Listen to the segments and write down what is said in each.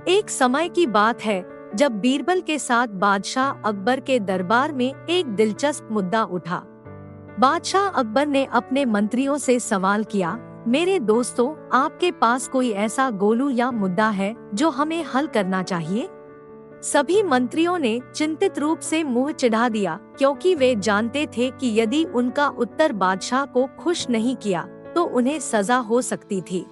एक समय की बात है जब बीरबल के साथ बादशाह अकबर के दरबार में एक दिलचस्प मुद्दा उठा। बादशाह अकबर ने अपने मंत्रियों से सवाल किया, मेरे दोस्तों, आपके पास कोई ऐसा गोलू या मुद्दा है जो हमें हल करना चाहिए? सभी मंत्रियों ने चिंतित रूप से मुंह चिढ़ा दिया, क्योंकि वे जानते थे कि यदि उनका उत्तर बादशाह को खुश नहीं किया तो उन्हें सजा हो सकती थी।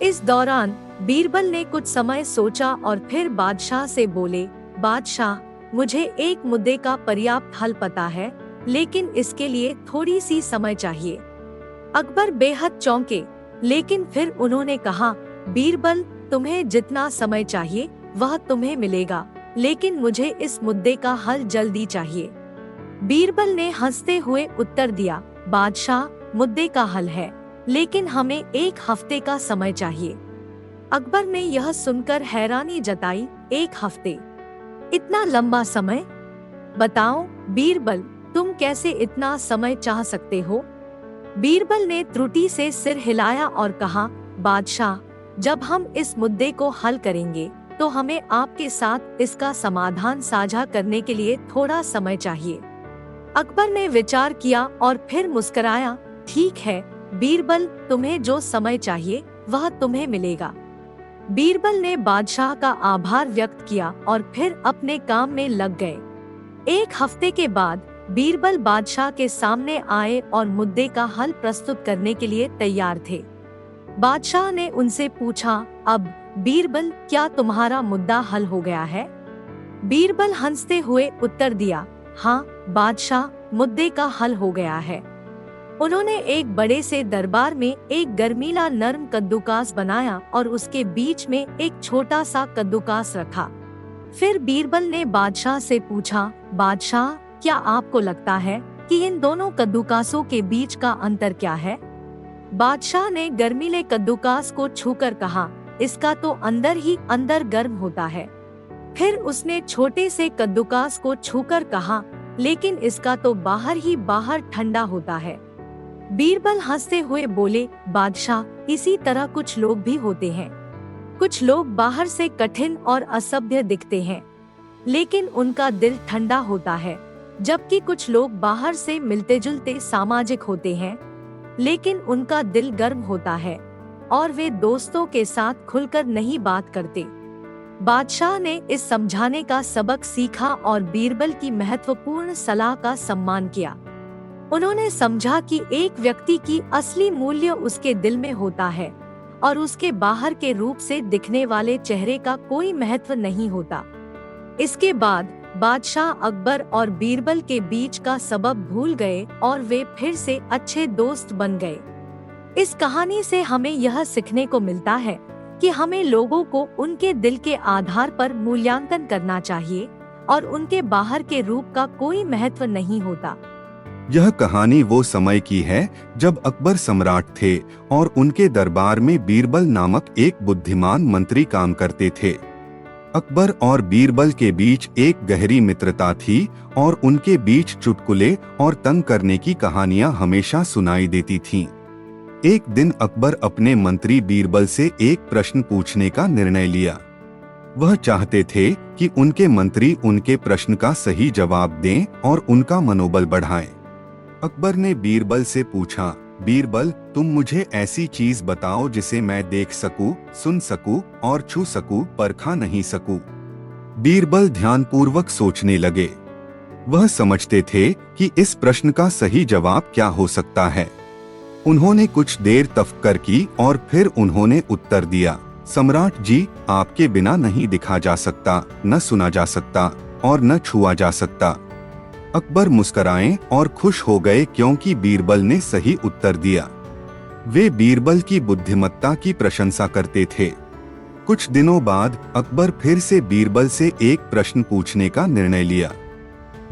इस दौरान बीरबल ने कुछ समय सोचा और फिर बादशाह से बोले, बादशाह, मुझे एक मुद्दे का पर्याप्त हल पता है, लेकिन इसके लिए थोड़ी सी समय चाहिए। अकबर बेहद चौंके, लेकिन फिर उन्होंने कहा, बीरबल, तुम्हें जितना समय चाहिए वह तुम्हें मिलेगा, लेकिन मुझे इस मुद्दे का हल जल्दी चाहिए। बीरबल ने हंसते हुए उत्तर दिया, बादशाह, मुद्दे का हल है, लेकिन हमें 1 हफ्ते का समय चाहिए। अकबर ने यह सुनकर हैरानी जताई, 1 हफ्ते? इतना लंबा समय? बताओ बीरबल, तुम कैसे इतना समय चाह सकते हो? बीरबल ने त्रुटि से सिर हिलाया और कहा, बादशाह, जब हम इस मुद्दे को हल करेंगे तो हमें आपके साथ इसका समाधान साझा करने के लिए थोड़ा समय चाहिए। अकबर ने विचार किया और फिर मुस्कुराया, ठीक है बीरबल, तुम्हें जो समय चाहिए वह तुम्हें मिलेगा। बीरबल ने बादशाह का आभार व्यक्त किया और फिर अपने काम में लग गए। 1 हफ्ते के बाद बीरबल बादशाह के सामने आए और मुद्दे का हल प्रस्तुत करने के लिए तैयार थे। बादशाह ने उनसे पूछा, अब बीरबल, क्या तुम्हारा मुद्दा हल हो गया है? बीरबल हंसते हुए उत्तर दिया, हाँ बादशाह, मुद्दे का हल हो गया है। उन्होंने एक बड़े से दरबार में एक गर्मीला नर्म कद्दूकास बनाया और उसके बीच में एक छोटा सा कद्दूकास रखा। फिर बीरबल ने बादशाह से पूछा, बादशाह, क्या आपको लगता है कि इन दोनों कद्दूकासों के बीच का अंतर क्या है? बादशाह ने गर्मीले कद्दूकास को छूकर कहा, इसका तो अंदर ही अंदर गर्म होता है। फिर उसने छोटे से कद्दूकास को छूकर कहा, लेकिन इसका तो बाहर ही बाहर ठंडा होता है। बीरबल हंसते हुए बोले, बादशाह, इसी तरह कुछ लोग भी होते हैं। कुछ लोग बाहर से कठिन और असभ्य दिखते हैं, लेकिन उनका दिल ठंडा होता है, जबकि कुछ लोग बाहर से मिलते जुलते सामाजिक होते हैं, लेकिन उनका दिल गर्म होता है और वे दोस्तों के साथ खुलकर नहीं बात करते। बादशाह ने इस समझाने का सबक सीखा और बीरबल की महत्वपूर्ण सलाह का सम्मान किया। उन्होंने समझा कि एक व्यक्ति की असली मूल्य उसके दिल में होता है और उसके बाहर के रूप से दिखने वाले चेहरे का कोई महत्व नहीं होता। इसके बाद बादशाह अकबर और बीरबल के बीच का सबब भूल गए और वे फिर से अच्छे दोस्त बन गए। इस कहानी से हमें यह सीखने को मिलता है कि हमें लोगों को उनके दिल के आधार पर मूल्यांकन करना चाहिए और उनके बाहर के रूप का कोई महत्व नहीं होता। यह कहानी वो समय की है जब अकबर सम्राट थे और उनके दरबार में बीरबल नामक एक बुद्धिमान मंत्री काम करते थे। अकबर और बीरबल के बीच एक गहरी मित्रता थी और उनके बीच चुटकुले और तंग करने की कहानियां हमेशा सुनाई देती थीं। एक दिन अकबर अपने मंत्री बीरबल से एक प्रश्न पूछने का निर्णय लिया। वह चाहते थे कि उनके मंत्री उनके प्रश्न का सही जवाब दें और उनका मनोबल बढ़ाएं। अकबर ने बीरबल से पूछा, बीरबल, तुम मुझे ऐसी चीज बताओ जिसे मैं देख सकूं, सुन सकूं और छू सकूं, परखा नहीं सकूं। बीरबल ध्यानपूर्वक सोचने लगे। वह समझते थे कि इस प्रश्न का सही जवाब क्या हो सकता है। उन्होंने कुछ देर तफक्कर की और फिर उन्होंने उत्तर दिया, सम्राट जी, आपके बिना नहीं दिखा जा सकता, न सुना जा सकता और न छुआ जा सकता। अकबर मुस्कुराए और खुश हो गए क्योंकि बीरबल ने सही उत्तर दिया। वे बीरबल की बुद्धिमत्ता की प्रशंसा करते थे। कुछ दिनों बाद अकबर फिर से बीरबल से एक प्रश्न पूछने का निर्णय लिया।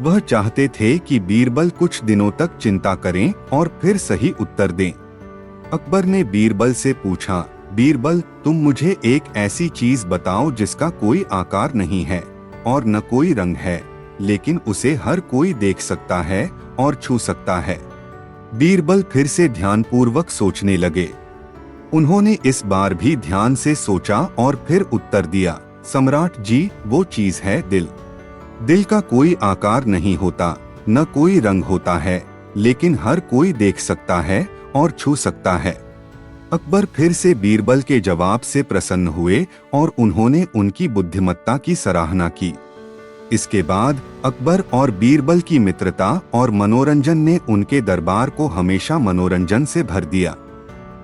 वह चाहते थे कि बीरबल कुछ दिनों तक चिंता करें और फिर सही उत्तर दें। अकबर ने बीरबल से पूछा, बीरबल, तुम मुझे एक ऐसी चीज बताओ जिसका कोई आकार नहीं है और न कोई रंग है, लेकिन उसे हर कोई देख सकता है और छू सकता है। बीरबल फिर से ध्यानपूर्वक सोचने लगे। उन्होंने इस बार भी ध्यान से सोचा और फिर उत्तर दिया, सम्राट जी, वो चीज है दिल। दिल का कोई आकार नहीं होता, न कोई रंग होता है, लेकिन हर कोई देख सकता है और छू सकता है। अकबर फिर से बीरबल के जवाब से प्रसन्न हुए और उन्होंने उनकी बुद्धिमत्ता की सराहना की। इसके बाद अकबर और बीरबल की मित्रता और मनोरंजन ने उनके दरबार को हमेशा मनोरंजन से भर दिया।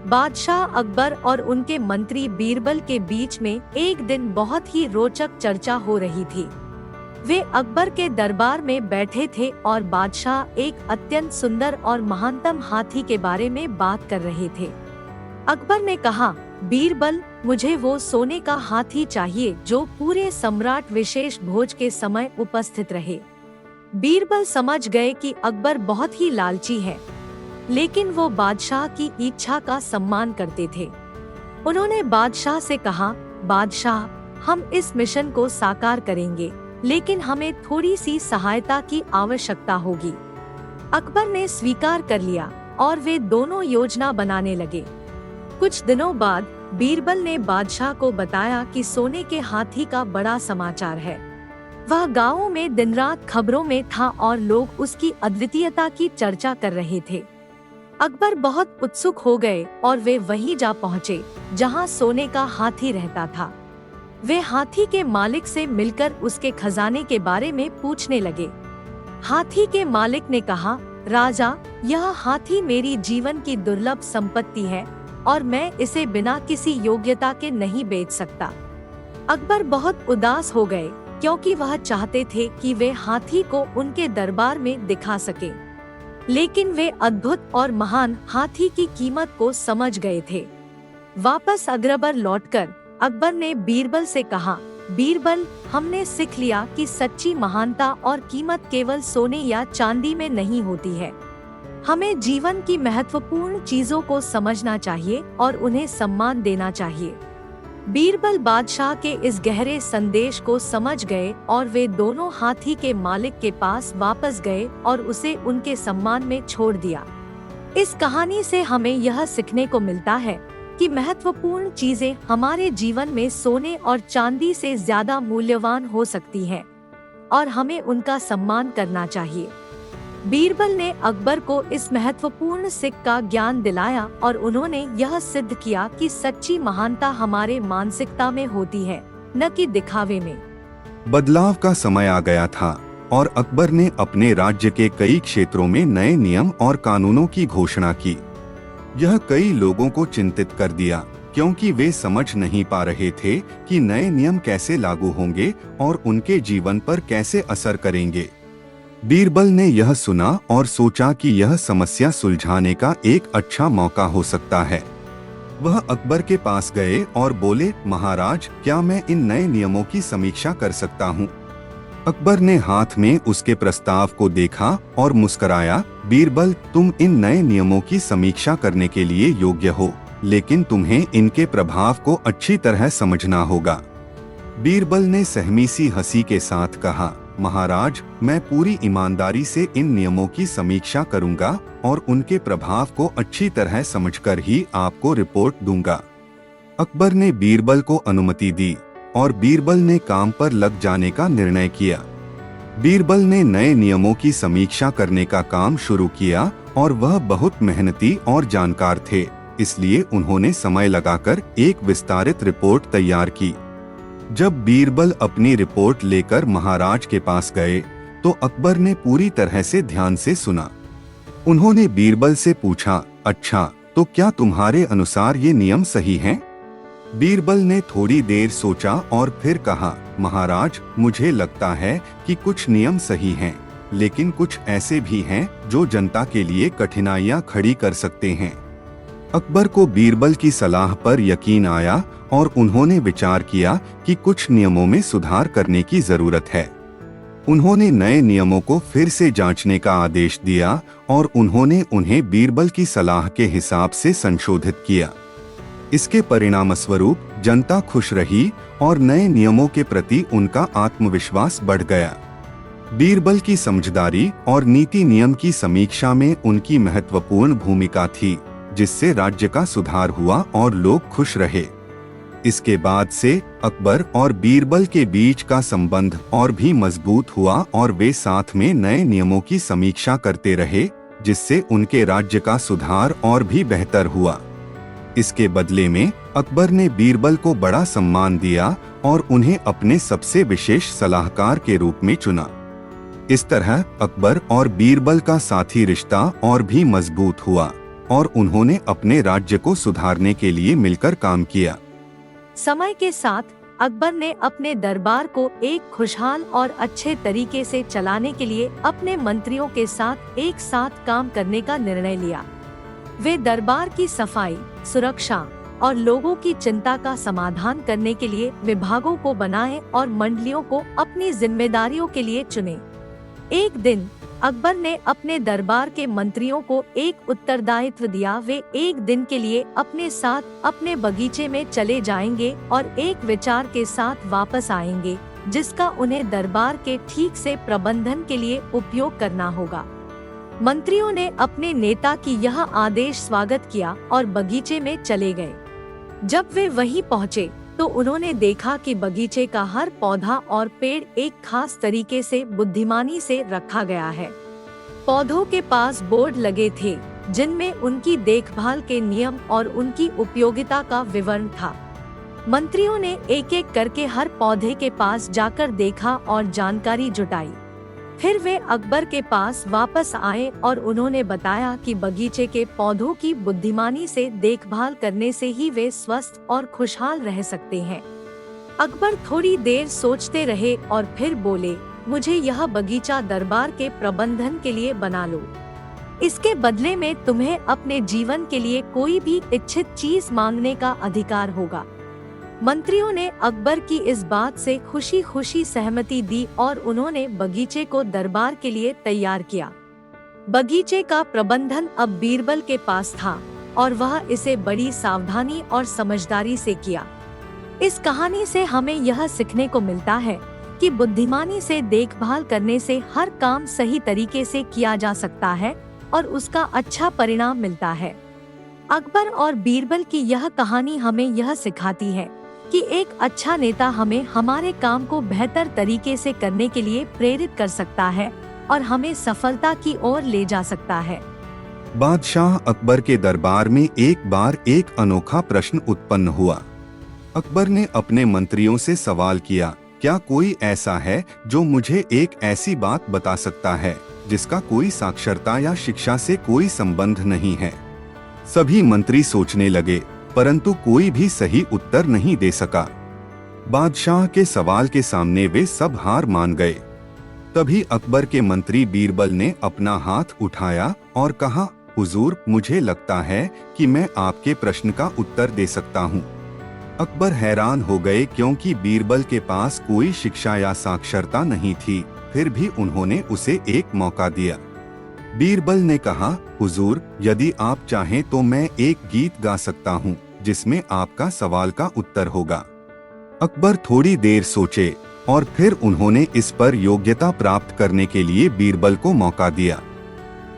बादशाह अकबर और उनके मंत्री बीरबल के बीच में एक दिन बहुत ही रोचक चर्चा हो रही थी। वे अकबर के दरबार में बैठे थे और बादशाह एक अत्यंत सुंदर और महानतम हाथी के बारे में बात कर रहे थे। अकबर ने कहा, बीरबल, मुझे वो सोने का हाथी चाहिए जो पूरे सम्राट विशेष भोज के समय उपस्थित रहे। बीरबल समझ गए कि अकबर बहुत ही लालची है, लेकिन वो बादशाह की इच्छा का सम्मान करते थे। उन्होंने बादशाह से कहा, बादशाह, हम इस मिशन को साकार करेंगे, लेकिन हमें थोड़ी सी सहायता की आवश्यकता होगी। अकबर ने स्वीकार कर लिया और वे दोनों योजना बनाने लगे। कुछ दिनों बाद बीरबल ने बादशाह को बताया कि सोने के हाथी का बड़ा समाचार है। वह गाँवों में दिन रात खबरों में था और लोग उसकी अद्वितीयता की चर्चा कर रहे थे। अकबर बहुत उत्सुक हो गए और वे वहीं जा पहुँचे जहाँ सोने का हाथी रहता था। वे हाथी के मालिक से मिलकर उसके खजाने के बारे में पूछने लगे। हाथी के मालिक ने कहा, राजा, यह हाथी मेरी जीवन की दुर्लभ संपत्ति है और मैं इसे बिना किसी योग्यता के नहीं बेच सकता। अकबर बहुत उदास हो गए क्योंकि वह चाहते थे कि वे हाथी को उनके दरबार में दिखा सके, लेकिन वे अद्भुत और महान हाथी की कीमत को समझ गए थे। वापस अग्रबर लौटकर अकबर ने बीरबल से कहा, बीरबल, हमने सीख लिया कि सच्ची महानता और कीमत केवल सोने या चांदी में नहीं होती है। हमें जीवन की महत्वपूर्ण चीजों को समझना चाहिए और उन्हें सम्मान देना चाहिए। बीरबल बादशाह के इस गहरे संदेश को समझ गए और वे दोनों हाथी के मालिक के पास वापस गए और उसे उनके सम्मान में छोड़ दिया। इस कहानी से हमें यह सीखने को मिलता है कि महत्वपूर्ण चीजें हमारे जीवन में सोने और चांदी से ज्यादा मूल्यवान हो सकती हैं और हमें उनका सम्मान करना चाहिए। बीरबल ने अकबर को इस महत्वपूर्ण सीख का ज्ञान दिलाया और उन्होंने यह सिद्ध किया कि सच्ची महानता हमारे मानसिकता में होती है, न कि दिखावे में। बदलाव का समय आ गया था और अकबर ने अपने राज्य के कई क्षेत्रों में नए नियम और कानूनों की घोषणा की। यह कई लोगों को चिंतित कर दिया क्योंकि वे समझ नहीं पा रहे थे कि नए नियम कैसे लागू होंगे और उनके जीवन पर कैसे असर करेंगे। बीरबल ने यह सुना और सोचा कि यह समस्या सुलझाने का एक अच्छा मौका हो सकता है। वह अकबर के पास गए और बोले, महाराज, क्या मैं इन नए नियमों की समीक्षा कर सकता हूँ? अकबर ने हाथ में उसके प्रस्ताव को देखा और मुस्कराया, बीरबल, तुम इन नए नियमों की समीक्षा करने के लिए योग्य हो, लेकिन तुम्हें इनके प्रभाव को अच्छी तरह समझना होगा। बीरबल ने सहमी सी हंसी के साथ कहा, महाराज, मैं पूरी ईमानदारी से इन नियमों की समीक्षा करूंगा और उनके प्रभाव को अच्छी तरह समझकर ही आपको रिपोर्ट दूंगा। अकबर ने बीरबल को अनुमति दी और बीरबल ने काम पर लग जाने का निर्णय किया। बीरबल ने नए नियमों की समीक्षा करने का काम शुरू किया और वह बहुत मेहनती और जानकार थे, इसलिए उन्होंने समय लगाकर एक विस्तारित रिपोर्ट तैयार की। जब बीरबल अपनी रिपोर्ट लेकर महाराज के पास गए तो अकबर ने पूरी तरह से ध्यान से सुना। उन्होंने बीरबल से पूछा, अच्छा, तो क्या तुम्हारे अनुसार ये नियम सही हैं? बीरबल ने थोड़ी देर सोचा और फिर कहा, महाराज, मुझे लगता है कि कुछ नियम सही हैं, लेकिन कुछ ऐसे भी हैं जो जनता के लिए कठिनाइयां खड़ी कर सकते हैं। अकबर को बीरबल की सलाह पर यकीन आया और उन्होंने विचार किया कि कुछ नियमों में सुधार करने की जरूरत है। उन्होंने नए नियमों को फिर से जांचने का आदेश दिया और उन्होंने उन्हें बीरबल की सलाह के हिसाब से संशोधित किया। इसके परिणामस्वरूप जनता खुश रही और नए नियमों के प्रति उनका आत्मविश्वास बढ़ गया। बीरबल की समझदारी और नीति नियम की समीक्षा में उनकी महत्वपूर्ण भूमिका थी, जिससे राज्य का सुधार हुआ और लोग खुश रहे। इसके बाद से अकबर और बीरबल के बीच का संबंध और भी मजबूत हुआ और वे साथ में नए नियमों की समीक्षा करते रहे, जिससे उनके राज्य का सुधार और भी बेहतर हुआ। इसके बदले में अकबर ने बीरबल को बड़ा सम्मान दिया और उन्हें अपने सबसे विशेष सलाहकार के रूप में चुना। इस तरह अकबर और बीरबल का साथी रिश्ता और भी मजबूत हुआ और उन्होंने अपने राज्य को सुधारने के लिए मिलकर काम किया। समय के साथ अकबर ने अपने दरबार को एक खुशहाल और अच्छे तरीके से चलाने के लिए अपने मंत्रियों के साथ एक साथ काम करने का निर्णय लिया। वे दरबार की सफाई, सुरक्षा और लोगों की चिंता का समाधान करने के लिए विभागों को बनाए और मंडलियों को अपनी जिम्मेदारियों के लिए चुने। एक दिन अकबर ने अपने दरबार के मंत्रियों को एक उत्तरदायित्व दिया। वे एक दिन के लिए अपने साथ अपने बगीचे में चले जाएंगे और एक विचार के साथ वापस आएंगे, जिसका उन्हें दरबार के ठीक से प्रबंधन के लिए उपयोग करना होगा। मंत्रियों ने अपने नेता की यह आदेश स्वागत किया और बगीचे में चले गए। जब वे वहीं पहुँचे तो उन्होंने देखा कि बगीचे का हर पौधा और पेड़ एक खास तरीके से बुद्धिमानी से रखा गया है। पौधों के पास बोर्ड लगे थे जिनमें उनकी देखभाल के नियम और उनकी उपयोगिता का विवरण था। मंत्रियों ने एक एक करके हर पौधे के पास जाकर देखा और जानकारी जुटाई। फिर वे अकबर के पास वापस आए और उन्होंने बताया कि बगीचे के पौधों की बुद्धिमानी से देखभाल करने से ही वे स्वस्थ और खुशहाल रह सकते हैं। अकबर थोड़ी देर सोचते रहे और फिर बोले, मुझे यह बगीचा दरबार के प्रबंधन के लिए बना लो। इसके बदले में तुम्हें अपने जीवन के लिए कोई भी इच्छित चीज मांगने का अधिकार होगा। मंत्रियों ने अकबर की इस बात से खुशी खुशी सहमति दी और उन्होंने बगीचे को दरबार के लिए तैयार किया। बगीचे का प्रबंधन अब बीरबल के पास था और वह इसे बड़ी सावधानी और समझदारी से किया। इस कहानी से हमें यह सीखने को मिलता है कि बुद्धिमानी से देखभाल करने से हर काम सही तरीके से किया जा सकता है और उसका अच्छा परिणाम मिलता है। अकबर और बीरबल की यह कहानी हमें यह सिखाती है कि एक अच्छा नेता हमें हमारे काम को बेहतर तरीके से करने के लिए प्रेरित कर सकता है और हमें सफलता की ओर ले जा सकता है। बादशाह अकबर के दरबार में एक बार एक अनोखा प्रश्न उत्पन्न हुआ। अकबर ने अपने मंत्रियों से सवाल किया, क्या कोई ऐसा है जो मुझे एक ऐसी बात बता सकता है जिसका कोई साक्षरता या शिक्षा से कोई संबंध नहीं है? सभी मंत्री सोचने लगे, परंतु कोई भी सही उत्तर नहीं दे सका। बादशाह के सवाल के सामने वे सब हार मान गए। तभी अकबर के मंत्री बीरबल ने अपना हाथ उठाया और कहा, हुजूर, मुझे लगता है कि मैं आपके प्रश्न का उत्तर दे सकता हूँ। अकबर हैरान हो गए क्योंकि बीरबल के पास कोई शिक्षा या साक्षरता नहीं थी, फिर भी उन्होंने उसे एक मौका दिया। बीरबल ने कहा, हुजूर, यदि आप चाहें तो मैं एक गीत गा सकता हूँ जिसमें आपका सवाल का उत्तर होगा। अकबर थोड़ी देर सोचे और फिर उन्होंने इस पर योग्यता प्राप्त करने के लिए बीरबल को मौका दिया।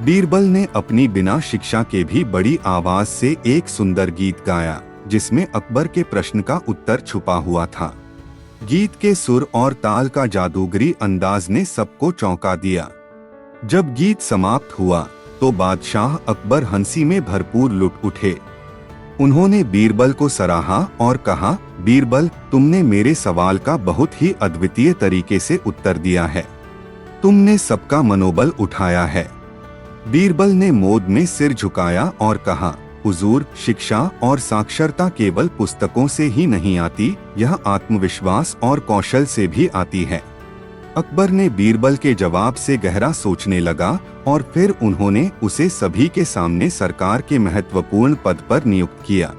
बीरबल ने अपनी बिना शिक्षा के भी बड़ी आवाज से एक सुंदर गीत गाया जिसमें अकबर के प्रश्न का उत्तर छुपा हुआ था। गीत के सुर और ताल का जादूगरी अंदाज ने सबको चौंका दिया। जब गीत समाप्त हुआ तो बादशाह अकबर हंसी में भरपूर लुट उठे। उन्होंने बीरबल को सराहा और कहा, बीरबल, तुमने मेरे सवाल का बहुत ही अद्वितीय तरीके से उत्तर दिया है। तुमने सबका मनोबल उठाया है। बीरबल ने मोद में सिर झुकाया और कहा, हुजूर, शिक्षा और साक्षरता केवल पुस्तकों से ही नहीं आती, यह आत्मविश्वास और कौशल से भी आती है। अकबर ने बीरबल के जवाब से गहरा सोचने लगा और फिर उन्होंने उसे सभी के सामने सरकार के महत्वपूर्ण पद पर नियुक्त किया।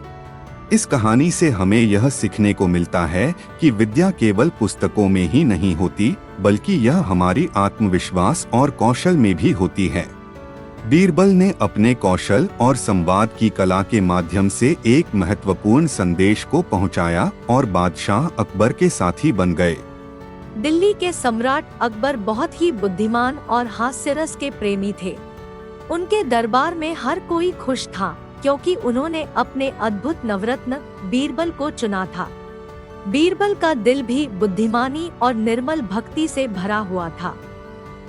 इस कहानी से हमें यह सीखने को मिलता है कि विद्या केवल पुस्तकों में ही नहीं होती, बल्कि यह हमारी आत्मविश्वास और कौशल में भी होती है। बीरबल ने अपने कौशल और संवाद की कला के माध्यम से एक महत्वपूर्ण संदेश को पहुंचाया और बादशाह अकबर के साथी बन गए। दिल्ली के सम्राट अकबर बहुत ही बुद्धिमान और हास्यरस के प्रेमी थे। उनके दरबार में हर कोई खुश था क्योंकि उन्होंने अपने अद्भुत नवरत्न बीरबल को चुना था। बीरबल का दिल भी बुद्धिमानी और निर्मल भक्ति से भरा हुआ था।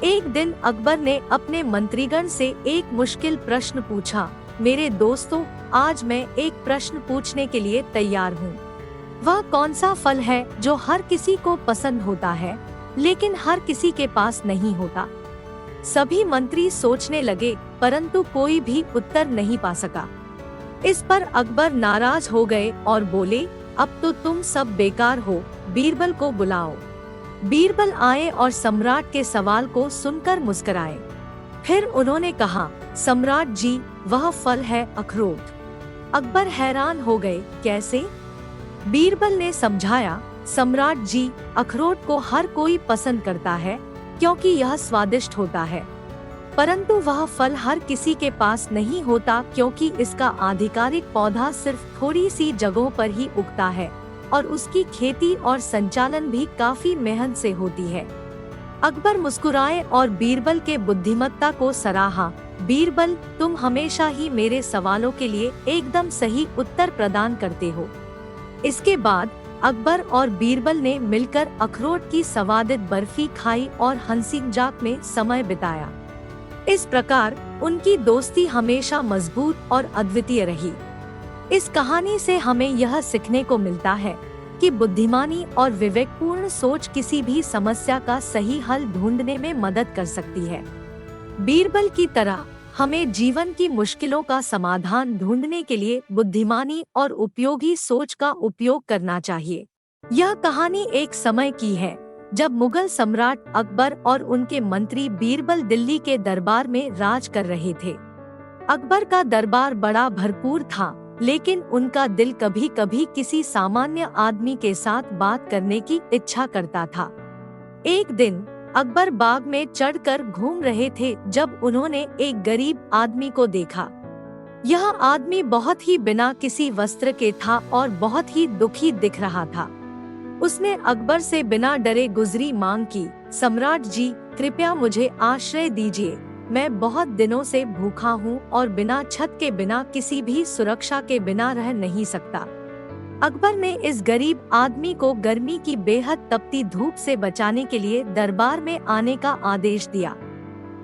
एक दिन अकबर ने अपने मंत्रीगण से एक मुश्किल प्रश्न पूछा। मेरे दोस्तों, आज मैं एक प्रश्न पूछने के लिए तैयार हूँ। वह कौन सा फल है जो हर किसी को पसंद होता है, लेकिन हर किसी के पास नहीं होता? सभी मंत्री सोचने लगे, परंतु कोई भी उत्तर नहीं पा सका। इस पर अकबर नाराज हो गए और बोले, अब तो तुम सब बेकार हो, बीरबल को बुलाओ। बीरबल आए और सम्राट के सवाल को सुनकर मुस्कुराए। फिर उन्होंने कहा, सम्राट जी, वह फल है अखरोट। अकबर हैरान हो गए, कैसे? बीरबल ने समझाया, सम्राट जी, अखरोट को हर कोई पसंद करता है क्योंकि यह स्वादिष्ट होता है, परंतु वह फल हर किसी के पास नहीं होता क्योंकि इसका आधिकारिक पौधा सिर्फ थोड़ी सी जगहों पर ही उगता है और उसकी खेती और संचालन भी काफी मेहनत से होती है। अकबर मुस्कुराए और बीरबल के बुद्धिमत्ता को सराहा। बीरबल, तुम हमेशा ही मेरे सवालों के लिए एकदम सही उत्तर प्रदान करते हो। इसके बाद अकबर और बीरबल ने मिलकर अखरोट की स्वादिष्ट बर्फी खाई और हंसी मजाक में समय बिताया। इस प्रकार उनकी दोस्ती हमेशा मजबूत और अद्वितीय रही। इस कहानी से हमें यह सीखने को मिलता है कि बुद्धिमानी और विवेकपूर्ण सोच किसी भी समस्या का सही हल ढूंढने में मदद कर सकती है। बीरबल की तरह हमें जीवन की मुश्किलों का समाधान ढूंढने के लिए बुद्धिमानी और उपयोगी सोच का उपयोग करना चाहिए। यह कहानी एक समय की है जब मुगल सम्राट अकबर और उनके मंत्री बीरबल दिल्ली के दरबार में राज कर रहे थे। अकबर का दरबार बड़ा भरपूर था, लेकिन उनका दिल कभी कभी किसी सामान्य आदमी के साथ बात करने की इच्छा करता था। एक दिन अकबर बाग में चढ़कर घूम रहे थे जब उन्होंने एक गरीब आदमी को देखा। यह आदमी बहुत ही बिना किसी वस्त्र के था और बहुत ही दुखी दिख रहा था। उसने अकबर से बिना डरे गुजरी मांग की, सम्राट जी, कृपया मुझे आश्रय दीजिए। मैं बहुत दिनों से भूखा हूँ और बिना छत के, बिना किसी भी सुरक्षा के बिना रह नहीं सकता। अकबर ने इस गरीब आदमी को गर्मी की बेहद तपती धूप से बचाने के लिए दरबार में आने का आदेश दिया।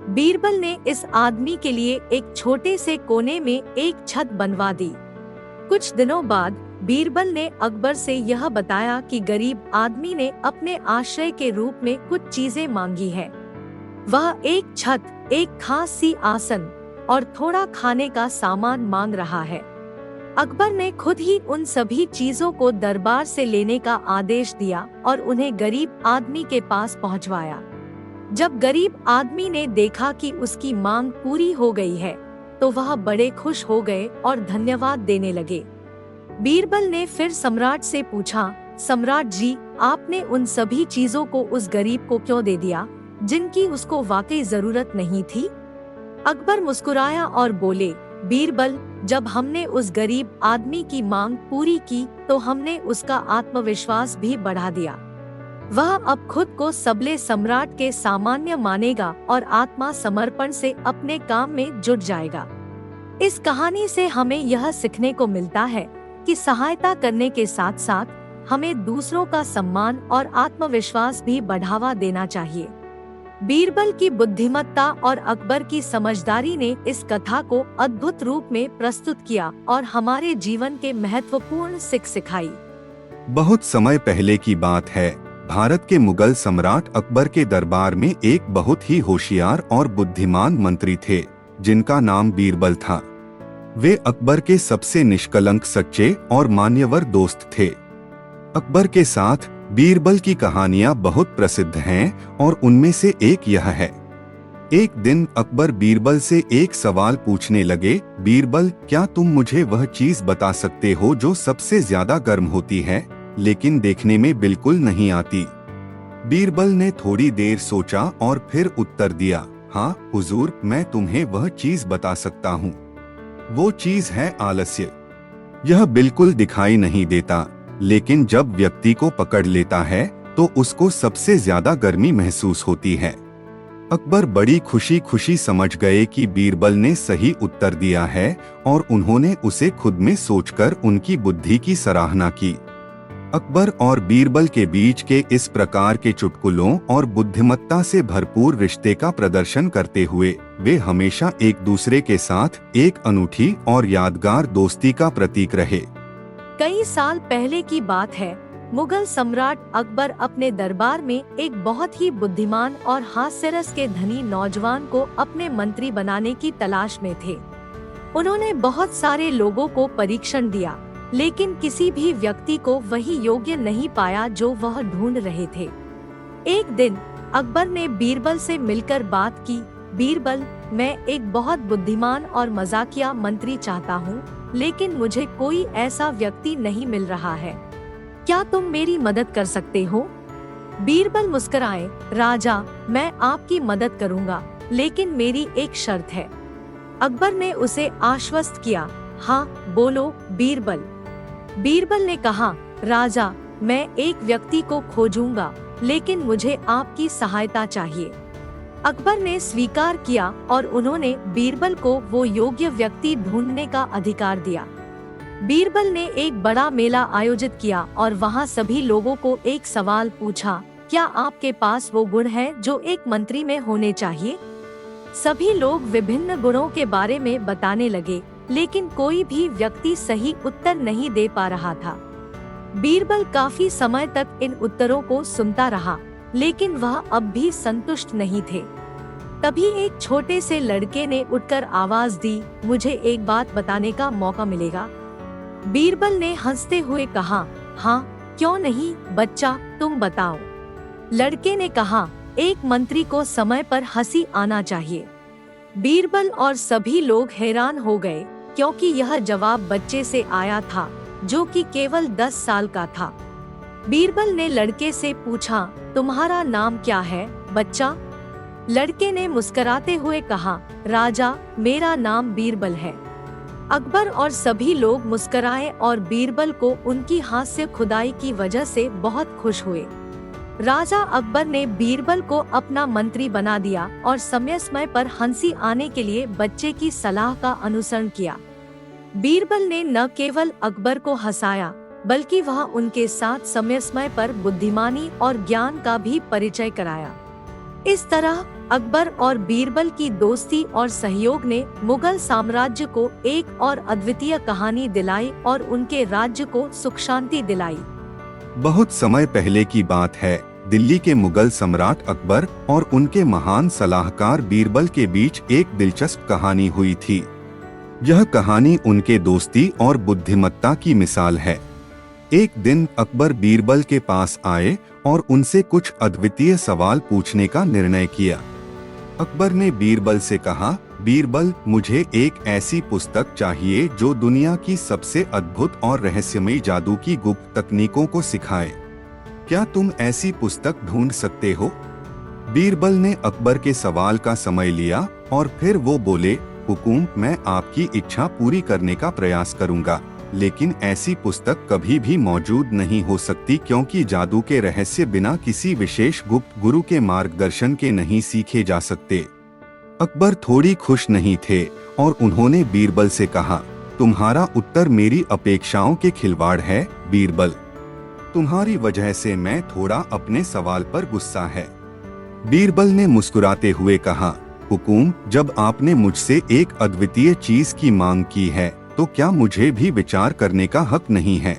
बीरबल ने इस आदमी के लिए एक छोटे से कोने में एक छत बनवा दी। कुछ दिनों बाद बीरबल ने अकबर से यह बताया कि गरीब आदमी ने अपने आश्रय के रूप में कुछ चीजें मांगी है। वह एक छत, एक खास सी आसन और थोड़ा खाने का सामान मांग रहा है। अकबर ने खुद ही उन सभी चीजों को दरबार से लेने का आदेश दिया और उन्हें गरीब आदमी के पास पहुंचवाया। जब गरीब आदमी ने देखा कि उसकी मांग पूरी हो गई है, तो वह बड़े खुश हो गए और धन्यवाद देने लगे। बीरबल ने फिर सम्राट से पूछा, सम्राट जी, आपने उन सभी चीजों को उस गरीब को क्यों दे दिया जिनकी उसको वाकई जरूरत नहीं थी? अकबर मुस्कुराया और बोले, बीरबल, जब हमने उस गरीब आदमी की मांग पूरी की तो हमने उसका आत्मविश्वास भी बढ़ा दिया। वह अब खुद को सबले सम्राट के सामान्य मानेगा और आत्मा समर्पण से अपने काम में जुट जाएगा। इस कहानी से हमें यह सीखने को मिलता है कि सहायता करने के साथ साथ हमें दूसरों का सम्मान और आत्मविश्वास भी बढ़ावा देना चाहिए। बीरबल की बुद्धिमत्ता और अकबर की समझदारी ने इस कथा को अद्भुत रूप में प्रस्तुत किया और हमारे जीवन के महत्वपूर्ण सीख सिखाई। बहुत समय पहले की बात है, भारत के मुगल सम्राट अकबर के दरबार में एक बहुत ही होशियार और बुद्धिमान मंत्री थे जिनका नाम बीरबल था। वे अकबर के सबसे निष्कलंक, सच्चे और मान्यवर दोस्त थे। अकबर के साथ बीरबल की कहानियां बहुत प्रसिद्ध हैं और उनमें से एक यह है। एक दिन अकबर बीरबल से एक सवाल पूछने लगे, बीरबल, क्या तुम मुझे वह चीज बता सकते हो जो सबसे ज्यादा गर्म होती है लेकिन देखने में बिल्कुल नहीं आती? बीरबल ने थोड़ी देर सोचा और फिर उत्तर दिया, हाँ हुजूर, मैं तुम्हें वह चीज बता सकता हूँ। वो चीज है आलस्य। यह बिल्कुल दिखाई नहीं देता, लेकिन जब व्यक्ति को पकड़ लेता है तो उसको सबसे ज्यादा गर्मी महसूस होती है। अकबर बड़ी खुशी खुशी समझ गए कि बीरबल ने सही उत्तर दिया है और उन्होंने उसे खुद में सोचकर उनकी बुद्धि की सराहना की। अकबर और बीरबल के बीच के इस प्रकार के चुटकुलों और बुद्धिमत्ता से भरपूर रिश्ते का प्रदर्शन करते हुए वे हमेशा एक दूसरे के साथ एक अनूठी और यादगार दोस्ती का प्रतीक रहे। कई साल पहले की बात है। मुगल सम्राट अकबर अपने दरबार में एक बहुत ही बुद्धिमान और हास्यरस के धनी नौजवान को अपने मंत्री बनाने की तलाश में थे। उन्होंने बहुत सारे लोगों को परीक्षण दिया, लेकिन किसी भी व्यक्ति को वही योग्य नहीं पाया जो वह ढूंढ रहे थे। एक दिन अकबर ने बीरबल से मिलकर बात की। बीरबल, मैं एक बहुत बुद्धिमान और मजाकिया मंत्री चाहता हूँ, लेकिन मुझे कोई ऐसा व्यक्ति नहीं मिल रहा है। क्या तुम मेरी मदद कर सकते हो? बीरबल मुस्कुराए, राजा, मैं आपकी मदद करूँगा, लेकिन मेरी एक शर्त है। अकबर ने उसे आश्वस्त किया। हाँ, बोलो बीरबल। बीरबल ने कहा, राजा, मैं एक व्यक्ति को खोजूंगा, लेकिन मुझे आपकी सहायता चाहिए। अकबर ने स्वीकार किया और उन्होंने बीरबल को वो योग्य व्यक्ति ढूंढने का अधिकार दिया। बीरबल ने एक बड़ा मेला आयोजित किया और वहाँ सभी लोगों को एक सवाल पूछा, क्या आपके पास वो गुण है जो एक मंत्री में होने चाहिए? सभी लोग विभिन्न गुणों के बारे में बताने लगे, लेकिन कोई भी व्यक्ति सही उत्तर नहीं दे पा रहा था। बीरबल काफी समय तक इन उत्तरों को सुनता रहा, लेकिन वह अब भी संतुष्ट नहीं थे। तभी एक छोटे से लड़के ने उठकर आवाज दी, मुझे एक बात बताने का मौका मिलेगा? बीरबल ने हंसते हुए कहा, हाँ, क्यों नहीं बच्चा, तुम बताओ। लड़के ने कहा, एक मंत्री को समय पर हंसी आना चाहिए। बीरबल और सभी लोग हैरान हो गए, क्योंकि यह जवाब बच्चे से आया था जो कि केवल 10 साल का था। बीरबल ने लड़के से पूछा, तुम्हारा नाम क्या है बच्चा? लड़के ने मुस्कुराते हुए कहा, राजा, मेरा नाम बीरबल है। अकबर और सभी लोग मुस्कुराए और बीरबल को उनकी हास्य खुदाई की वजह से बहुत खुश हुए। राजा अकबर ने बीरबल को अपना मंत्री बना दिया और समय समय पर हंसी आने के लिए बच्चे की सलाह का अनुसरण किया। बीरबल ने न केवल अकबर को हंसाया, बल्कि वह उनके साथ समय समय पर बुद्धिमानी और ज्ञान का भी परिचय कराया। इस तरह अकबर और बीरबल की दोस्ती और सहयोग ने मुगल साम्राज्य को एक और अद्वितीय कहानी दिलाई और उनके राज्य को सुख शांति दिलाई। बहुत समय पहले की बात है। दिल्ली के मुगल सम्राट अकबर और उनके महान सलाहकार बीरबल के बीच एक दिलचस्प कहानी हुई थी। यह कहानी उनके दोस्ती और बुद्धिमत्ता की मिसाल है। एक दिन अकबर बीरबल के पास आए और उनसे कुछ अद्वितीय सवाल पूछने का निर्णय किया। अकबर ने बीरबल से कहा, बीरबल, मुझे एक ऐसी पुस्तक चाहिए जो दुनिया की सबसे अद्भुत और रहस्यमयी जादू की गुप्त तकनीकों को सिखाए। क्या तुम ऐसी पुस्तक ढूंढ सकते हो? बीरबल ने अकबर के सवाल का समय लिया और फिर वो बोले, हुकुम, मैं आपकी इच्छा पूरी करने का प्रयास करूंगा, लेकिन ऐसी पुस्तक कभी भी मौजूद नहीं हो सकती, क्योंकि जादू के रहस्य बिना किसी विशेष गुप्त गुरु के मार्गदर्शन के नहीं सीखे जा सकते। अकबर थोड़ी खुश नहीं थे और उन्होंने बीरबल से कहा, तुम्हारा उत्तर मेरी अपेक्षाओं के खिलवाड़ है बीरबल। तुम्हारी वजह से मैं थोड़ा अपने सवाल पर गुस्सा है। बीरबल ने मुस्कुराते हुए कहा, हुकुम, जब आपने मुझसे एक अद्वितीय चीज की मांग की है तो क्या मुझे भी विचार करने का हक नहीं है?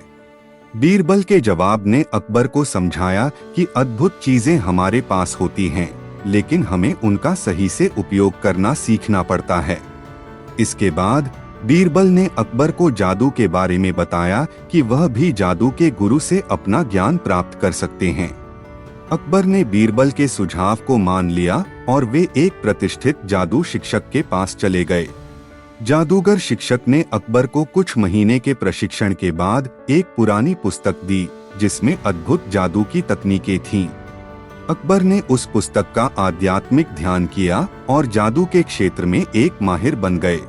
बीरबल के जवाब ने अकबर को समझाया कि अद्भुत चीजें हमारे पास होती हैं, लेकिन हमें उनका सही से उपयोग करना सीखना पड़ता है। इसके बाद बीरबल ने अकबर को जादू के बारे में बताया कि वह भी जादू के गुरु से अपना ज्ञान प्राप्त कर सकते हैं। अकबर ने बीरबल के सुझाव को मान लिया और वे एक प्रतिष्ठित जादू शिक्षक के पास चले गए। जादूगर शिक्षक ने अकबर को कुछ महीने के प्रशिक्षण के बाद एक पुरानी पुस्तक दी जिसमें अद्भुत जादू की तकनीकें थीं। अकबर ने उस पुस्तक का आध्यात्मिक ध्यान किया और जादू के क्षेत्र में एक माहिर बन गए।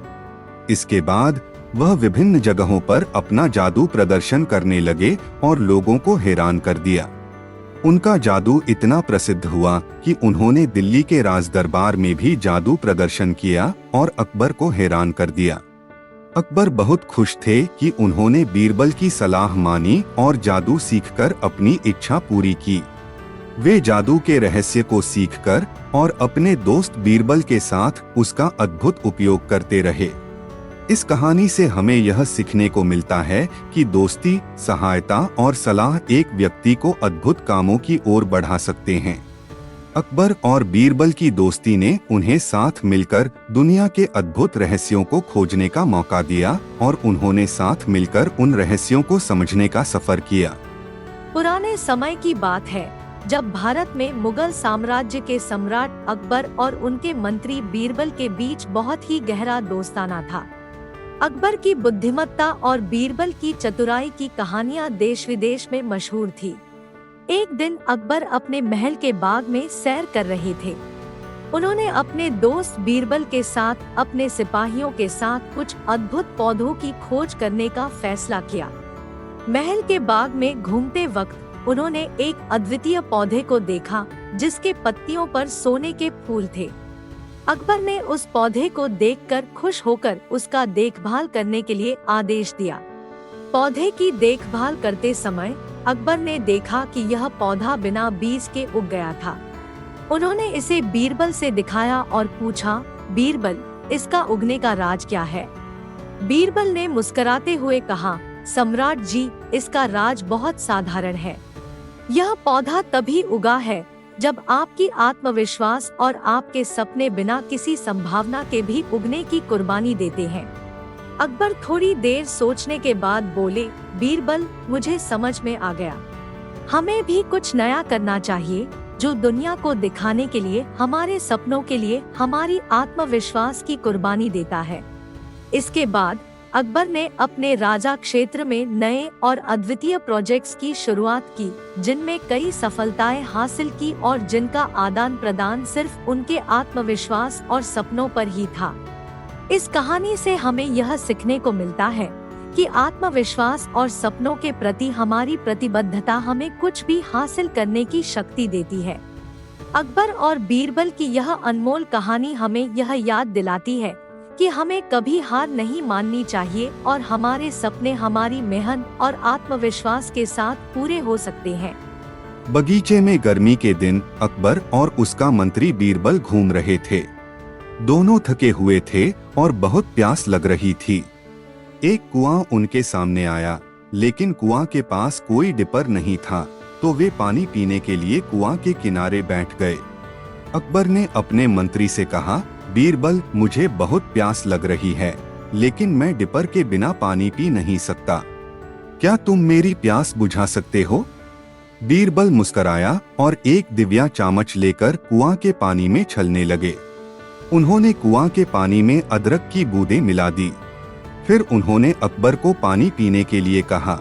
इसके बाद वह विभिन्न जगहों पर अपना जादू प्रदर्शन करने लगे और लोगों को हैरान कर दिया। उनका जादू इतना प्रसिद्ध हुआ कि उन्होंने दिल्ली के राज दरबार में भी जादू प्रदर्शन किया और अकबर को हैरान कर दिया। अकबर बहुत खुश थे कि उन्होंने बीरबल की सलाह मानी और जादू सीखकर अपनी इच्छा पूरी की। वे जादू के रहस्य को सीखकर और अपने दोस्त बीरबल के साथ उसका अद्भुत उपयोग करते रहे। इस कहानी से हमें यह सीखने को मिलता है कि दोस्ती, सहायता और सलाह एक व्यक्ति को अद्भुत कामों की ओर बढ़ा सकते हैं। अकबर और बीरबल की दोस्ती ने उन्हें साथ मिलकर दुनिया के अद्भुत रहस्यों को खोजने का मौका दिया और उन्होंने साथ मिलकर उन रहस्यों को समझने का सफर किया। पुराने समय की बात है जब भारत में मुगल साम्राज्य के सम्राट अकबर और उनके मंत्री बीरबल के बीच बहुत ही गहरा दोस्ताना था। अकबर की बुद्धिमत्ता और बीरबल की चतुराई की कहानियां देश विदेश में मशहूर थी। एक दिन अकबर अपने महल के बाग में सैर कर रहे थे। उन्होंने अपने दोस्त बीरबल के साथ अपने सिपाहियों के साथ कुछ अद्भुत पौधों की खोज करने का फैसला किया। महल के बाग में घूमते वक्त उन्होंने एक अद्वितीय पौधे को देखा जिसके पत्तियों पर सोने के फूल थे। अकबर ने उस पौधे को देखकर खुश होकर उसका देखभाल करने के लिए आदेश दिया। पौधे की देखभाल करते समय अकबर ने देखा कि यह पौधा बिना बीज के उग गया था। उन्होंने इसे बीरबल से दिखाया और पूछा, बीरबल, इसका उगने का राज क्या है? बीरबल ने मुस्कुराते हुए कहा, सम्राट जी, इसका राज बहुत साधारण है। यह पौधा तभी उगा है जब आपकी आत्मविश्वास और आपके सपने बिना किसी संभावना के भी उगने की कुर्बानी देते हैं। अकबर थोड़ी देर सोचने के बाद बोले, बीरबल, मुझे समझ में आ गया। हमें भी कुछ नया करना चाहिए जो दुनिया को दिखाने के लिए, हमारे सपनों के लिए हमारी आत्मविश्वास की कुर्बानी देता है। इसके बाद अकबर ने अपने राजा क्षेत्र में नए और अद्वितीय प्रोजेक्ट्स की शुरुआत की, जिनमें कई सफलताएं हासिल की और जिनका आदान प्रदान सिर्फ उनके आत्मविश्वास और सपनों पर ही था। इस कहानी से हमें यह सीखने को मिलता है कि आत्मविश्वास और सपनों के प्रति हमारी प्रतिबद्धता हमें कुछ भी हासिल करने की शक्ति देती है। अकबर और बीरबल की यह अनमोल कहानी हमें यह याद दिलाती है कि हमें कभी हार नहीं माननी चाहिए और हमारे सपने हमारी मेहनत और आत्मविश्वास के साथ पूरे हो सकते हैं। बगीचे में गर्मी के दिन अकबर और उसका मंत्री बीरबल घूम रहे थे। दोनों थके हुए थे और बहुत प्यास लग रही थी। एक कुआं उनके सामने आया, लेकिन कुआं के पास कोई डिपर नहीं था, तो वे पानी पीने के लिए कुआं के किनारे बैठ गए। अकबर ने अपने मंत्री से कहा, बीरबल, मुझे बहुत प्यास लग रही है, लेकिन मैं डिपर के बिना पानी पी नहीं सकता। क्या तुम मेरी प्यास बुझा सकते हो? बीरबल मुस्कुराया और एक दिव्या चामच लेकर कुआं के पानी में छलने लगे। उन्होंने कुआं के पानी में अदरक की बूंदें मिला दी। फिर उन्होंने अकबर को पानी पीने के लिए कहा।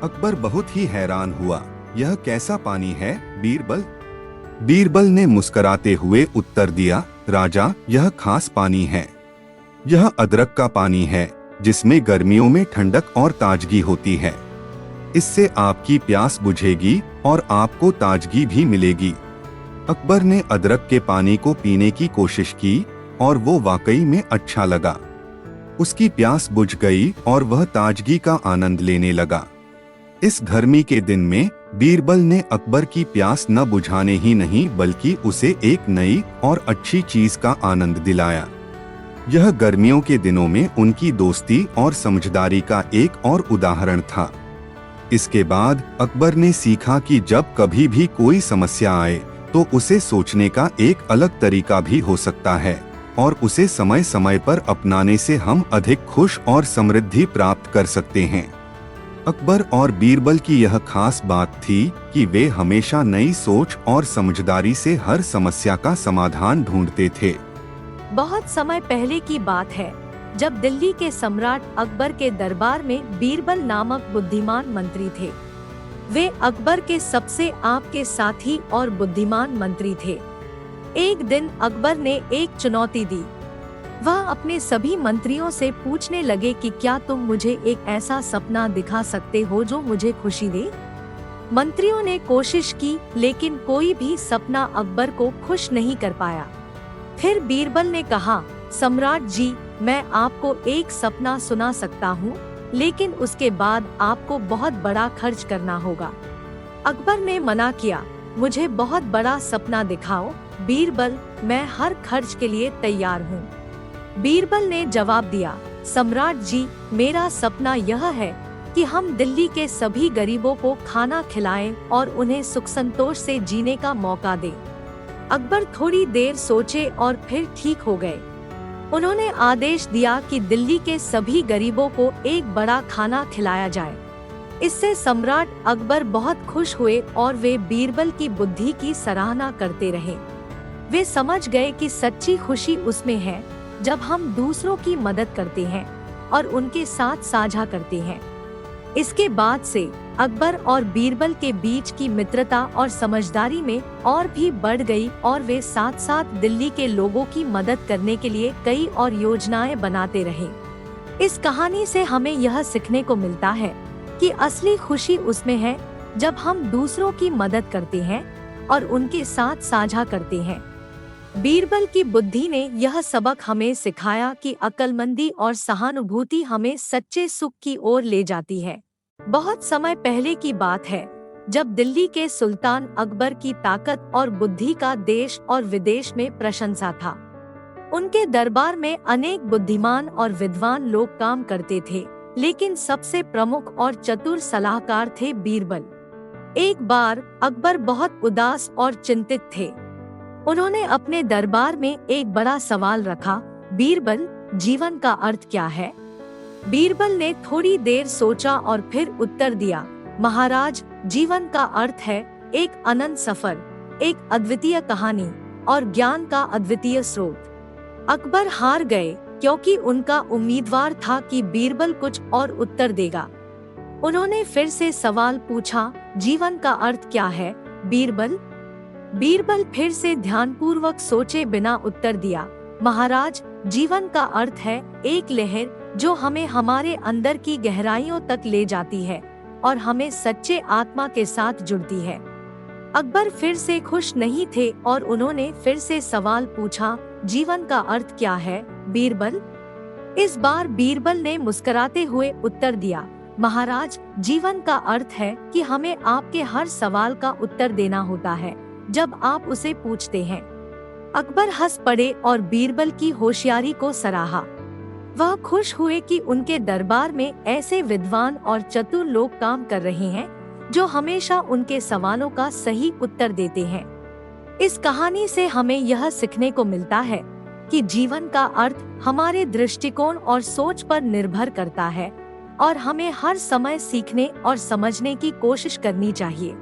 अकबर बहुत ही हैरान हुआ, यह कैसा पानी है बीरबल? बीरबल ने मुस्कुराते हुए उत्तर दिया, राजा, यह खास पानी है। यह अदरक का पानी है जिसमें गर्मियों में ठंडक और ताजगी होती है। इससे आपकी प्यास बुझेगी और आपको ताजगी भी मिलेगी। अकबर ने अदरक के पानी को पीने की कोशिश की और वो वाकई में अच्छा लगा। उसकी प्यास बुझ गई और वह ताजगी का आनंद लेने लगा। इस गर्मी के दिन में बीरबल ने अकबर की प्यास न बुझाने ही नहीं बल्कि उसे एक नई और अच्छी चीज का आनंद दिलाया। यह गर्मियों के दिनों में उनकी दोस्ती और समझदारी का एक और उदाहरण था। इसके बाद अकबर ने सीखा कि जब कभी भी कोई समस्या आए तो उसे सोचने का एक अलग तरीका भी हो सकता है और उसे समय समय पर अपनाने से हम अधिक खुश और समृद्धि प्राप्त कर सकते हैं। अकबर और बीरबल की यह खास बात थी कि वे हमेशा नई सोच और समझदारी से हर समस्या का समाधान ढूंढते थे। बहुत समय पहले की बात है जब दिल्ली के सम्राट अकबर के दरबार में बीरबल नामक बुद्धिमान मंत्री थे। वे अकबर के सबसे आपके साथी और बुद्धिमान मंत्री थे। एक दिन अकबर ने एक चुनौती दी। वह अपने सभी मंत्रियों से पूछने लगे कि क्या तुम मुझे एक ऐसा सपना दिखा सकते हो जो मुझे खुशी दे? मंत्रियों ने कोशिश की, लेकिन कोई भी सपना अकबर को खुश नहीं कर पाया। फिर बीरबल ने कहा, सम्राट जी, मैं आपको एक सपना सुना सकता हूँ, लेकिन उसके बाद आपको बहुत बड़ा खर्च करना होगा। अकबर ने मना किया, मुझे बहुत बड़ा सपना दिखाओ बीरबल, मैं हर खर्च के लिए तैयार हूँ। बीरबल ने जवाब दिया, सम्राट जी, मेरा सपना यह है कि हम दिल्ली के सभी गरीबों को खाना खिलाएं और उन्हें सुख संतोष से जीने का मौका दें। अकबर थोड़ी देर सोचे और फिर ठीक हो गए। उन्होंने आदेश दिया कि दिल्ली के सभी गरीबों को एक बड़ा खाना खिलाया जाए। इससे सम्राट अकबर बहुत खुश हुए और वे बीरबल की बुद्धि की सराहना करते रहे। वे समझ गए कि सच्ची खुशी उसमें है जब हम दूसरों की मदद करते हैं और उनके साथ साझा करते हैं। इसके बाद से अकबर और बीरबल के बीच की मित्रता और समझदारी में और भी बढ़ गई और वे साथ साथ दिल्ली के लोगों की मदद करने के लिए कई और योजनाएं बनाते रहे। इस कहानी से हमें यह सीखने को मिलता है कि असली खुशी उसमें है जब हम दूसरों की मदद करते हैं और उनके साथ साझा करते हैं। बीरबल की बुद्धि ने यह सबक हमें सिखाया कि अक्लमंदी और सहानुभूति हमें सच्चे सुख की ओर ले जाती है। बहुत समय पहले की बात है, जब दिल्ली के सुल्तान अकबर की ताकत और बुद्धि का देश और विदेश में प्रशंसा था। उनके दरबार में अनेक बुद्धिमान और विद्वान लोग काम करते थे, लेकिन सबसे प्रमुख और चतुर सलाहकार थे बीरबल। एक बार अकबर बहुत उदास और चिंतित थे। उन्होंने अपने दरबार में एक बड़ा सवाल रखा, बीरबल, जीवन का अर्थ क्या है? बीरबल ने थोड़ी देर सोचा और फिर उत्तर दिया, महाराज, जीवन का अर्थ है एक अनंत सफर, एक अद्वितीय कहानी और ज्ञान का अद्वितीय स्रोत। अकबर हार गए क्योंकि उनका उम्मीदवार था कि बीरबल कुछ और उत्तर देगा। उन्होंने फिर से सवाल पूछा, जीवन का अर्थ क्या है बीरबल? बीरबल फिर से ध्यानपूर्वक सोचे बिना उत्तर दिया, महाराज, जीवन का अर्थ है एक लहर जो हमें हमारे अंदर की गहराइयों तक ले जाती है और हमें सच्चे आत्मा के साथ जुड़ती है। अकबर फिर से खुश नहीं थे और उन्होंने फिर से सवाल पूछा, जीवन का अर्थ क्या है बीरबल? इस बार बीरबल ने मुस्कुराते हुए उत्तर दिया, महाराज, जीवन का अर्थ है कि हमें आपके हर सवाल का उत्तर देना होता है जब आप उसे पूछते हैं। अकबर हंस पड़े और बीरबल की होशियारी को सराहा। वह खुश हुए कि उनके दरबार में ऐसे विद्वान और चतुर लोग काम कर रहे हैं जो हमेशा उनके सवालों का सही उत्तर देते हैं। इस कहानी से हमें यह सीखने को मिलता है कि जीवन का अर्थ हमारे दृष्टिकोण और सोच पर निर्भर करता है और हमें हर समय सीखने और समझने की कोशिश करनी चाहिए।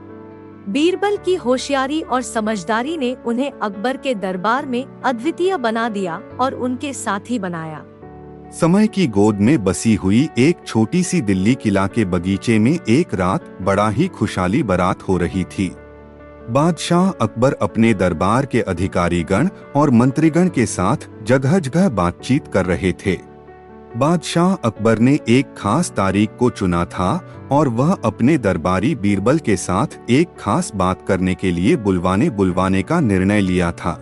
बीरबल की होशियारी और समझदारी ने उन्हें अकबर के दरबार में अद्वितीय बना दिया और उनके साथी बनाया। समय की गोद में बसी हुई एक छोटी सी दिल्ली किला के बगीचे में एक रात बड़ा ही खुशहाली बारात हो रही थी। बादशाह अकबर अपने दरबार के अधिकारीगण और मंत्रीगण के साथ जगह जगह बातचीत कर रहे थे। बादशाह अकबर ने एक खास तारीख को चुना था और वह अपने दरबारी बीरबल के साथ एक खास बात करने के लिए बुलवाने का निर्णय लिया था।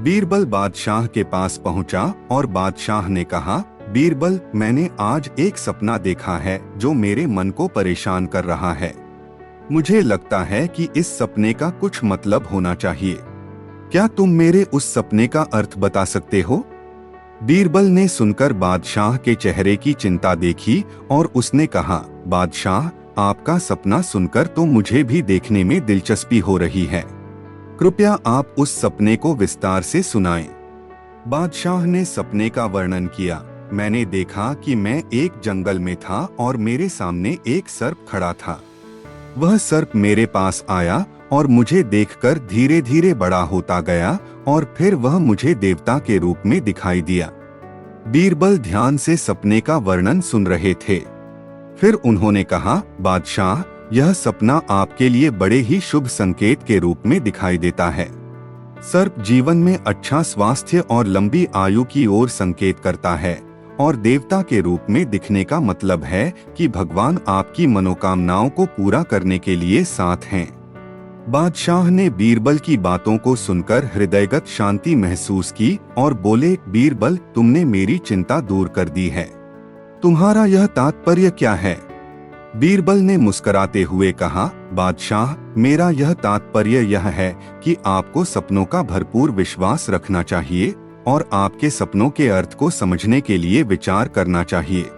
बीरबल बादशाह के पास पहुंचा और बादशाह ने कहा, बीरबल, मैंने आज एक सपना देखा है जो मेरे मन को परेशान कर रहा है। मुझे लगता है कि इस सपने का कुछ मतलब होना चाहिए। क्या तुम मेरे उस सपने का अर्थ बता सकते हो? बीरबल ने सुनकर बादशाह के चेहरे की चिंता देखी और उसने कहा, बादशाह, आपका सपना सुनकर तो मुझे भी देखने में दिलचस्पी हो रही है। कृपया आप उस सपने को विस्तार से सुनाएं। बादशाह ने सपने का वर्णन किया। मैंने देखा कि मैं एक जंगल में था और मेरे सामने एक सर्प खड़ा था। वह सर्प मेरे पास आया और मुझे देखकर धीरे धीरे बड़ा होता गया और फिर वह मुझे देवता के रूप में दिखाई दिया। बीरबल ध्यान से सपने का वर्णन सुन रहे थे। फिर उन्होंने कहा, बादशाह, यह सपना आपके लिए बड़े ही शुभ संकेत के रूप में दिखाई देता है। सर्प जीवन में अच्छा स्वास्थ्य और लंबी आयु की ओर संकेत करता है और देवता के रूप में दिखने का मतलब है कि भगवान आपकी मनोकामनाओं को पूरा करने के लिए साथ हैं। बादशाह ने बीरबल की बातों को सुनकर हृदयगत शांति महसूस की और बोले, बीरबल, तुमने मेरी चिंता दूर कर दी है। तुम्हारा यह तात्पर्य क्या है? बीरबल ने मुस्कुराते हुए कहा, बादशाह, मेरा यह तात्पर्य यह है कि आपको सपनों का भरपूर विश्वास रखना चाहिए और आपके सपनों के अर्थ को समझने के लिए विचार करना चाहिए।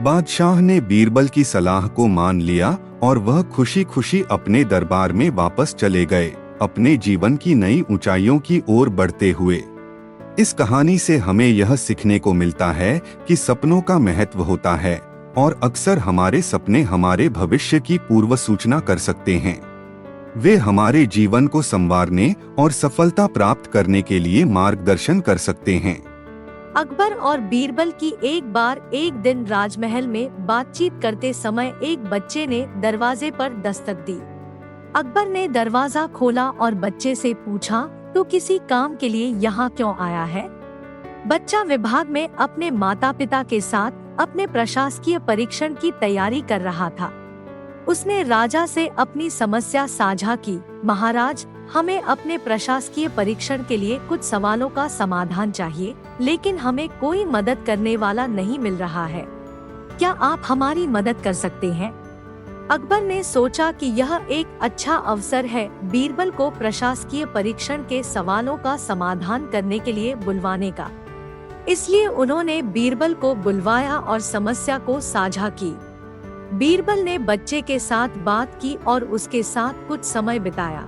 बादशाह ने बीरबल की सलाह को मान लिया और वह खुशी खुशी अपने दरबार में वापस चले गए, अपने जीवन की नई ऊंचाइयों की ओर बढ़ते हुए। इस कहानी से हमें यह सीखने को मिलता है कि सपनों का महत्व होता है और अक्सर हमारे सपने हमारे भविष्य की पूर्व सूचना कर सकते हैं। वे हमारे जीवन को संवारने और सफलता प्राप्त करने के लिए मार्गदर्शन कर सकते हैं। अकबर और बीरबल की एक दिन राजमहल में बातचीत करते समय एक बच्चे ने दरवाजे पर दस्तक दी। अकबर ने दरवाजा खोला और बच्चे से पूछा, तू किसी काम के लिए यहाँ क्यों आया है? बच्चा विभाग में अपने माता पिता के साथ अपने प्रशासकीय परीक्षण की तैयारी कर रहा था। उसने राजा से अपनी समस्या साझा की, महाराज, हमें अपने प्रशासकीय परीक्षण के लिए कुछ सवालों का समाधान चाहिए, लेकिन हमें कोई मदद करने वाला नहीं मिल रहा है। क्या आप हमारी मदद कर सकते हैं? अकबर ने सोचा कि यह एक अच्छा अवसर है बीरबल को प्रशासकीय परीक्षण के सवालों का समाधान करने के लिए बुलवाने का। इसलिए उन्होंने बीरबल को बुलवाया और समस्या को साझा की। बीरबल ने बच्चे के साथ बात की और उसके साथ कुछ समय बिताया।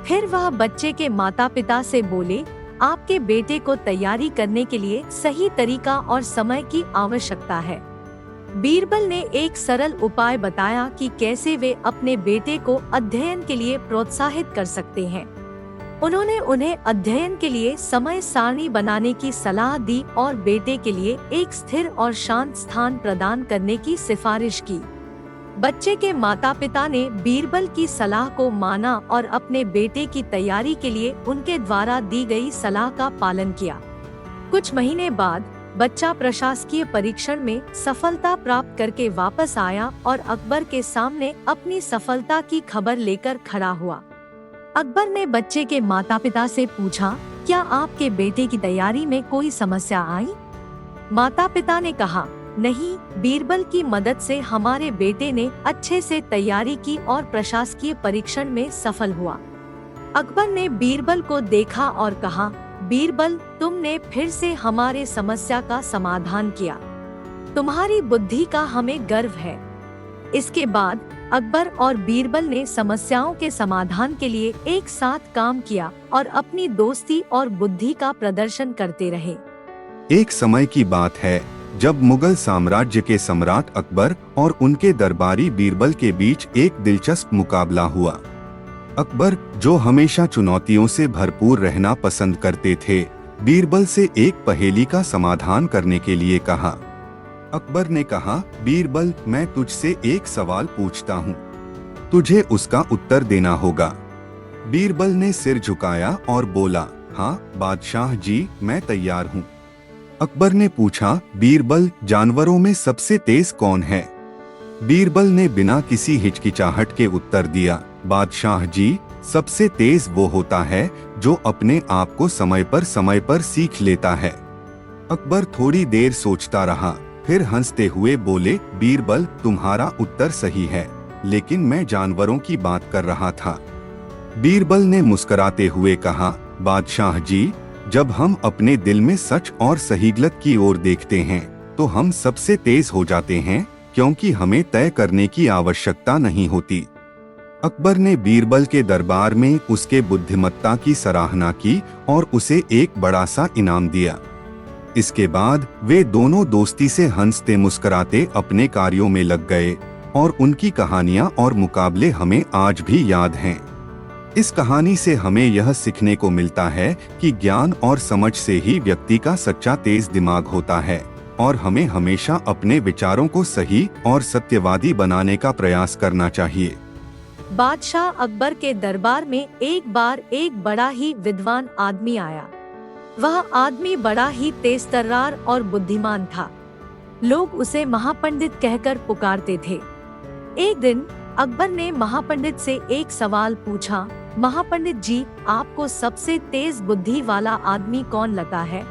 फिर वह बच्चे के माता पिता से बोले, आपके बेटे को तैयारी करने के लिए सही तरीका और समय की आवश्यकता है। बीरबल ने एक सरल उपाय बताया कि कैसे वे अपने बेटे को अध्ययन के लिए प्रोत्साहित कर सकते हैं। उन्होंने उन्हें अध्ययन के लिए समय सारणी बनाने की सलाह दी और बेटे के लिए एक स्थिर और शांत स्थान प्रदान करने की सिफारिश की। बच्चे के माता पिता ने बीरबल की सलाह को माना और अपने बेटे की तैयारी के लिए उनके द्वारा दी गई सलाह का पालन किया। कुछ महीने बाद बच्चा प्रशासकीय परीक्षण में सफलता प्राप्त करके वापस आया और अकबर के सामने अपनी सफलता की खबर लेकर खड़ा हुआ। अकबर ने बच्चे के माता पिता से पूछा, क्या आपके बेटे की तैयारी में कोई समस्या आई? माता पिता ने कहा, नहीं, बीरबल की मदद से हमारे बेटे ने अच्छे से तैयारी की और प्रशासकीय परीक्षण में सफल हुआ। अकबर ने बीरबल को देखा और कहा, बीरबल, तुमने फिर से हमारे समस्या का समाधान किया। तुम्हारी बुद्धि का हमें गर्व है। इसके बाद अकबर और बीरबल ने समस्याओं के समाधान के लिए एक साथ काम किया और अपनी दोस्ती और बुद्धि का प्रदर्शन करते रहे। एक समय की बात है जब मुगल साम्राज्य के सम्राट अकबर और उनके दरबारी बीरबल के बीच एक दिलचस्प मुकाबला हुआ। अकबर, जो हमेशा चुनौतियों से भरपूर रहना पसंद करते थे, बीरबल से एक पहेली का समाधान करने के लिए कहा। अकबर ने कहा, बीरबल, मैं तुझसे एक सवाल पूछता हूँ, तुझे उसका उत्तर देना होगा। बीरबल ने सिर झुकाया और बोला, हाँ बादशाह जी, मैं तैयार हूँ। अकबर ने पूछा, बीरबल, जानवरों में सबसे तेज कौन है? बीरबल ने बिना किसी हिचकिचाहट के उत्तर दिया, बादशाह जी, सबसे तेज वो होता है जो अपने आप को समय पर सीख लेता है। अकबर थोड़ी देर सोचता रहा, फिर हंसते हुए बोले, बीरबल, तुम्हारा उत्तर सही है, लेकिन मैं जानवरों की बात कर रहा था। बीरबल ने मुस्कुराते हुए कहा, बादशाह जी, जब हम अपने दिल में सच और सही गलत की ओर देखते हैं तो हम सबसे तेज हो जाते हैं, क्योंकि हमें तय करने की आवश्यकता नहीं होती। अकबर ने बीरबल के दरबार में उसके बुद्धिमत्ता की सराहना की और उसे एक बड़ा सा इनाम दिया। इसके बाद वे दोनों दोस्ती से हंसते मुस्कुराते अपने कार्यों में लग गए और उनकी कहानियां और मुकाबले हमें आज भी याद हैं। इस कहानी से हमें यह सीखने को मिलता है कि ज्ञान और समझ से ही व्यक्ति का सच्चा तेज दिमाग होता है और हमें हमेशा अपने विचारों को सही और सत्यवादी बनाने का प्रयास करना चाहिए। बादशाह अकबर के दरबार में एक बार एक बड़ा ही विद्वान आदमी आया। वह आदमी बड़ा ही तेज-तर्रार और बुद्धिमान था। लोग उसे महापंडित कहकर पुकारते थे। एक दिन अकबर ने महापंडित से एक सवाल पूछा, महापंडित जी, आपको सबसे तेज बुद्धि वाला आदमी कौन लगता है?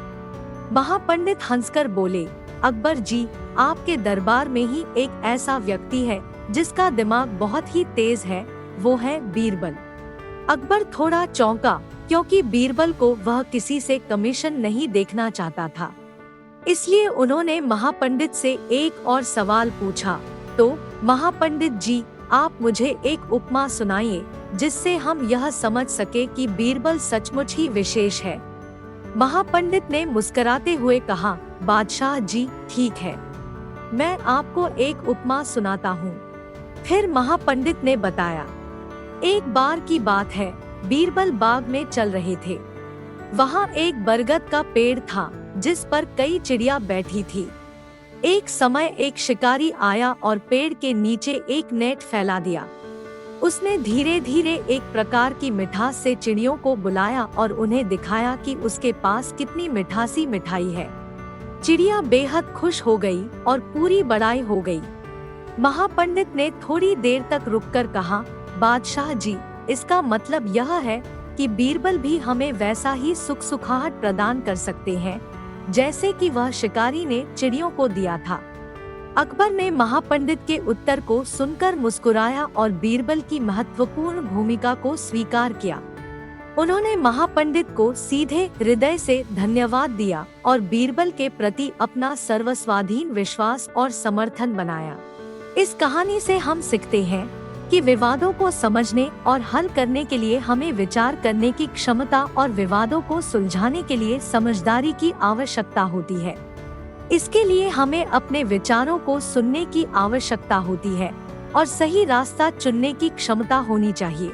महापंडित हंसकर बोले, अकबर जी, आपके दरबार में ही एक ऐसा व्यक्ति है जिसका दिमाग बहुत ही तेज है, वो है बीरबल। अकबर थोड़ा चौंका, क्योंकि बीरबल को वह किसी से कमीशन नहीं देखना चाहता था। इसलिए उन्होंने महापंडित से एक और सवाल पूछा, तो महापंडित जी, आप मुझे एक उपमा सुनाइए जिससे हम यह समझ सके कि बीरबल सचमुच ही विशेष है। महापंडित ने मुस्कुराते हुए कहा, बादशाह जी, ठीक है, मैं आपको एक उपमा सुनाता हूँ। फिर महापंडित ने बताया, एक बार की बात है, बीरबल बाग में चल रहे थे। वहाँ एक बरगद का पेड़ था जिस पर कई चिड़िया बैठी थी। एक समय एक शिकारी आया और पेड़ के नीचे एक नेट फैला दिया। उसने धीरे धीरे एक प्रकार की मिठास से चिड़ियों को बुलाया और उन्हें दिखाया कि उसके पास कितनी मिठासी मिठाई है। चिड़िया बेहद खुश हो गई और पूरी बड़ाई हो गई। महापंडित ने थोड़ी देर तक रुककर कहा, बादशाह जी, इसका मतलब यह है कि बीरबल भी हमें वैसा ही सुख सुखाहट प्रदान कर सकते हैं जैसे कि वह शिकारी ने चिड़ियों को दिया था। अकबर ने महापंडित के उत्तर को सुनकर मुस्कुराया और बीरबल की महत्वपूर्ण भूमिका को स्वीकार किया। उन्होंने महापंडित को सीधे हृदय से धन्यवाद दिया और बीरबल के प्रति अपना सर्वस्वाधीन विश्वास और समर्थन बनाया। इस कहानी से हम सीखते हैं कि विवादों को समझने और हल करने के लिए हमें विचार करने की क्षमता और विवादों को सुलझाने के लिए समझदारी की आवश्यकता होती है। इसके लिए हमें अपने विचारों को सुनने की आवश्यकता होती है और सही रास्ता चुनने की क्षमता होनी चाहिए।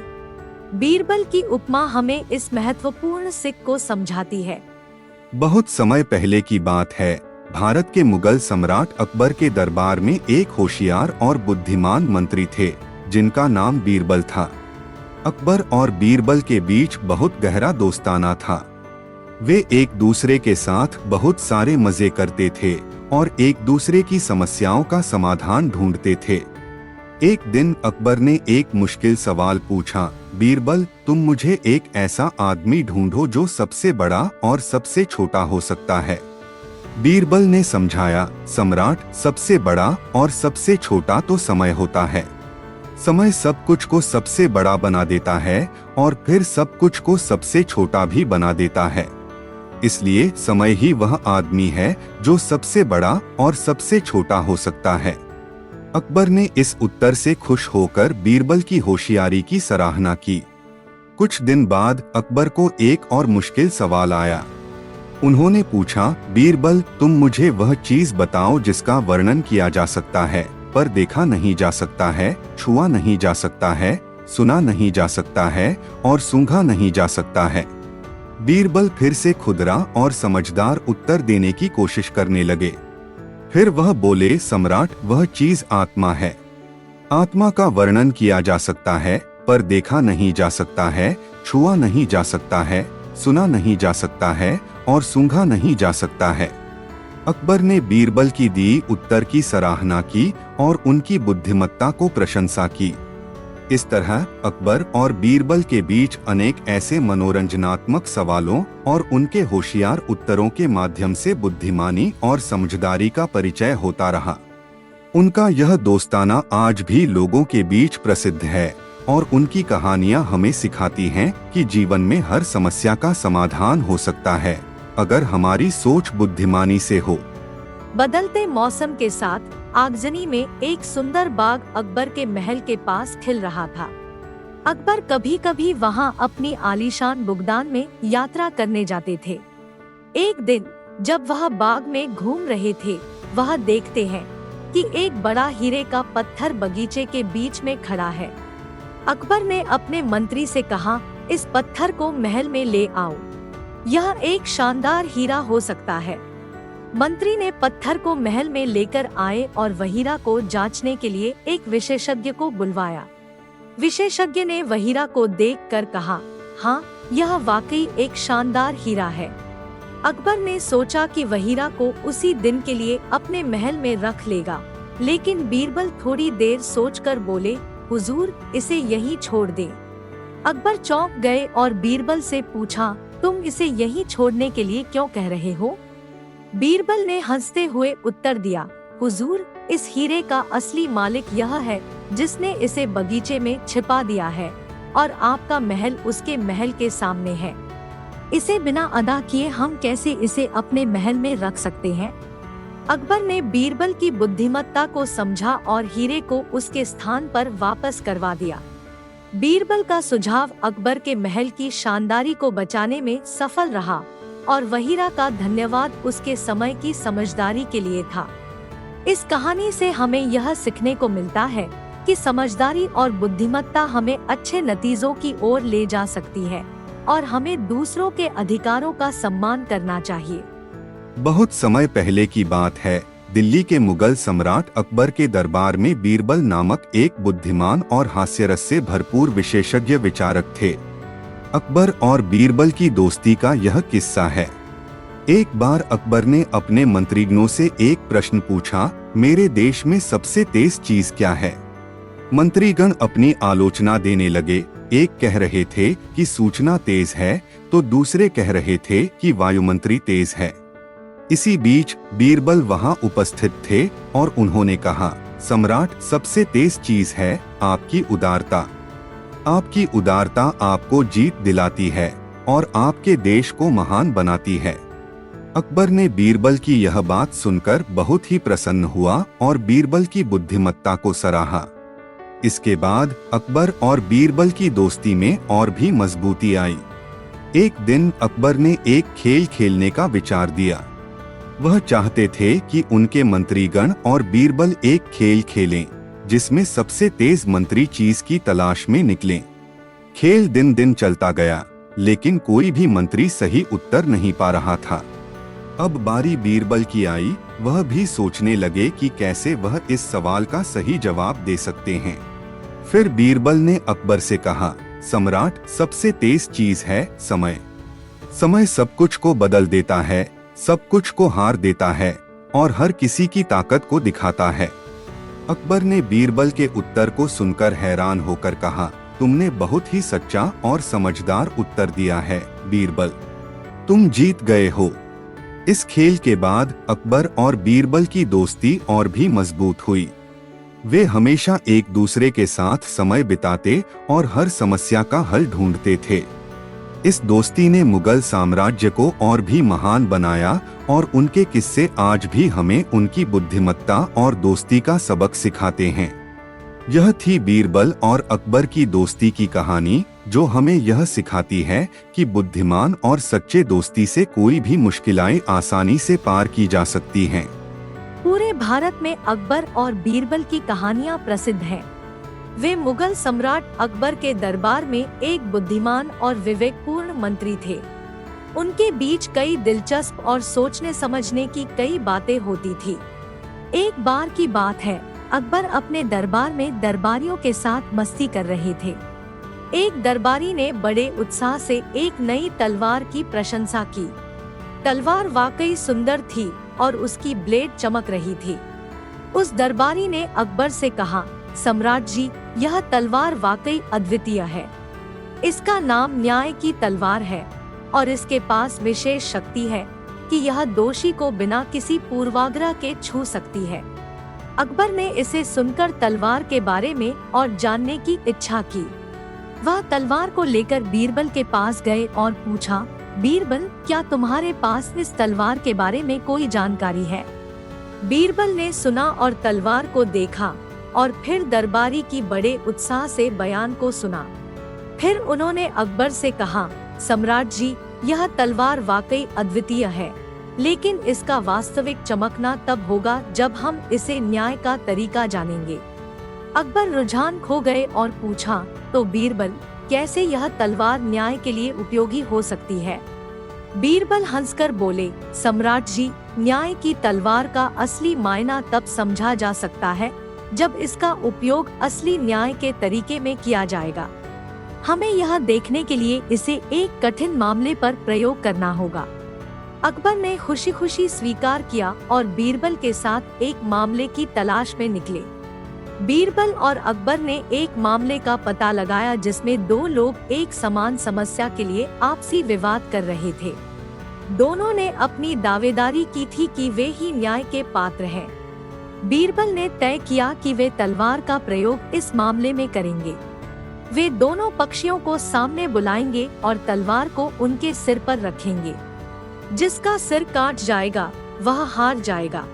बीरबल की उपमा हमें इस महत्वपूर्ण सीख को समझाती है। बहुत समय पहले की बात है, भारत के मुगल सम्राट अकबर के दरबार में एक होशियार और बुद्धिमान मंत्री थे जिनका नाम बीरबल था। अकबर और बीरबल के बीच बहुत गहरा दोस्ताना था। वे एक दूसरे के साथ बहुत सारे मजे करते थे और एक दूसरे की समस्याओं का समाधान ढूंढते थे। एक दिन अकबर ने एक मुश्किल सवाल पूछा, बीरबल, तुम मुझे एक ऐसा आदमी ढूंढो जो सबसे बड़ा और सबसे छोटा हो सकता है। बीरबल ने समझाया, सम्राट, सबसे बड़ा और सबसे छोटा तो समय होता है। समय सब कुछ को सबसे बड़ा बना देता है और फिर सब कुछ को सबसे छोटा भी बना देता है। इसलिए समय ही वह आदमी है जो सबसे बड़ा और सबसे छोटा हो सकता है। अकबर ने इस उत्तर से खुश होकर बीरबल की होशियारी की सराहना की। कुछ दिन बाद अकबर को एक और मुश्किल सवाल आया। उन्होंने पूछा, बीरबल, तुम मुझे वह चीज बताओ जिसका वर्णन किया जा सकता है पर देखा नहीं जा सकता है, छुआ नहीं जा सकता है, सुना नहीं जा सकता है और सूंघा नहीं जा सकता है। बीरबल फिर से खुदरा और समझदार उत्तर देने की कोशिश करने लगे। फिर वह बोले, सम्राट, वह चीज आत्मा है। आत्मा का वर्णन किया जा सकता है पर देखा नहीं जा सकता है, छुआ नहीं जा सकता है, सुना नहीं जा सकता है और सूंघा नहीं जा सकता है। अकबर ने बीरबल की दी उत्तर की सराहना की और उनकी बुद्धिमत्ता को प्रशंसा की। इस तरह अकबर और बीरबल के बीच अनेक ऐसे मनोरंजनात्मक सवालों और उनके होशियार उत्तरों के माध्यम से बुद्धिमानी और समझदारी का परिचय होता रहा। उनका यह दोस्ताना आज भी लोगों के बीच प्रसिद्ध है और उनकी कहानियां हमें सिखाती हैं कि जीवन में हर समस्या का समाधान हो सकता है अगर हमारी सोच बुद्धिमानी से हो। बदलते मौसम के साथ आगजनी में एक सुंदर बाग अकबर के महल के पास खिल रहा था। अकबर कभी कभी वहां अपनी आलीशान बुगदान में यात्रा करने जाते थे। एक दिन जब वह बाग में घूम रहे थे, वह देखते हैं कि एक बड़ा हीरे का पत्थर बगीचे के बीच में खड़ा है। अकबर ने अपने मंत्री से कहा, इस पत्थर को महल में ले आओ, यह एक शानदार हीरा हो सकता है। मंत्री ने पत्थर को महल में लेकर आए और वहीरा को जांचने के लिए एक विशेषज्ञ को बुलवाया। विशेषज्ञ ने वहीरा को देखकर कहा, हाँ, यह वाकई एक शानदार हीरा है। अकबर ने सोचा कि वह हीरा को उसी दिन के लिए अपने महल में रख लेगा, लेकिन बीरबल थोड़ी देर सोचकर बोले, हुजूर, इसे यहीं छोड़ दे। अकबर चौंक गए और बीरबल से पूछा, तुम इसे यहीं छोड़ने के लिए क्यों कह रहे हो? बीरबल ने हंसते हुए उत्तर दिया, हुजूर, इस हीरे का असली मालिक यह है जिसने इसे बगीचे में छिपा दिया है और आपका महल उसके महल के सामने है। इसे बिना अदा किए हम कैसे इसे अपने महल में रख सकते हैं? अकबर ने बीरबल की बुद्धिमत्ता को समझा और हीरे को उसके स्थान पर वापस करवा दिया। बीरबल का सुझाव अकबर के महल की शानदारी को बचाने में सफल रहा और वह हीरा का धन्यवाद उसके समय की समझदारी के लिए था। इस कहानी से हमें यह सीखने को मिलता है कि समझदारी और बुद्धिमत्ता हमें अच्छे नतीजों की ओर ले जा सकती है और हमें दूसरों के अधिकारों का सम्मान करना चाहिए। बहुत समय पहले की बात है। दिल्ली के मुगल सम्राट अकबर के दरबार में बीरबल नामक एक बुद्धिमान और हास्यरस से भरपूर विशेषज्ञ विचारक थे। अकबर और बीरबल की दोस्ती का यह किस्सा है। एक बार अकबर ने अपने मंत्रीगणों से एक प्रश्न पूछा, मेरे देश में सबसे तेज चीज क्या है? मंत्रीगण अपनी आलोचना देने लगे। एक कह रहे थे कि सूचना तेज है, तो दूसरे कह रहे थे कि वायुमंत्री तेज है। इसी बीच बीरबल वहां उपस्थित थे और उन्होंने कहा, सम्राट, सबसे तेज चीज है आपकी उदारता। आपकी उदारता आपको जीत दिलाती है और आपके देश को महान बनाती है। अकबर ने बीरबल की यह बात सुनकर बहुत ही प्रसन्न हुआ और बीरबल की बुद्धिमत्ता को सराहा। इसके बाद अकबर और बीरबल की दोस्ती में और भी मजबूती आई। एक दिन अकबर ने एक खेल खेलने का विचार दिया। वह चाहते थे कि उनके मंत्रीगण और बीरबल एक खेल खेलें जिसमें सबसे तेज मंत्री चीज की तलाश में निकलें। खेल दिन दिन चलता गया, लेकिन कोई भी मंत्री सही उत्तर नहीं पा रहा था। अब बारी बीरबल की आई। वह भी सोचने लगे कि कैसे वह इस सवाल का सही जवाब दे सकते हैं। फिर बीरबल ने अकबर से कहा, सम्राट, सबसे तेज चीज है समय। समय सब कुछ को बदल देता है, सब कुछ को हार देता है और हर किसी की ताकत को दिखाता है। अकबर ने बीरबल के उत्तर को सुनकर हैरान होकर कहा, तुमने बहुत ही सच्चा और समझदार उत्तर दिया है बीरबल, तुम जीत गए हो। इस खेल के बाद अकबर और बीरबल की दोस्ती और भी मजबूत हुई। वे हमेशा एक दूसरे के साथ समय बिताते और हर समस्या का हल ढूंढते थे। इस दोस्ती ने मुगल साम्राज्य को और भी महान बनाया और उनके किस्से आज भी हमें उनकी बुद्धिमत्ता और दोस्ती का सबक सिखाते हैं। यह थी बीरबल और अकबर की दोस्ती की कहानी, जो हमें यह सिखाती है कि बुद्धिमान और सच्चे दोस्ती से कोई भी मुश्किलें आसानी से पार की जा सकती हैं। पूरे भारत में अकबर और बीरबल की कहानियां प्रसिद्ध हैं। वे मुगल सम्राट अकबर के दरबार में एक बुद्धिमान और विवेकपूर्ण मंत्री थे। उनके बीच कई दिलचस्प और सोचने समझने की कई बातें होती थी। एक बार की बात है, अकबर अपने दरबार में दरबारियों के साथ मस्ती कर रहे थे। एक दरबारी ने बड़े उत्साह से एक नई तलवार की प्रशंसा की। तलवार वाकई सुंदर थी और उसकी ब्लेड चमक रही थी। उस दरबारी ने अकबर से कहा, सम्राट जी, यह तलवार वाकई अद्वितीय है। इसका नाम न्याय की तलवार है और इसके पास विशेष शक्ति है कि यह दोषी को बिना किसी पूर्वाग्रह के छू सकती है। अकबर ने इसे सुनकर तलवार के बारे में और जानने की इच्छा की। वह तलवार को लेकर बीरबल के पास गए और पूछा, बीरबल, क्या तुम्हारे पास इस तलवार के बारे में कोई जानकारी है? बीरबल ने सुना और तलवार को देखा और फिर दरबारी की बड़े उत्साह से बयान को सुना। फिर उन्होंने अकबर से कहा, सम्राट जी, यह तलवार वाकई अद्वितीय है, लेकिन इसका वास्तविक चमकना तब होगा जब हम इसे न्याय का तरीका जानेंगे। अकबर रुझान खो गए और पूछा, तो बीरबल, कैसे यह तलवार न्याय के लिए उपयोगी हो सकती है? बीरबल हंसकर बोले, सम्राट जी, न्याय की तलवार का असली मायना तब समझा जा सकता है जब इसका उपयोग असली न्याय के तरीके में किया जाएगा। हमें यह देखने के लिए इसे एक कठिन मामले पर प्रयोग करना होगा। अकबर ने खुशी खुशी स्वीकार किया और बीरबल के साथ एक मामले की तलाश में निकले। बीरबल और अकबर ने एक मामले का पता लगाया जिसमें दो लोग एक समान समस्या के लिए आपसी विवाद कर रहे थे। दोनों ने अपनी दावेदारी की थी कि वे ही न्याय के पात्र हैं। बीरबल ने तय किया कि वे तलवार का प्रयोग इस मामले में करेंगे। वे दोनों पक्षियों को सामने बुलाएंगे और तलवार को उनके सिर पर रखेंगे। जिसका सिर काट जाएगा वह हार जाएगा।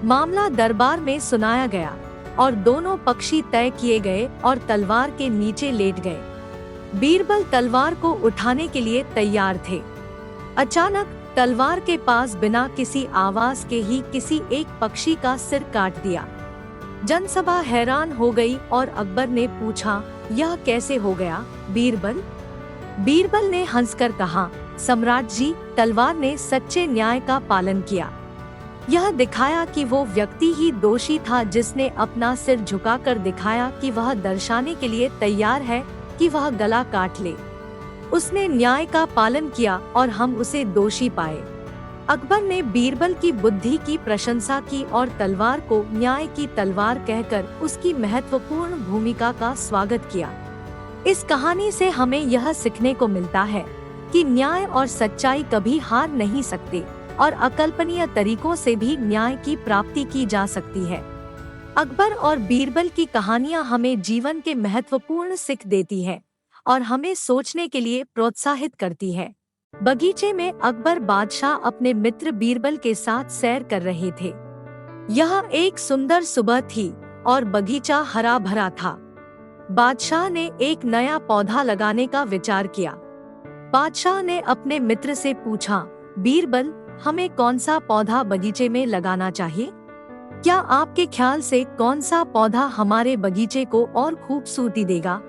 मामला दरबार में सुनाया गया और दोनों पक्षी तय किए गए और तलवार के नीचे लेट गए। बीरबल तलवार को उठाने के लिए तैयार थे। अचानक तलवार के पास बिना किसी आवाज के ही किसी एक पक्षी का सिर काट दिया। जनसभा हैरान हो गई और अकबर ने पूछा, यह कैसे हो गया बीरबल? बीरबल ने हंसकर कहा, सम्राट जी, तलवार ने सच्चे न्याय का पालन किया। यह दिखाया कि वो व्यक्ति ही दोषी था जिसने अपना सिर झुकाकर दिखाया कि वह दर्शाने के लिए तैयार है कि वह गला काट ले। उसने न्याय का पालन किया और हम उसे दोषी पाए। अकबर ने बीरबल की बुद्धि की प्रशंसा की और तलवार को न्याय की तलवार कहकर उसकी महत्वपूर्ण भूमिका का स्वागत किया। इस कहानी से हमें यह सीखने को मिलता है कि न्याय और सच्चाई कभी हार नहीं सकते और अकल्पनीय तरीकों से भी न्याय की प्राप्ति की जा सकती है। अकबर और बीरबल की कहानियां हमें जीवन के महत्वपूर्ण सीख देती है और हमें सोचने के लिए प्रोत्साहित करती है। बगीचे में अकबर बादशाह अपने मित्र बीरबल के साथ सैर कर रहे थे। यह एक सुंदर सुबह थी और बगीचा हरा भरा था। बादशाह ने एक नया पौधा लगाने का विचार किया। बादशाह ने अपने मित्र से पूछा, बीरबल, हमें कौन सा पौधा बगीचे में लगाना चाहिए? क्या आपके ख्याल से कौन सा पौधा हमारे बगीचे को और खूबसूरती देगा?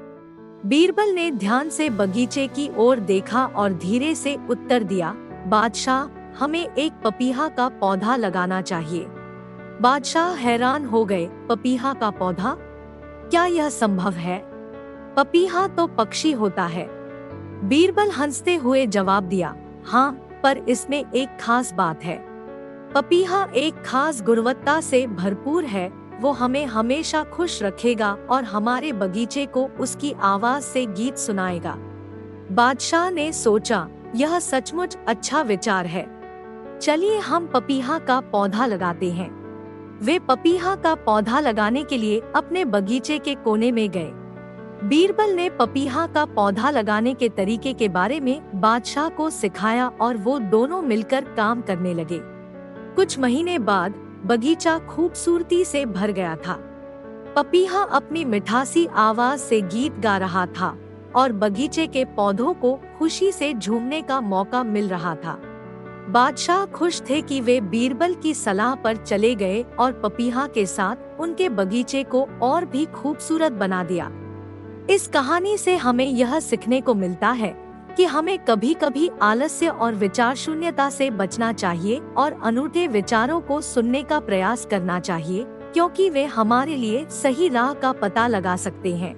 बीरबल ने ध्यान से बगीचे की ओर देखा और धीरे से उत्तर दिया, बादशाह, हमें एक पपीहा का पौधा लगाना चाहिए। बादशाह हैरान हो गए, पपीहा का पौधा? क्या यह संभव है? पपीहा तो पक्षी होता है। बीरबल हंसते हुए जवाब दिया, हाँ, पर इसमें एक खास बात है। पपीहा एक खास गुणवत्ता से भरपूर है। वो हमें हमेशा खुश रखेगा और हमारे बगीचे को उसकी आवाज से गीत सुनाएगा। बादशाह ने सोचा, यह सचमुच अच्छा विचार है। चलिए हम पपीहा का पौधा लगाते हैं। वे पपीहा का पौधा लगाने के लिए अपने बगीचे के कोने में गए। बीरबल ने पपीहा का पौधा लगाने के तरीके के बारे में बादशाह को सिखाया और वो दोनों मिलकर काम करने लगे। कुछ महीने बाद बगीचा खूबसूरती से भर गया था। पपीहा अपनी मिठासी आवाज से गीत गा रहा था और बगीचे के पौधों को खुशी से झूमने का मौका मिल रहा था। बादशाह खुश थे कि वे बीरबल की सलाह पर चले गए और पपीहा के साथ उनके बगीचे को और भी खूबसूरत बना दिया। इस कहानी से हमें यह सीखने को मिलता है कि हमें कभी कभी आलस्य और विचार शून्यता से बचना चाहिए और अनूठे विचारों को सुनने का प्रयास करना चाहिए, क्योंकि वे हमारे लिए सही राह का पता लगा सकते हैं।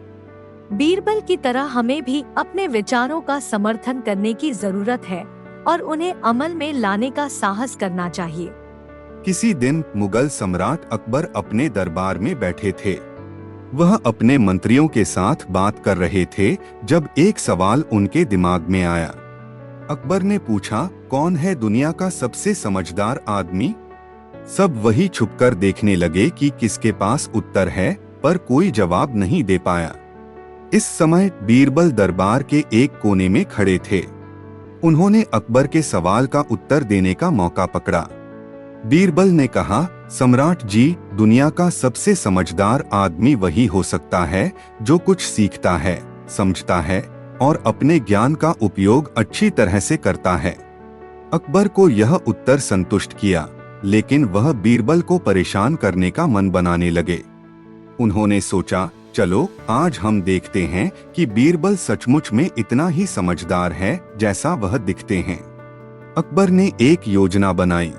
बीरबल की तरह हमें भी अपने विचारों का समर्थन करने की जरूरत है और उन्हें अमल में लाने का साहस करना चाहिए। किसी दिन मुगल सम्राट अकबर अपने दरबार में बैठे थे। वह अपने मंत्रियों के साथ बात कर रहे थे जब एक सवाल उनके दिमाग में आया। अकबर ने पूछा, कौन है दुनिया का सबसे समझदार आदमी? सब वही छुपकर देखने लगे कि किसके पास उत्तर है, पर कोई जवाब नहीं दे पाया। इस समय बीरबल दरबार के एक कोने में खड़े थे। उन्होंने अकबर के सवाल का उत्तर देने का मौका पकड़ा। बीरबल ने कहा, सम्राट जी, दुनिया का सबसे समझदार आदमी वही हो सकता है जो कुछ सीखता है, समझता है और अपने ज्ञान का उपयोग अच्छी तरह से करता है। अकबर को यह उत्तर संतुष्ट किया, लेकिन वह बीरबल को परेशान करने का मन बनाने लगे। उन्होंने सोचा, चलो आज हम देखते हैं कि बीरबल सचमुच में इतना ही समझदार है जैसा वह दिखते हैं। अकबर ने एक योजना बनाई।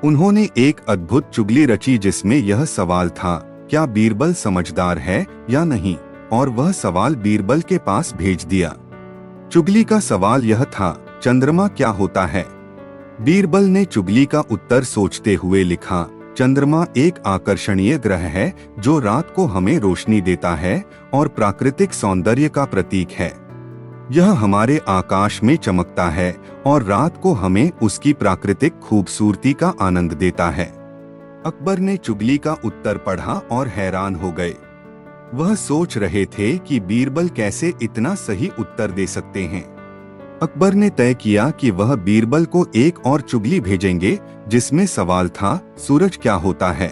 उन्होंने एक अद्भुत चुगली रची जिसमें यह सवाल था, क्या बीरबल समझदार है या नहीं, और वह सवाल बीरबल के पास भेज दिया। चुगली का सवाल यह था, चंद्रमा क्या होता है? बीरबल ने चुगली का उत्तर सोचते हुए लिखा, चंद्रमा एक आकर्षणीय ग्रह है जो रात को हमें रोशनी देता है और प्राकृतिक सौंदर्य का प्रतीक है। यह हमारे आकाश में चमकता है और रात को हमें उसकी प्राकृतिक खूबसूरती का आनंद देता है। अकबर ने चुगली का उत्तर पढ़ा और हैरान हो गए। वह सोच रहे थे कि बीरबल कैसे इतना सही उत्तर दे सकते हैं। अकबर ने तय किया कि वह बीरबल को एक और चुगली भेजेंगे जिसमें सवाल था, सूरज क्या होता है?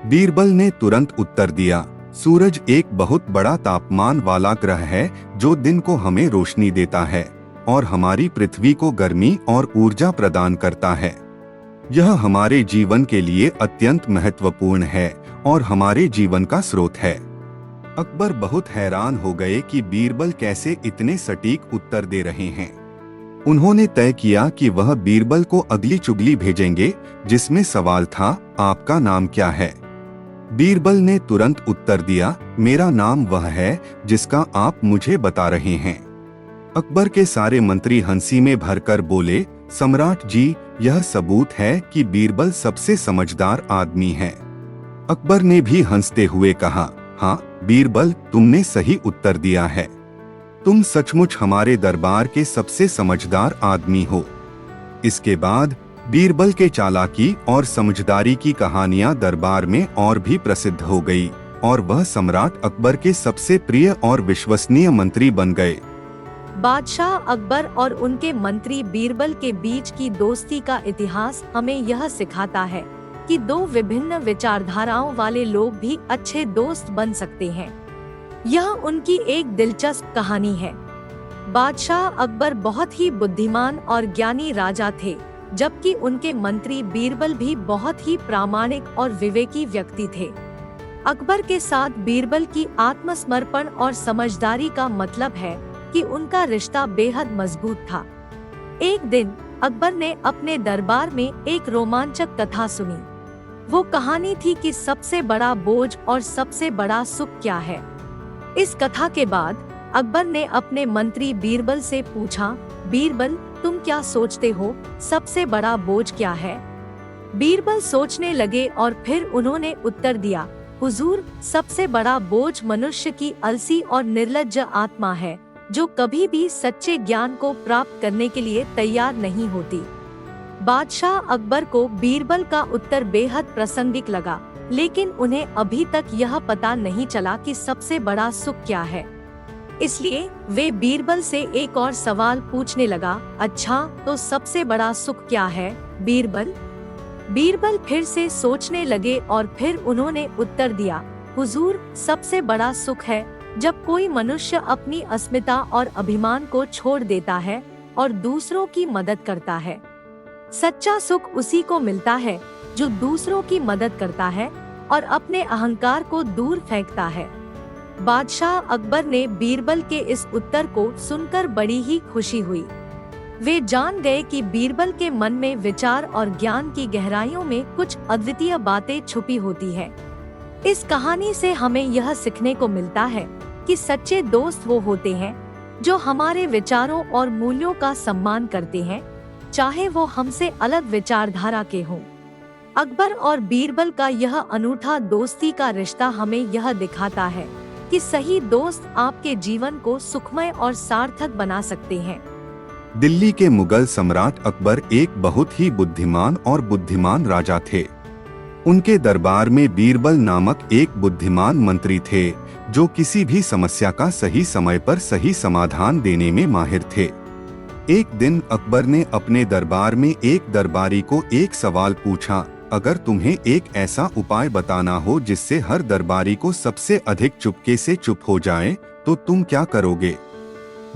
बीरबल ने तुरंत उत्तर दिया, सूरज एक बहुत बड़ा तापमान वाला ग्रह है जो दिन को हमें रोशनी देता है और हमारी पृथ्वी को गर्मी और ऊर्जा प्रदान करता है। यह हमारे जीवन के लिए अत्यंत महत्वपूर्ण है और हमारे जीवन का स्रोत है। अकबर बहुत हैरान हो गए कि बीरबल कैसे इतने सटीक उत्तर दे रहे हैं। उन्होंने तय किया कि वह बीरबल को अगली चुगली भेजेंगे जिसमें सवाल था, आपका नाम क्या है? बीरबल ने तुरंत उत्तर दिया, मेरा नाम वह है जिसका आप मुझे बता रहे हैं। अकबर के सारे मंत्री हंसी में भरकर बोले, सम्राट जी, यह सबूत है कि बीरबल सबसे समझदार आदमी है। अकबर ने भी हंसते हुए कहा, हाँ बीरबल, तुमने सही उत्तर दिया है। तुम सचमुच हमारे दरबार के सबसे समझदार आदमी हो। इसके बाद बीरबल के चालाकी और समझदारी की कहानियां दरबार में और भी प्रसिद्ध हो गई और वह सम्राट अकबर के सबसे प्रिय और विश्वसनीय मंत्री बन गए। बादशाह अकबर और उनके मंत्री बीरबल के बीच की दोस्ती का इतिहास हमें यह सिखाता है कि दो विभिन्न विचारधाराओं वाले लोग भी अच्छे दोस्त बन सकते हैं। यह उनकी एक दिलचस्प कहानी है। बादशाह अकबर बहुत ही बुद्धिमान और ज्ञानी राजा थे, जबकि उनके मंत्री बीरबल भी बहुत ही प्रामाणिक और विवेकी व्यक्ति थे। अकबर के साथ बीरबल की आत्मसमर्पण और समझदारी का मतलब है कि उनका रिश्ता बेहद मजबूत था। एक दिन अकबर ने अपने दरबार में एक रोमांचक कथा सुनी। वो कहानी थी कि सबसे बड़ा बोझ और सबसे बड़ा सुख क्या है। इस कथा के बाद अकबर ने अपने मंत्री बीरबल से पूछा, बीरबल, तुम क्या सोचते हो, सबसे बड़ा बोझ क्या है? बीरबल सोचने लगे और फिर उन्होंने उत्तर दिया, हुजूर, सबसे बड़ा बोझ मनुष्य की अलसी और निर्लज्ज आत्मा है जो कभी भी सच्चे ज्ञान को प्राप्त करने के लिए तैयार नहीं होती। बादशाह अकबर को बीरबल का उत्तर बेहद प्रासंगिक लगा, लेकिन उन्हें अभी तक यह पता नहीं चला कि सबसे बड़ा सुख क्या है। इसलिए वे बीरबल से एक और सवाल पूछने लगा, अच्छा तो सबसे बड़ा सुख क्या है बीरबल? बीरबल फिर से सोचने लगे और फिर उन्होंने उत्तर दिया, हुजूर, सबसे बड़ा सुख है जब कोई मनुष्य अपनी अस्मिता और अभिमान को छोड़ देता है और दूसरों की मदद करता है। सच्चा सुख उसी को मिलता है जो दूसरों की मदद करता है और अपने अहंकार को दूर फेंकता है। बादशाह अकबर ने बीरबल के इस उत्तर को सुनकर बड़ी ही खुशी हुई। वे जान गए कि बीरबल के मन में विचार और ज्ञान की गहराइयों में कुछ अद्वितीय बातें छुपी होती है। इस कहानी से हमें यह सीखने को मिलता है कि सच्चे दोस्त वो होते हैं जो हमारे विचारों और मूल्यों का सम्मान करते हैं, चाहे वो हमसे अलग विचारधारा के हों। अकबर और बीरबल का यह अनूठा दोस्ती का रिश्ता हमें यह दिखाता है कि सही दोस्त आपके जीवन को सुखमय और सार्थक बना सकते हैं। दिल्ली के मुगल सम्राट अकबर एक बहुत ही बुद्धिमान राजा थे। उनके दरबार में बीरबल नामक एक बुद्धिमान मंत्री थे जो किसी भी समस्या का सही समय पर सही समाधान देने में माहिर थे। एक दिन अकबर ने अपने दरबार में एक दरबारी को एक सवाल पूछा, अगर तुम्हें एक ऐसा उपाय बताना हो जिससे हर दरबारी को सबसे अधिक चुपके से चुप हो जाए तो तुम क्या करोगे?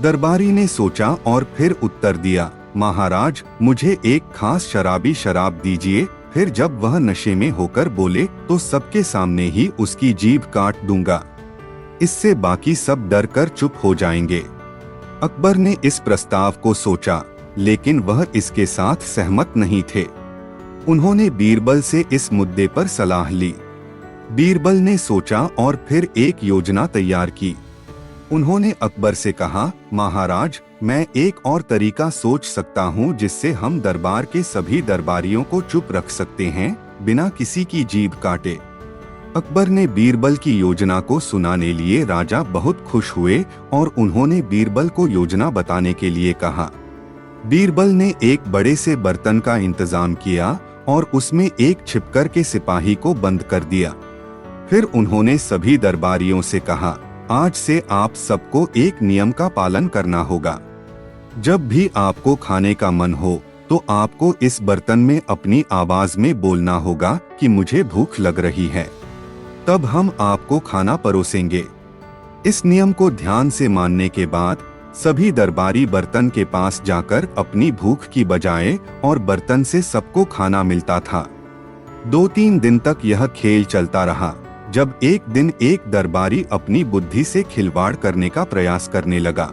दरबारी ने सोचा और फिर उत्तर दिया, महाराज, मुझे एक खास शराबी शराब दीजिए, फिर जब वह नशे में होकर बोले तो सबके सामने ही उसकी जीभ काट दूंगा। इससे बाकी सब डर कर चुप हो जाएंगे। अकबर ने इस प्रस्ताव को सोचा, लेकिन वह इसके साथ सहमत नहीं थे। उन्होंने बीरबल से इस मुद्दे पर सलाह ली। बीरबल ने सोचा और फिर एक योजना तैयार की। उन्होंने अकबर से कहा, महाराज, मैं एक और तरीका सोच सकता हूँ जिससे हम दरबार के सभी दरबारियों को चुप रख सकते हैं, बिना किसी की जीभ काटे। अकबर ने बीरबल की योजना को सुनाने लिए राजा बहुत खुश हुए और उन्होंने बीरबल को योजना बताने के लिए कहा। बीरबल ने एक बड़े से बर्तन का इंतजाम किया और उसमें एक छिपकर के सिपाही को बंद कर दिया। फिर उन्होंने सभी दरबारियों से कहा, आज से आप सबको एक नियम का पालन करना होगा। जब भी आपको खाने का मन हो तो आपको इस बर्तन में अपनी आवाज में बोलना होगा कि मुझे भूख लग रही है, तब हम आपको खाना परोसेंगे। इस नियम को ध्यान से मानने के बाद सभी दरबारी बर्तन के पास जाकर अपनी भूख की बजाय और बर्तन से सबको खाना मिलता था। 2-3 दिन तक यह खेल चलता रहा। जब एक दिन एक दरबारी अपनी बुद्धि से खिलवाड़ करने का प्रयास करने लगा।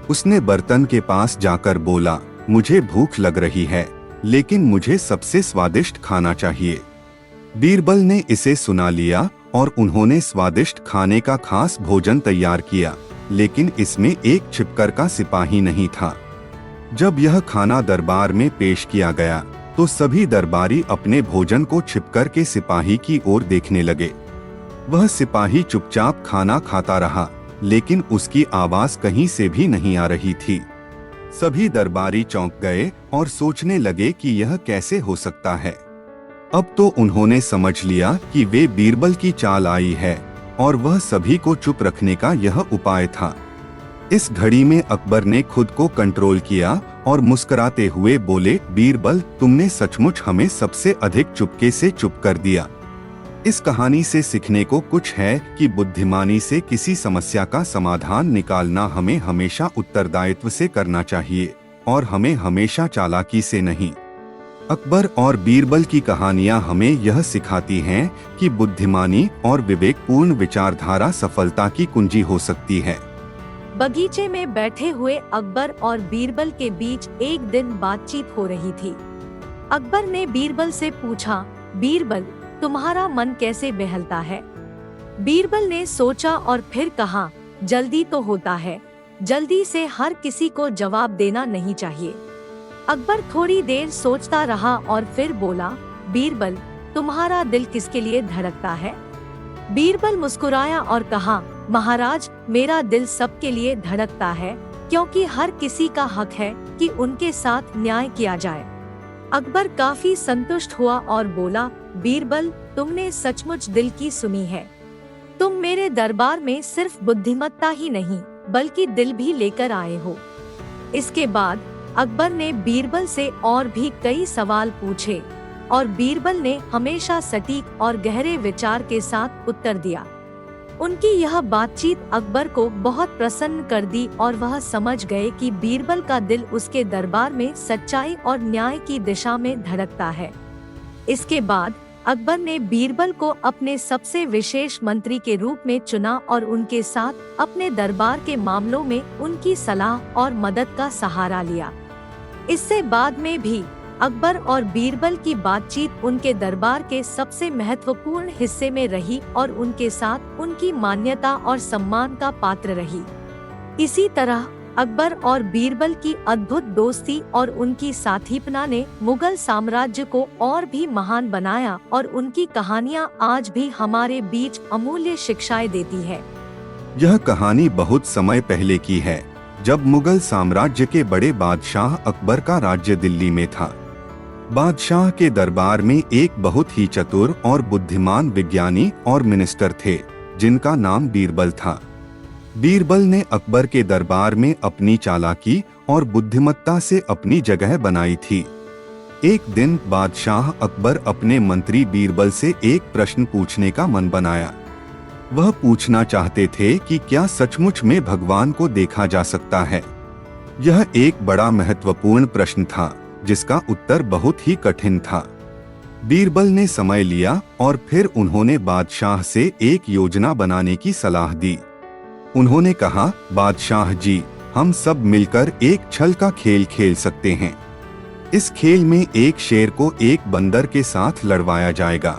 उसने बर्तन के पास जाकर बोला, मुझे भूख लग रही है, लेकिन मुझे सबसे स्वादिष्ट खाना चाहिए। बीरबल ने इसे सुना लिया और उन्होंने स्वादिष्ट खाने का खास भोजन तैयार किया, लेकिन इसमें एक छिपकर का सिपाही नहीं था। जब यह खाना दरबार में पेश किया गया तो सभी दरबारी अपने भोजन को छिपकर के सिपाही की ओर देखने लगे। वह सिपाही चुपचाप खाना खाता रहा, लेकिन उसकी आवाज कहीं से भी नहीं आ रही थी। सभी दरबारी चौंक गए और सोचने लगे कि यह कैसे हो सकता है। अब तो उन्होंने समझ लिया कि वे बीरबल की चाल आई है और वह सभी को चुप रखने का यह उपाय था। इस घड़ी में अकबर ने खुद को कंट्रोल किया और मुस्कुराते हुए बोले, बीरबल, तुमने सचमुच हमें सबसे अधिक चुपके से चुप कर दिया। इस कहानी से सीखने को कुछ है कि बुद्धिमानी से किसी समस्या का समाधान निकालना हमें हमेशा उत्तरदायित्व से करना चाहिए और हमें हमेशा चालाकी से नहीं। अकबर और बीरबल की कहानियां हमें यह सिखाती हैं कि बुद्धिमानी और विवेकपूर्ण विचारधारा सफलता की कुंजी हो सकती है। बगीचे में बैठे हुए अकबर और बीरबल के बीच एक दिन बातचीत हो रही थी। अकबर ने बीरबल से पूछा, बीरबल, तुम्हारा मन कैसे बहलता है? बीरबल ने सोचा और फिर कहा, जल्दी तो होता है, जल्दी से हर किसी को जवाब देना नहीं चाहिए। अकबर थोड़ी देर सोचता रहा और फिर बोला, बीरबल, तुम्हारा दिल किसके लिए धड़कता है? बीरबल मुस्कुराया और कहा, महाराज, मेरा दिल सबके लिए धड़कता है, क्योंकि हर किसी का हक है कि उनके साथ न्याय किया जाए। अकबर काफी संतुष्ट हुआ और बोला, बीरबल, तुमने सचमुच दिल की सुनी है। तुम मेरे दरबार में सिर्फ बुद्धिमत्ता ही नहीं बल्कि दिल भी लेकर आए हो। इसके बाद अकबर ने बीरबल से और भी कई सवाल पूछे और बीरबल ने हमेशा सटीक और गहरे विचार के साथ उत्तर दिया। उनकी यह बातचीत अकबर को बहुत प्रसन्न कर दी और वह समझ गए कि बीरबल का दिल उसके दरबार में सच्चाई और न्याय की दिशा में धड़कता है। इसके बाद अकबर ने बीरबल को अपने सबसे विशेष मंत्री के रूप में चुना और उनके साथ अपने दरबार के मामलों में उनकी सलाह और मदद का सहारा लिया। इससे बाद में भी अकबर और बीरबल की बातचीत उनके दरबार के सबसे महत्वपूर्ण हिस्से में रही और उनके साथ उनकी मान्यता और सम्मान का पात्र रही। इसी तरह अकबर और बीरबल की अद्भुत दोस्ती और उनकी साथीपना ने मुगल साम्राज्य को और भी महान बनाया और उनकी कहानियां आज भी हमारे बीच अमूल्य शिक्षाएं देती है। यह कहानी बहुत समय पहले की है, जब मुगल साम्राज्य के बड़े बादशाह अकबर का राज्य दिल्ली में था। बादशाह के दरबार में एक बहुत ही चतुर और बुद्धिमान विज्ञानी और मिनिस्टर थे, जिनका नाम बीरबल था। बीरबल ने अकबर के दरबार में अपनी चालाकी और बुद्धिमत्ता से अपनी जगह बनाई थी। एक दिन बादशाह अकबर अपने मंत्री बीरबल से एक प्रश्न पूछने का मन बनाया। वह पूछना चाहते थे कि क्या सचमुच में भगवान को देखा जा सकता है। यह एक बड़ा महत्वपूर्ण प्रश्न था, जिसका उत्तर बहुत ही कठिन था। बीरबल ने समय लिया और फिर उन्होंने बादशाह से एक योजना बनाने की सलाह दी। उन्होंने कहा, बादशाह जी, हम सब मिलकर एक छल का खेल खेल सकते हैं। इस खेल में एक शेर को एक बंदर के साथ लड़वाया जाएगा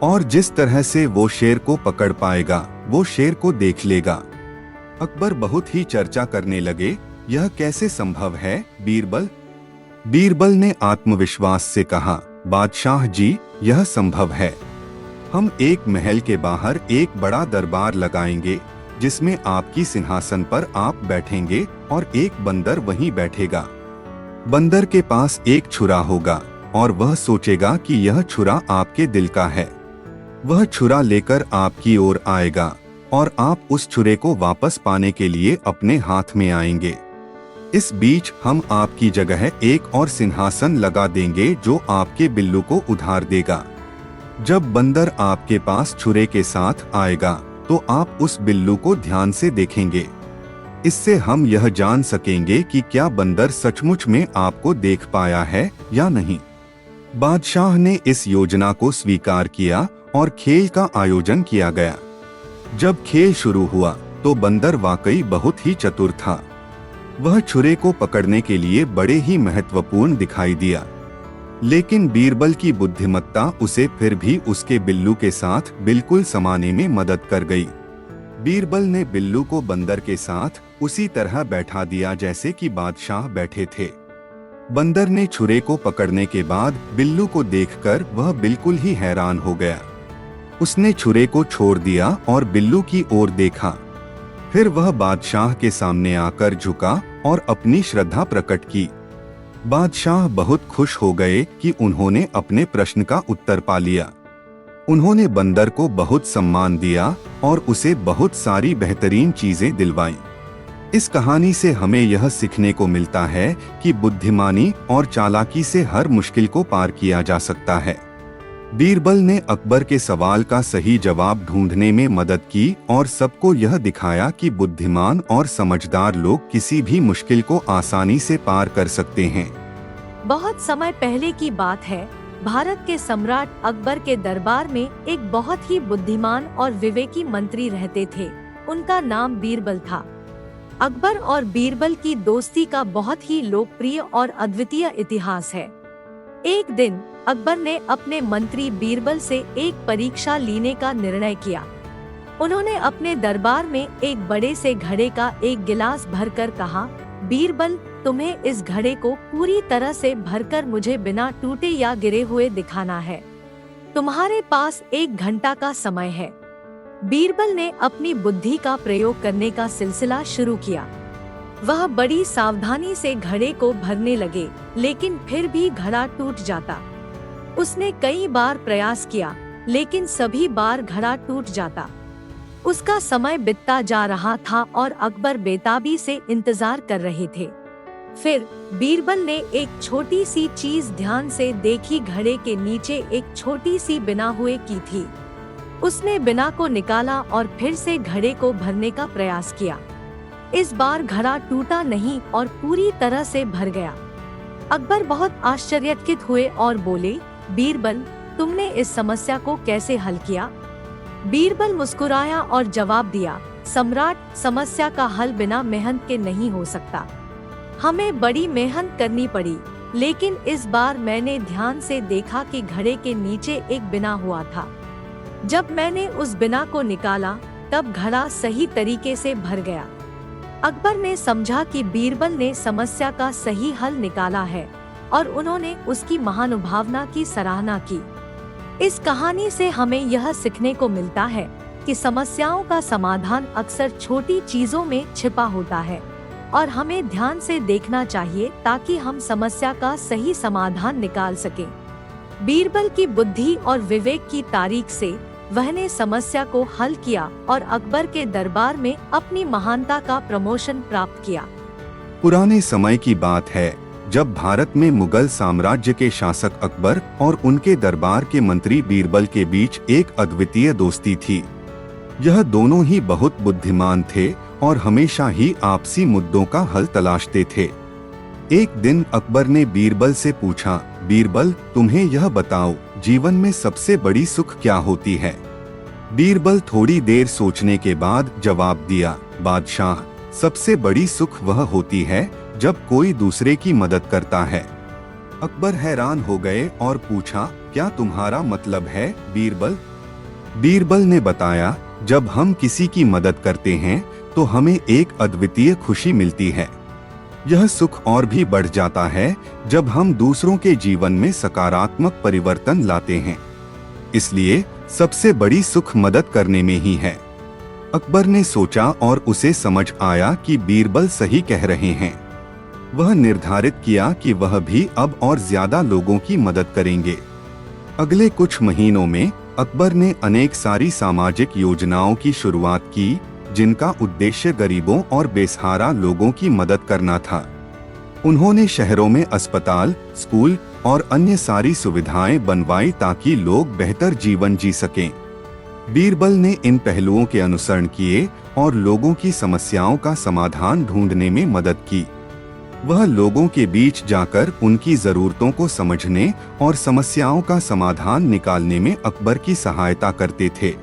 और जिस तरह से वो शेर को पकड़ पाएगा वो शेर को देख लेगा। अकबर बहुत ही चर्चा करने लगे यह कैसे संभव है बीरबल? बीरबल ने आत्मविश्वास से कहा, बादशाह जी, यह संभव है। हम एक महल के बाहर एक बड़ा दरबार लगाएंगे जिसमें आपकी सिंहासन पर आप बैठेंगे और एक बंदर वहीं बैठेगा। बंदर के पास एक छुरा होगा और वह सोचेगा कि यह छुरा आपके दिल का है। वह छुरा लेकर आपकी ओर आएगा और आप उस छुरे को वापस पाने के लिए अपने हाथ में आएंगे। इस बीच हम आपकी जगह एक और सिंहासन लगा देंगे जो आपके बिल्लू को उधार देगा। जब बंदर आपके पास छुरे के साथ आएगा तो आप उस बिल्लू को ध्यान से देखेंगे। इससे हम यह जान सकेंगे कि क्या बंदर सचमुच में आपको देख पाया है या नहीं। बादशाह ने इस योजना को स्वीकार किया और खेल का आयोजन किया गया। जब खेल शुरू हुआ तो बंदर वाकई बहुत ही चतुर था। वह छुरे को पकड़ने के लिए बड़े ही महत्वपूर्ण दिखाई दिया, लेकिन बीरबल की बुद्धिमत्ता उसे फिर भी उसके बिल्लू के साथ बिल्कुल समाने में मदद कर गई। बीरबल ने बिल्लू को बंदर के साथ उसी तरह बैठा दिया जैसे कि बादशाह बैठे थे। बंदर ने छुरे को पकड़ने के बाद बिल्लू को देखकर वह बिल्कुल ही हैरान हो गया। उसने छुरे को छोड़ दिया और बिल्लू की ओर देखा। फिर वह बादशाह के सामने आकर झुका और अपनी श्रद्धा प्रकट की। बादशाह बहुत खुश हो गए कि उन्होंने अपने प्रश्न का उत्तर पा लिया। उन्होंने बंदर को बहुत सम्मान दिया और उसे बहुत सारी बेहतरीन चीजें दिलवाईं। इस कहानी से हमें यह सीखने को मिलता है कि बुद्धिमानी और चालाकी से हर मुश्किल को पार किया जा सकता है। बीरबल ने अकबर के सवाल का सही जवाब ढूंढने में मदद की और सबको यह दिखाया कि बुद्धिमान और समझदार लोग किसी भी मुश्किल को आसानी से पार कर सकते हैं। बहुत समय पहले की बात है, भारत के सम्राट अकबर के दरबार में एक बहुत ही बुद्धिमान और विवेकी मंत्री रहते थे। उनका नाम बीरबल था। अकबर और बीरबल की दोस्ती का बहुत ही लोकप्रिय और अद्वितीय इतिहास है। एक दिन अकबर ने अपने मंत्री बीरबल से एक परीक्षा लेने का निर्णय किया। उन्होंने अपने दरबार में एक बड़े से घड़े का एक गिलास भरकर कहा, बीरबल, तुम्हें इस घड़े को पूरी तरह से भरकर मुझे बिना टूटे या गिरे हुए दिखाना है। तुम्हारे पास 1 घंटा का समय है। बीरबल ने अपनी बुद्धि का प्रयोग करने का सिलसिला शुरू किया। वह बड़ी सावधानी से घड़े को भरने लगे, लेकिन फिर भी घड़ा टूट जाता। उसने कई बार प्रयास किया, लेकिन सभी बार घड़ा टूट जाता। उसका समय बीतता जा रहा था और अकबर बेताबी से इंतजार कर रहे थे। फिर बीरबल ने एक छोटी सी चीज ध्यान से देखी। घड़े के नीचे एक छोटी सी बिना हुए की थी। उसने बिना को निकाला और फिर से घड़े को भरने का प्रयास किया। इस बार घड़ा टूटा नहीं और पूरी तरह से भर गया। अकबर बहुत आश्चर्यचकित हुए और बोले, बीरबल, तुमने इस समस्या को कैसे हल किया? बीरबल मुस्कुराया और जवाब दिया, सम्राट, समस्या का हल बिना मेहनत के नहीं हो सकता। हमें बड़ी मेहनत करनी पड़ी, लेकिन इस बार मैंने ध्यान से देखा कि घड़े के नीचे एक बिना हुआ था। जब मैंने उस बिना को निकाला तब घड़ा सही तरीके से भर गया। अकबर ने समझा कि बीरबल ने समस्या का सही हल निकाला है और उन्होंने उसकी महानुभावना की सराहना की। इस कहानी से हमें यह सीखने को मिलता है कि समस्याओं का समाधान अक्सर छोटी चीजों में छिपा होता है और हमें ध्यान से देखना चाहिए ताकि हम समस्या का सही समाधान निकाल सकें। बीरबल की बुद्धि और विवेक की तारीफ से वहने समस्या को हल किया और अकबर के दरबार में अपनी महानता का प्रमोशन प्राप्त किया। पुराने समय की बात है जब भारत में मुगल साम्राज्य के शासक अकबर और उनके दरबार के मंत्री बीरबल के बीच एक अद्वितीय दोस्ती थी। यह दोनों ही बहुत बुद्धिमान थे और हमेशा ही आपसी मुद्दों का हल तलाशते थे। एक दिन अकबर ने बीरबल से पूछा, बीरबल, तुम्हें यह बताओ, जीवन में सबसे बड़ी सुख क्या होती है? बीरबल थोड़ी देर सोचने के बाद जवाब दिया, बादशाह, सबसे बड़ी सुख वह होती है जब कोई दूसरे की मदद करता है। अकबर हैरान हो गए और पूछा, क्या तुम्हारा मतलब है बीरबल? बीरबल ने बताया, जब हम किसी की मदद करते हैं तो हमें एक अद्वितीय खुशी मिलती है। यह सुख और भी बढ़ जाता है जब हम दूसरों के जीवन में सकारात्मक परिवर्तन लाते हैं। इसलिए सबसे बड़ी सुख मदद करने में ही है। अकबर ने सोचा और उसे समझ आया कि बीरबल सही कह रहे हैं। वह निर्धारित किया कि वह भी अब और ज्यादा लोगों की मदद करेंगे। अगले कुछ महीनों में अकबर ने अनेक सारी सामाजिक योजनाओं की शुरुआत की, जिनका उद्देश्य गरीबों और बेसहारा लोगों की मदद करना था। उन्होंने शहरों में अस्पताल, स्कूल और अन्य सारी सुविधाएं बनवाई ताकि लोग बेहतर जीवन जी सकें। बीरबल ने इन पहलुओं के अनुसरण किए और लोगों की समस्याओं का समाधान ढूंढने में मदद की। वह लोगों के बीच जाकर उनकी जरूरतों को समझने और समस्याओं का समाधान निकालने में अकबर की सहायता करते थे।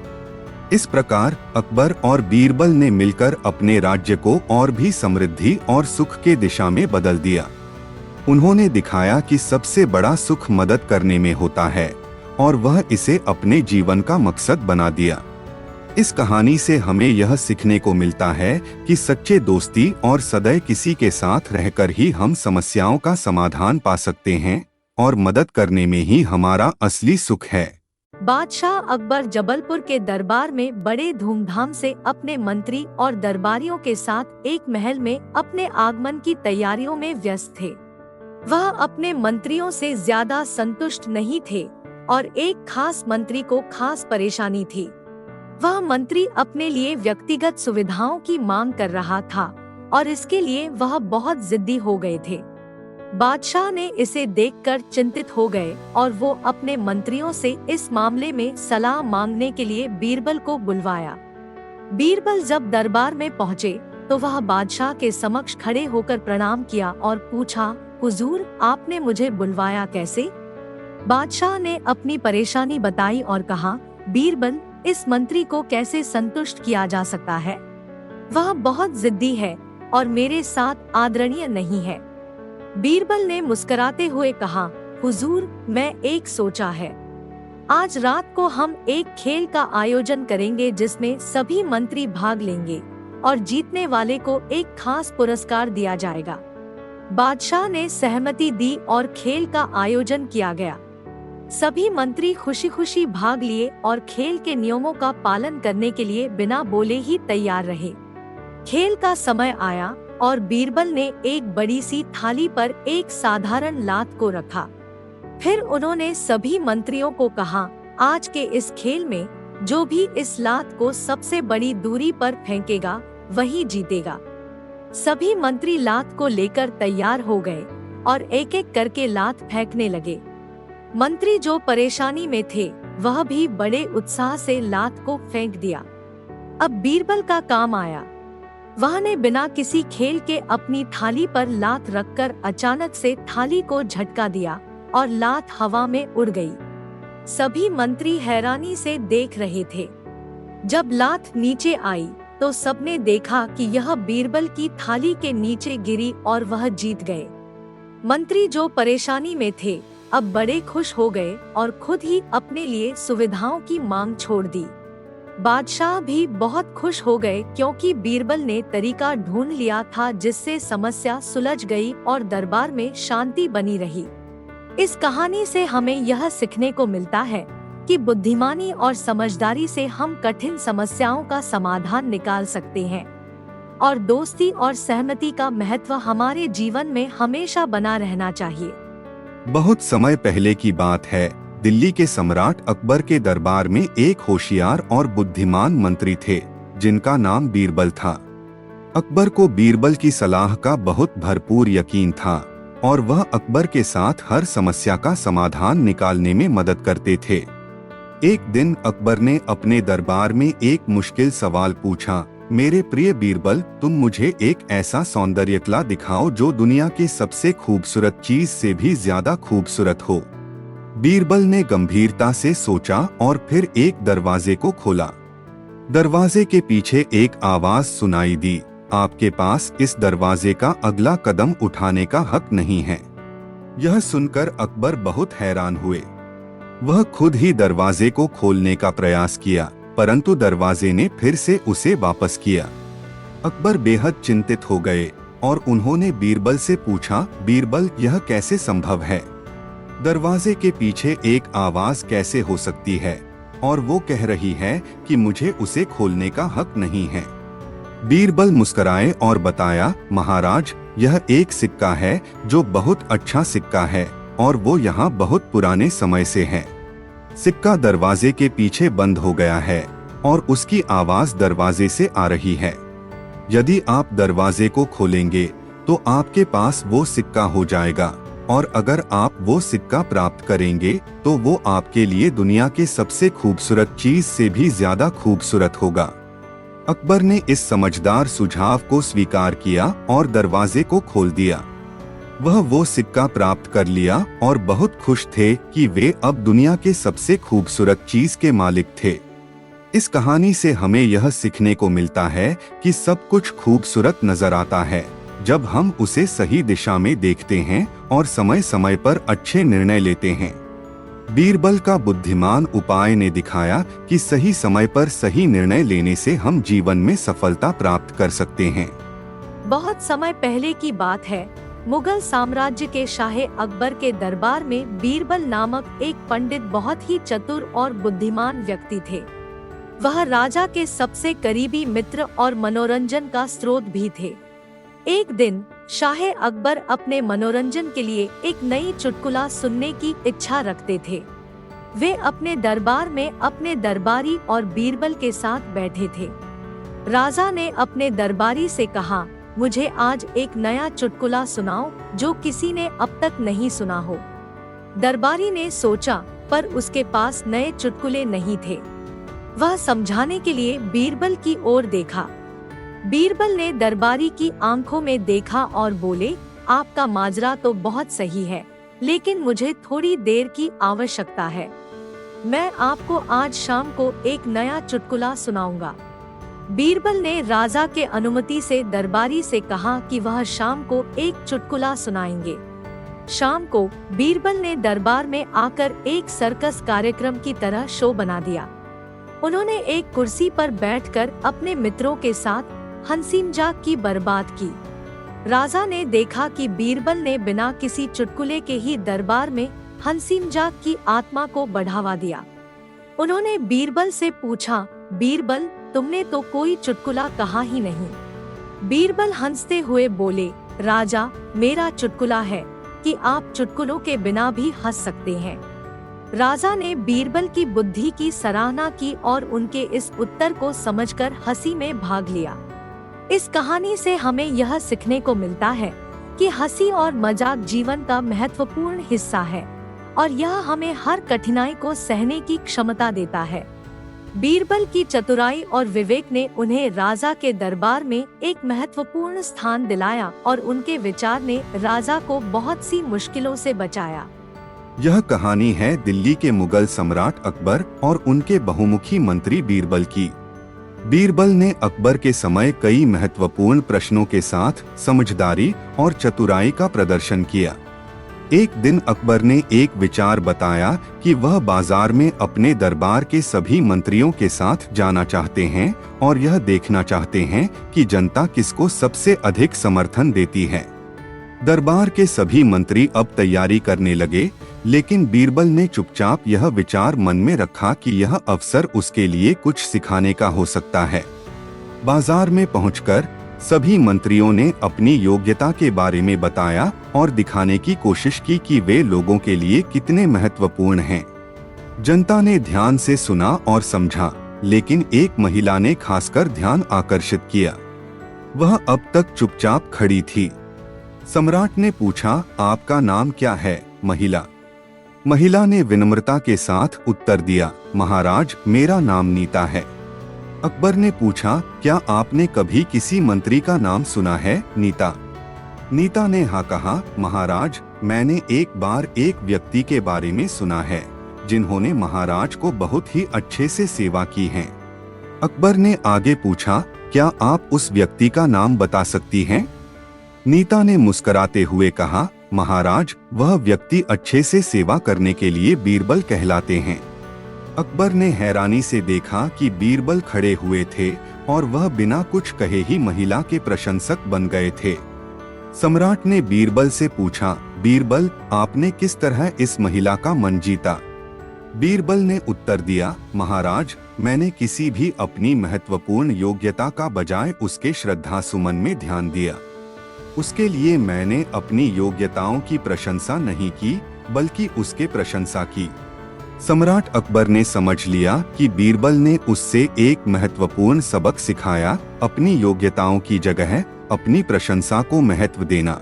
इस प्रकार अकबर और बीरबल ने मिलकर अपने राज्य को और भी समृद्धि और सुख के दिशा में बदल दिया। उन्होंने दिखाया कि सबसे बड़ा सुख मदद करने में होता है और वह इसे अपने जीवन का मकसद बना दिया। इस कहानी से हमें यह सीखने को मिलता है कि सच्चे दोस्ती और सदैव किसी के साथ रहकर ही हम समस्याओं का समाधान पा सकते हैं और मदद करने में ही हमारा असली सुख है। बादशाह अकबर जबलपुर के दरबार में बड़े धूमधाम से अपने मंत्री और दरबारियों के साथ एक महल में अपने आगमन की तैयारियों में व्यस्त थे। वह अपने मंत्रियों से ज्यादा संतुष्ट नहीं थे और एक खास मंत्री को खास परेशानी थी। वह मंत्री अपने लिए व्यक्तिगत सुविधाओं की मांग कर रहा था और इसके लिए वह बहुत जिद्दी हो गए थे। बादशाह ने इसे देखकर चिंतित हो गए और वो अपने मंत्रियों से इस मामले में सलाह मांगने के लिए बीरबल को बुलवाया। बीरबल जब दरबार में पहुँचे तो वह बादशाह के समक्ष खड़े होकर प्रणाम किया और पूछा, हुजूर, आपने मुझे बुलवाया कैसे? बादशाह ने अपनी परेशानी बताई और कहा, बीरबल, इस मंत्री को कैसे संतुष्ट किया जा सकता है? वह बहुत जिद्दी है और मेरे साथ आदरणीय नहीं है। बीरबल ने मुस्कुराते हुए कहा, हुजूर, मैं एक सोचा है। आज रात को हम एक खेल का आयोजन करेंगे जिसमें सभी मंत्री भाग लेंगे और जीतने वाले को एक खास पुरस्कार दिया जाएगा। बादशाह ने सहमति दी और खेल का आयोजन किया गया। सभी मंत्री खुशी खुशी भाग लिए और खेल के नियमों का पालन करने के लिए बिना बोले ही तैयार रहे। खेल का समय आया और बीरबल ने एक बड़ी सी थाली पर एक साधारण लात को रखा। फिर उन्होंने सभी मंत्रियों को कहा, आज के इस खेल में जो भी इस लात को सबसे बड़ी दूरी पर फेंकेगा वही जीतेगा। सभी मंत्री लात को लेकर तैयार हो गए और एक एक करके लात फेंकने लगे। मंत्री जो परेशानी में थे वह भी बड़े उत्साह से लात को फेंक दिया। अब बीरबल का काम आया। वह ने बिना किसी खेल के अपनी थाली पर लात रखकर अचानक से थाली को झटका दिया और लात हवा में उड़ गई। सभी मंत्री हैरानी से देख रहे थे। जब लात नीचे आई तो सबने देखा कि यह बीरबल की थाली के नीचे गिरी और वह जीत गए। मंत्री जो परेशानी में थे अब बड़े खुश हो गए और खुद ही अपने लिए सुविधाओं की मांग छोड़ दी। बादशाह भी बहुत खुश हो गए क्योंकि बीरबल ने तरीका ढूंढ लिया था जिससे समस्या सुलझ गई और दरबार में शांति बनी रही। इस कहानी से हमें यह सीखने को मिलता है कि बुद्धिमानी और समझदारी से हम कठिन समस्याओं का समाधान निकाल सकते हैं और दोस्ती और सहमति का महत्व हमारे जीवन में हमेशा बना रहना चाहिए। बहुत समय पहले की बात है। दिल्ली के सम्राट अकबर के दरबार में एक होशियार और बुद्धिमान मंत्री थे जिनका नाम बीरबल था। अकबर को बीरबल की सलाह का बहुत भरपूर यकीन था और वह अकबर के साथ हर समस्या का समाधान निकालने में मदद करते थे। एक दिन अकबर ने अपने दरबार में एक मुश्किल सवाल पूछा, मेरे प्रिय बीरबल, तुम मुझे एक ऐसा सौंदर्य कला दिखाओ जो दुनिया के सबसे खूबसूरत चीज से भी ज्यादा खूबसूरत हो। बीरबल ने गंभीरता से सोचा और फिर एक दरवाजे को खोला। दरवाजे के पीछे एक आवाज सुनाई दी, आपके पास इस दरवाजे का अगला कदम उठाने का हक नहीं है। यह सुनकर अकबर बहुत हैरान हुए। वह खुद ही दरवाजे को खोलने का प्रयास किया, परंतु दरवाजे ने फिर से उसे वापस किया। अकबर बेहद चिंतित हो गए और उन्होंने बीरबल से पूछा, बीरबल, यह कैसे संभव है? दरवाजे के पीछे एक आवाज कैसे हो सकती है और वो कह रही है कि मुझे उसे खोलने का हक नहीं है? बीरबल मुस्कुराए और बताया, महाराज, यह एक सिक्का है जो बहुत अच्छा सिक्का है और वो यहाँ बहुत पुराने समय से है। सिक्का दरवाजे के पीछे बंद हो गया है और उसकी आवाज दरवाजे से आ रही है। यदि आप दरवाजे को खोलेंगे तो आपके पास वो सिक्का हो जाएगा और अगर आप वो सिक्का प्राप्त करेंगे तो वो आपके लिए दुनिया के सबसे खूबसूरत चीज से भी ज्यादा खूबसूरत होगा। अकबर ने इस समझदार सुझाव को स्वीकार किया और दरवाजे को खोल दिया। वह वो सिक्का प्राप्त कर लिया और बहुत खुश थे कि वे अब दुनिया के सबसे खूबसूरत चीज के मालिक थे। इस कहानी से हमें यह सीखने को मिलता है कि सब कुछ खूबसूरत नजर आता है जब हम उसे सही दिशा में देखते हैं और समय समय पर अच्छे निर्णय लेते हैं। बीरबल का बुद्धिमान उपाय ने दिखाया कि सही समय पर सही निर्णय लेने से हम जीवन में सफलता प्राप्त कर सकते हैं। बहुत समय पहले की बात है, मुगल साम्राज्य के शाह अकबर के दरबार में बीरबल नामक एक पंडित बहुत ही चतुर और बुद्धिमान व्यक्ति थे। वह राजा के सबसे करीबी मित्र और मनोरंजन का स्रोत भी थे। एक दिन शाह अकबर अपने मनोरंजन के लिए एक नई चुटकुला सुनने की इच्छा रखते थे। वे अपने दरबार में अपने दरबारी और बीरबल के साथ बैठे थे। राजा ने अपने दरबारी से कहा, मुझे आज एक नया चुटकुला सुनाओ जो किसी ने अब तक नहीं सुना हो। दरबारी ने सोचा, पर उसके पास नए चुटकुले नहीं थे। वह समझाने के लिए बीरबल की ओर देखा। बीरबल ने दरबारी की आंखों में देखा और बोले, आपका माजरा तो बहुत सही है, लेकिन मुझे थोड़ी देर की आवश्यकता है। मैं आपको आज शाम को एक नया चुटकुला सुनाऊंगा। बीरबल ने राजा के अनुमति से दरबारी से कहा कि वह शाम को एक चुटकुला सुनाएंगे। शाम को बीरबल ने दरबार में आकर एक सर्कस कार्यक्रम की तरह शो बना दिया। उन्होंने एक कुर्सी पर बैठकर अपने मित्रों के साथ हंसी मजाक की बर्बाद की। राजा ने देखा कि बीरबल ने बिना किसी चुटकुले के ही दरबार में हंसी मजाक की आत्मा को बढ़ावा दिया। उन्होंने बीरबल से पूछा, बीरबल, तुमने तो कोई चुटकुला कहा ही नहीं। बीरबल हंसते हुए बोले, राजा, मेरा चुटकुला है कि आप चुटकुलों के बिना भी हंस सकते हैं। राजा ने बीरबल की बुद्धि की सराहना की और उनके इस उत्तर को समझकर हंसी में भाग लिया। इस कहानी से हमें यह सीखने को मिलता है कि हंसी और मजाक जीवन का महत्वपूर्ण हिस्सा है और यह हमें हर कठिनाई को सहने की क्षमता देता है। बीरबल की चतुराई और विवेक ने उन्हें राजा के दरबार में एक महत्वपूर्ण स्थान दिलाया और उनके विचार ने राजा को बहुत सी मुश्किलों से बचाया। यह कहानी है दिल्ली के मुगल सम्राट अकबर और उनके बहुमुखी मंत्री बीरबल की। बीरबल ने अकबर के समय कई महत्वपूर्ण प्रश्नों के साथ समझदारी और चतुराई का प्रदर्शन किया। एक दिन अकबर ने एक विचार बताया कि वह बाजार में अपने दरबार के सभी मंत्रियों के साथ जाना चाहते हैं और यह देखना चाहते हैं कि जनता किसको सबसे अधिक समर्थन देती है। दरबार के सभी मंत्री अब तैयारी करने लगे, लेकिन बीरबल ने चुपचाप यह विचार मन में रखा कि यह अवसर उसके लिए कुछ सिखाने का हो सकता है। बाजार में पहुंचकर सभी मंत्रियों ने अपनी योग्यता के बारे में बताया और दिखाने की कोशिश की कि वे लोगों के लिए कितने महत्वपूर्ण हैं। जनता ने ध्यान से सुना और समझा, लेकिन एक महिला ने खासकर ध्यान आकर्षित किया। वह अब तक चुपचाप खड़ी थी। सम्राट ने पूछा, आपका नाम क्या है, महिला? महिला ने विनम्रता के साथ उत्तर दिया, महाराज, मेरा नाम नीता है। अकबर ने पूछा, क्या आपने कभी किसी मंत्री का नाम सुना है, नीता? नीता ने हाँ कहा, महाराज, मैंने एक बार एक व्यक्ति के बारे में सुना है जिन्होंने महाराज को बहुत ही अच्छे से सेवा की है। अकबर ने आगे पूछा, क्या आप उस व्यक्ति का नाम बता सकती हैं? नीता ने मुस्कुराते हुए कहा, महाराज, वह व्यक्ति अच्छे से सेवा करने के लिए बीरबल कहलाते हैं। अकबर ने हैरानी से देखा कि बीरबल खड़े हुए थे और वह बिना कुछ कहे ही महिला के प्रशंसक बन गए थे। सम्राट ने बीरबल से पूछा, बीरबल, आपने किस तरह इस महिला का मन जीता? बीरबल ने उत्तर दिया, महाराज, मैंने किसी भी अपनी महत्वपूर्ण योग्यता का बजाय उसके श्रद्धा सुमन में ध्यान दिया। उसके लिए मैंने अपनी योग्यताओं की प्रशंसा नहीं की, बल्कि उसके प्रशंसा की। सम्राट अकबर ने समझ लिया कि बीरबल ने उससे एक महत्वपूर्ण सबक सिखाया, अपनी योग्यताओं की जगह अपनी प्रशंसा को महत्व देना।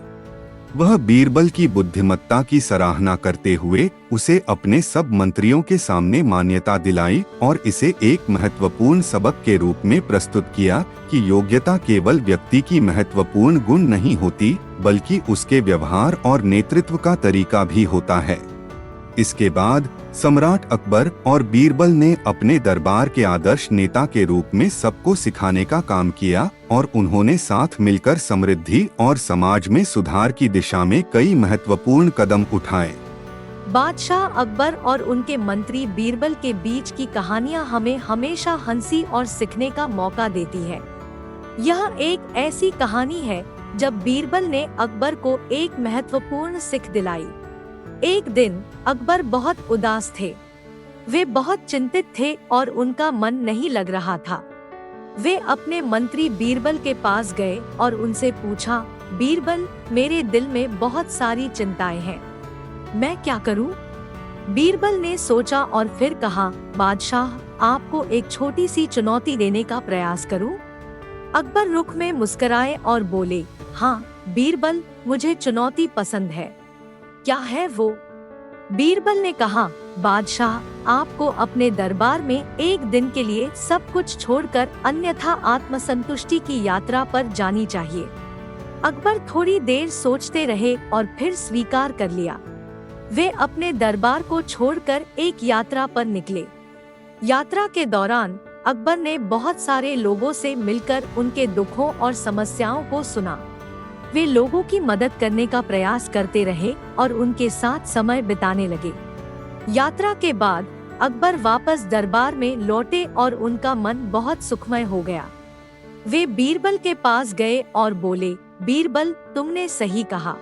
वह बीरबल की बुद्धिमत्ता की सराहना करते हुए उसे अपने सब मंत्रियों के सामने मान्यता दिलाई और इसे एक महत्वपूर्ण सबक के रूप में प्रस्तुत किया कि योग्यता केवल व्यक्ति की महत्वपूर्ण गुण नहीं होती, बल्कि उसके व्यवहार और नेतृत्व का तरीका भी होता है। इसके बाद सम्राट अकबर और बीरबल ने अपने दरबार के आदर्श नेता के रूप में सबको सिखाने का काम किया और उन्होंने साथ मिलकर समृद्धि और समाज में सुधार की दिशा में कई महत्वपूर्ण कदम उठाए। बादशाह अकबर और उनके मंत्री बीरबल के बीच की कहानियां हमें हमेशा हंसी और सीखने का मौका देती है। यह एक ऐसी कहानी है जब बीरबल ने अकबर को एक महत्वपूर्ण सीख दिलाई। एक दिन अकबर बहुत उदास थे। वे बहुत चिंतित थे और उनका मन नहीं लग रहा था। वे अपने मंत्री बीरबल के पास गए और उनसे पूछा, बीरबल, मेरे दिल में बहुत सारी चिंताएं हैं, मैं क्या करूं? बीरबल ने सोचा और फिर कहा, बादशाह, आपको एक छोटी सी चुनौती देने का प्रयास करूं? अकबर रुख में मुस्कुराए और बोले, हाँ बीरबल, मुझे चुनौती पसंद है। क्या है वो? बीरबल ने कहा, बादशाह, आपको अपने दरबार में एक दिन के लिए सब कुछ छोड़कर अन्यथा आत्मसंतुष्टि की यात्रा पर जानी चाहिए। अकबर थोड़ी देर सोचते रहे और फिर स्वीकार कर लिया। वे अपने दरबार को छोड़कर एक यात्रा पर निकले। यात्रा के दौरान अकबर ने बहुत सारे लोगों से मिलकर उनके दुखों और समस्याओं को सुना। वे लोगों की मदद करने का प्रयास करते रहे और उनके साथ समय बिताने लगे। यात्रा के बाद अकबर वापस दरबार में लौटे और उनका मन बहुत सुखमय हो गया। वे बीरबल के पास गए और बोले, बीरबल, तुमने सही कहा।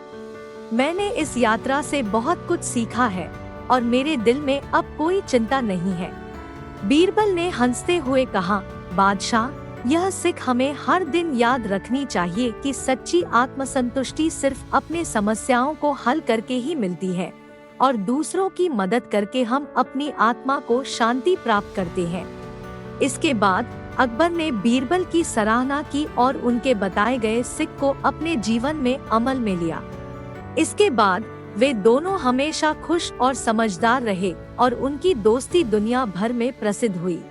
मैंने इस यात्रा से बहुत कुछ सीखा है और मेरे दिल में अब कोई चिंता नहीं है। बीरबल ने हंसते हुए कहा, बादशाह, यह सीख हमें हर दिन याद रखनी चाहिए कि सच्ची आत्मसंतुष्टि सिर्फ अपने समस्याओं को हल करके ही मिलती है और दूसरों की मदद करके हम अपनी आत्मा को शांति प्राप्त करते हैं। इसके बाद अकबर ने बीरबल की सराहना की और उनके बताए गए सीख को अपने जीवन में अमल में लिया। इसके बाद वे दोनों हमेशा खुश और समझदार रहे और उनकी दोस्ती दुनिया भर में प्रसिद्ध हुई।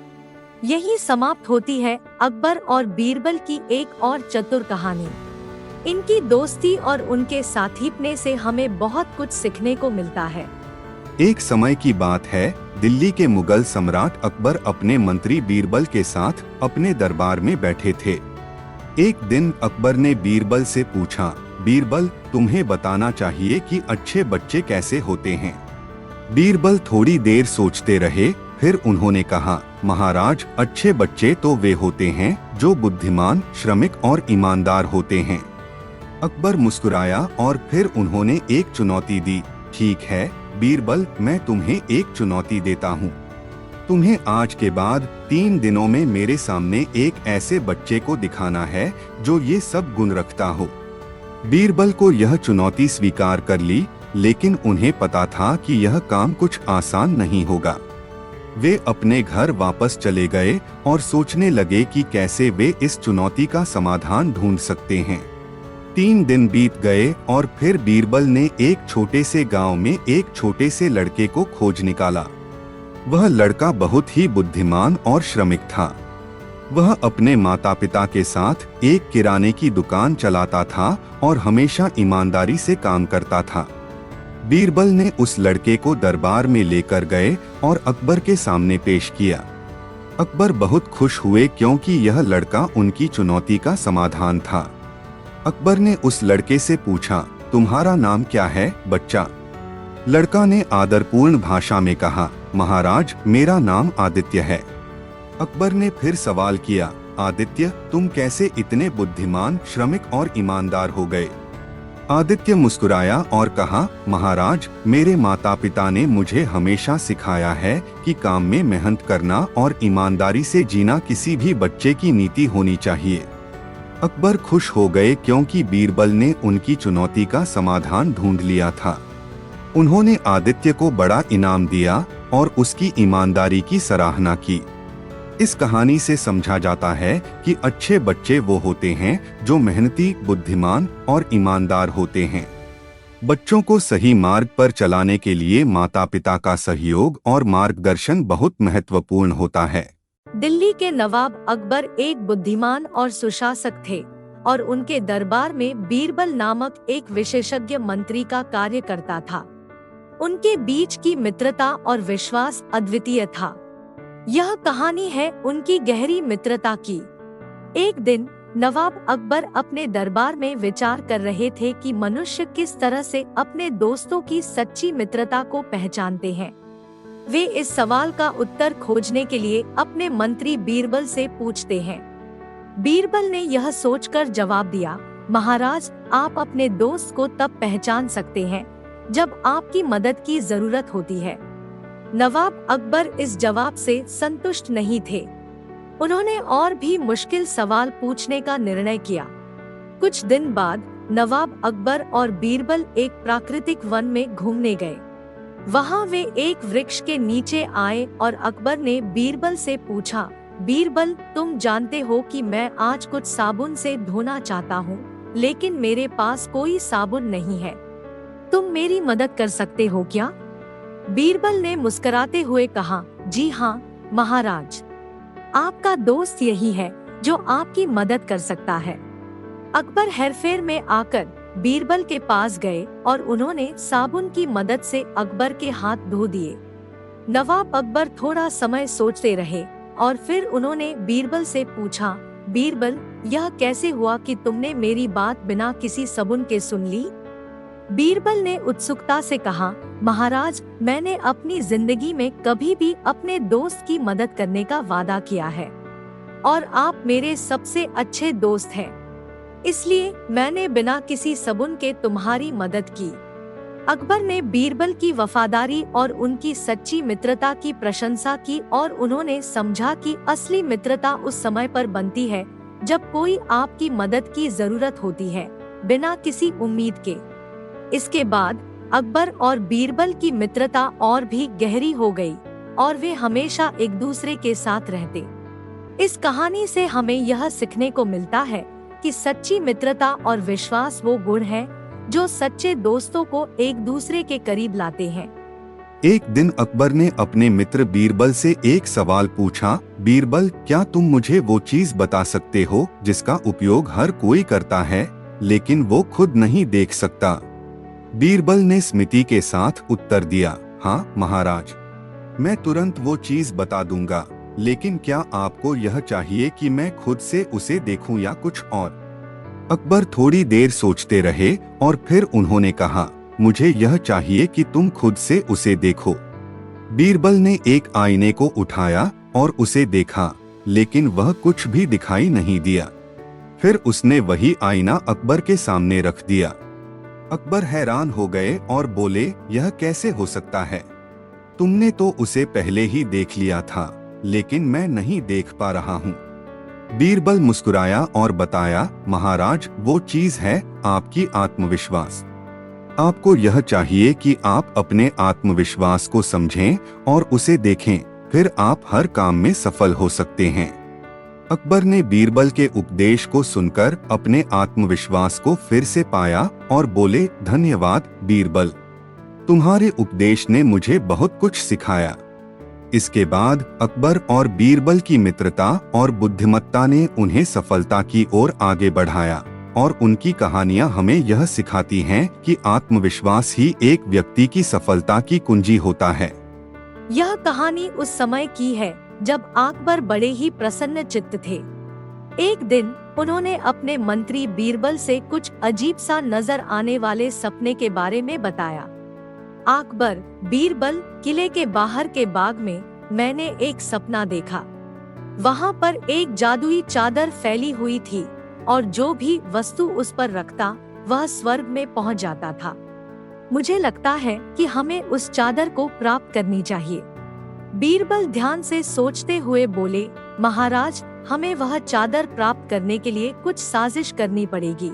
यही समाप्त होती है अकबर और बीरबल की एक और चतुर कहानी। इनकी दोस्ती और उनके साथीपने से हमें बहुत कुछ सीखने को मिलता है। एक समय की बात है, दिल्ली के मुगल सम्राट अकबर अपने मंत्री बीरबल के साथ अपने दरबार में बैठे थे। एक दिन अकबर ने बीरबल से पूछा, बीरबल, तुम्हें बताना चाहिए कि अच्छे बच्चे कैसे होते हैं। बीरबल थोड़ी देर सोचते रहे, फिर उन्होंने कहा, महाराज, अच्छे बच्चे तो वे होते हैं जो बुद्धिमान, श्रमिक और ईमानदार होते हैं। अकबर मुस्कुराया और फिर उन्होंने एक चुनौती दी। ठीक है बीरबल, मैं तुम्हें एक चुनौती देता हूँ। तुम्हें आज के बाद 3 दिनों में मेरे सामने एक ऐसे बच्चे को दिखाना है जो ये सब गुण रखता हो। बीरबल को यह चुनौती स्वीकार कर ली, लेकिन उन्हें पता था कि यह काम कुछ आसान नहीं होगा। वे अपने घर वापस चले गए और सोचने लगे कि कैसे वे इस चुनौती का समाधान ढूंढ सकते हैं। 3 दिन बीत गए और फिर बीरबल ने एक छोटे से गांव में एक छोटे से लड़के को खोज निकाला। वह लड़का बहुत ही बुद्धिमान और श्रमिक था। वह अपने माता पिता के साथ एक किराने की दुकान चलाता था और हमेशा ईमानदारी से काम करता था। बीरबल ने उस लड़के को दरबार में लेकर गए और अकबर के सामने पेश किया। अकबर बहुत खुश हुए क्योंकि यह लड़का उनकी चुनौती का समाधान था। अकबर ने उस लड़के से पूछा, तुम्हारा नाम क्या है बच्चा? लड़का ने आदरपूर्ण भाषा में कहा, महाराज, मेरा नाम आदित्य है। अकबर ने फिर सवाल किया, आदित्य, तुम कैसे इतने बुद्धिमान, श्रमिक और ईमानदार हो गए? आदित्य मुस्कुराया और कहा, महाराज, मेरे माता पिता ने मुझे हमेशा सिखाया है कि काम में मेहनत करना और ईमानदारी से जीना किसी भी बच्चे की नीति होनी चाहिए। अकबर खुश हो गए क्योंकि बीरबल ने उनकी चुनौती का समाधान ढूंढ लिया था। उन्होंने आदित्य को बड़ा इनाम दिया और उसकी ईमानदारी की सराहना की। इस कहानी से समझा जाता है कि अच्छे बच्चे वो होते हैं जो मेहनती, बुद्धिमान और ईमानदार होते हैं। बच्चों को सही मार्ग पर चलाने के लिए माता पिता का सहयोग और मार्गदर्शन बहुत महत्वपूर्ण होता है। दिल्ली के नवाब अकबर एक बुद्धिमान और सुशासक थे और उनके दरबार में बीरबल नामक एक विशेषज्ञ मंत्री का कार्य करता था। उनके बीच की मित्रता और विश्वास अद्वितीय था। यह कहानी है उनकी गहरी मित्रता की। एक दिन नवाब अकबर अपने दरबार में विचार कर रहे थे कि मनुष्य किस तरह से अपने दोस्तों की सच्ची मित्रता को पहचानते हैं। वे इस सवाल का उत्तर खोजने के लिए अपने मंत्री बीरबल से पूछते हैं। बीरबल ने यह सोचकर जवाब दिया, महाराज, आप अपने दोस्त को तब पहचान सकते हैं जब आपकी मदद की जरूरत होती है। नवाब अकबर इस जवाब से संतुष्ट नहीं थे। उन्होंने और भी मुश्किल सवाल पूछने का निर्णय किया। कुछ दिन बाद नवाब अकबर और बीरबल एक प्राकृतिक वन में घूमने गए। वहां वे एक वृक्ष के नीचे आए और अकबर ने बीरबल से पूछा, बीरबल, तुम जानते हो कि मैं आज कुछ साबुन से धोना चाहता हूँ, लेकिन मेरे पास कोई साबुन नहीं है। तुम मेरी मदद कर सकते हो क्या? बीरबल ने मुस्कुराते हुए कहा, जी हाँ महाराज, आपका दोस्त यही है जो आपकी मदद कर सकता है। अकबर हेरफेर में आकर बीरबल के पास गए और उन्होंने साबुन की मदद से अकबर के हाथ धो दिए। नवाब अकबर थोड़ा समय सोचते रहे और फिर उन्होंने बीरबल से पूछा, बीरबल, यह कैसे हुआ कि तुमने मेरी बात बिना किसी सबूत के सुन ली? बीरबल ने उत्सुकता से कहा, महाराज, मैंने अपनी जिंदगी में कभी भी अपने दोस्त की मदद करने का वादा किया है और आप मेरे सबसे अच्छे दोस्त हैं। इसलिए मैंने बिना किसी सबूत के तुम्हारी मदद की। अकबर ने बीरबल की वफादारी और उनकी सच्ची मित्रता की प्रशंसा की और उन्होंने समझा कि असली मित्रता उस समय पर बनती है जब कोई आपकी मदद की जरूरत होती है, बिना किसी उम्मीद के। इसके बाद अकबर और बीरबल की मित्रता और भी गहरी हो गई और वे हमेशा एक दूसरे के साथ रहते। इस कहानी से हमें यह सीखने को मिलता है कि सच्ची मित्रता और विश्वास वो गुण है जो सच्चे दोस्तों को एक दूसरे के करीब लाते हैं। एक दिन अकबर ने अपने मित्र बीरबल से एक सवाल पूछा, बीरबल, क्या तुम मुझे वो चीज बता सकते हो जिसका उपयोग हर कोई करता है लेकिन वो खुद नहीं देख सकता? बीरबल ने स्मृति के साथ उत्तर दिया, हाँ महाराज, मैं तुरंत वो चीज बता दूंगा, लेकिन क्या आपको यह चाहिए कि मैं खुद से उसे देखूं या कुछ और? अकबर थोड़ी देर सोचते रहे और फिर उन्होंने कहा, मुझे यह चाहिए कि तुम खुद से उसे देखो। बीरबल ने एक आईने को उठाया और उसे देखा, लेकिन वह कुछ भी दिखाई नहीं दिया। फिर उसने वही आईना अकबर के सामने रख दिया। अकबर हैरान हो गए और बोले, यह कैसे हो सकता है? तुमने तो उसे पहले ही देख लिया था, लेकिन मैं नहीं देख पा रहा हूँ। बीरबल मुस्कुराया और बताया, महाराज, वो चीज है आपकी आत्मविश्वास। आपको यह चाहिए कि आप अपने आत्मविश्वास को समझें और उसे देखें, फिर आप हर काम में सफल हो सकते हैं। अकबर ने बीरबल के उपदेश को सुनकर अपने आत्मविश्वास को फिर से पाया और बोले, धन्यवाद बीरबल, तुम्हारे उपदेश ने मुझे बहुत कुछ सिखाया। इसके बाद अकबर और बीरबल की मित्रता और बुद्धिमत्ता ने उन्हें सफलता की ओर आगे बढ़ाया और उनकी कहानियां हमें यह सिखाती हैं कि आत्मविश्वास ही एक व्यक्ति की सफलता की कुंजी होता है। यह कहानी उस समय की है जब अकबर बड़े ही प्रसन्न चित्त थे। एक दिन उन्होंने अपने मंत्री बीरबल से कुछ अजीब सा नजर आने वाले सपने के बारे में बताया। अकबर, बीरबल, किले के बाहर के बाग में मैंने एक सपना देखा। वहाँ पर एक जादुई चादर फैली हुई थी और जो भी वस्तु उस पर रखता वह स्वर्ग में पहुंच जाता था। मुझे लगता है कि हमें उस चादर को प्राप्त करनी चाहिए। बीरबल ध्यान से सोचते हुए बोले, महाराज, हमें वह चादर प्राप्त करने के लिए कुछ साजिश करनी पड़ेगी।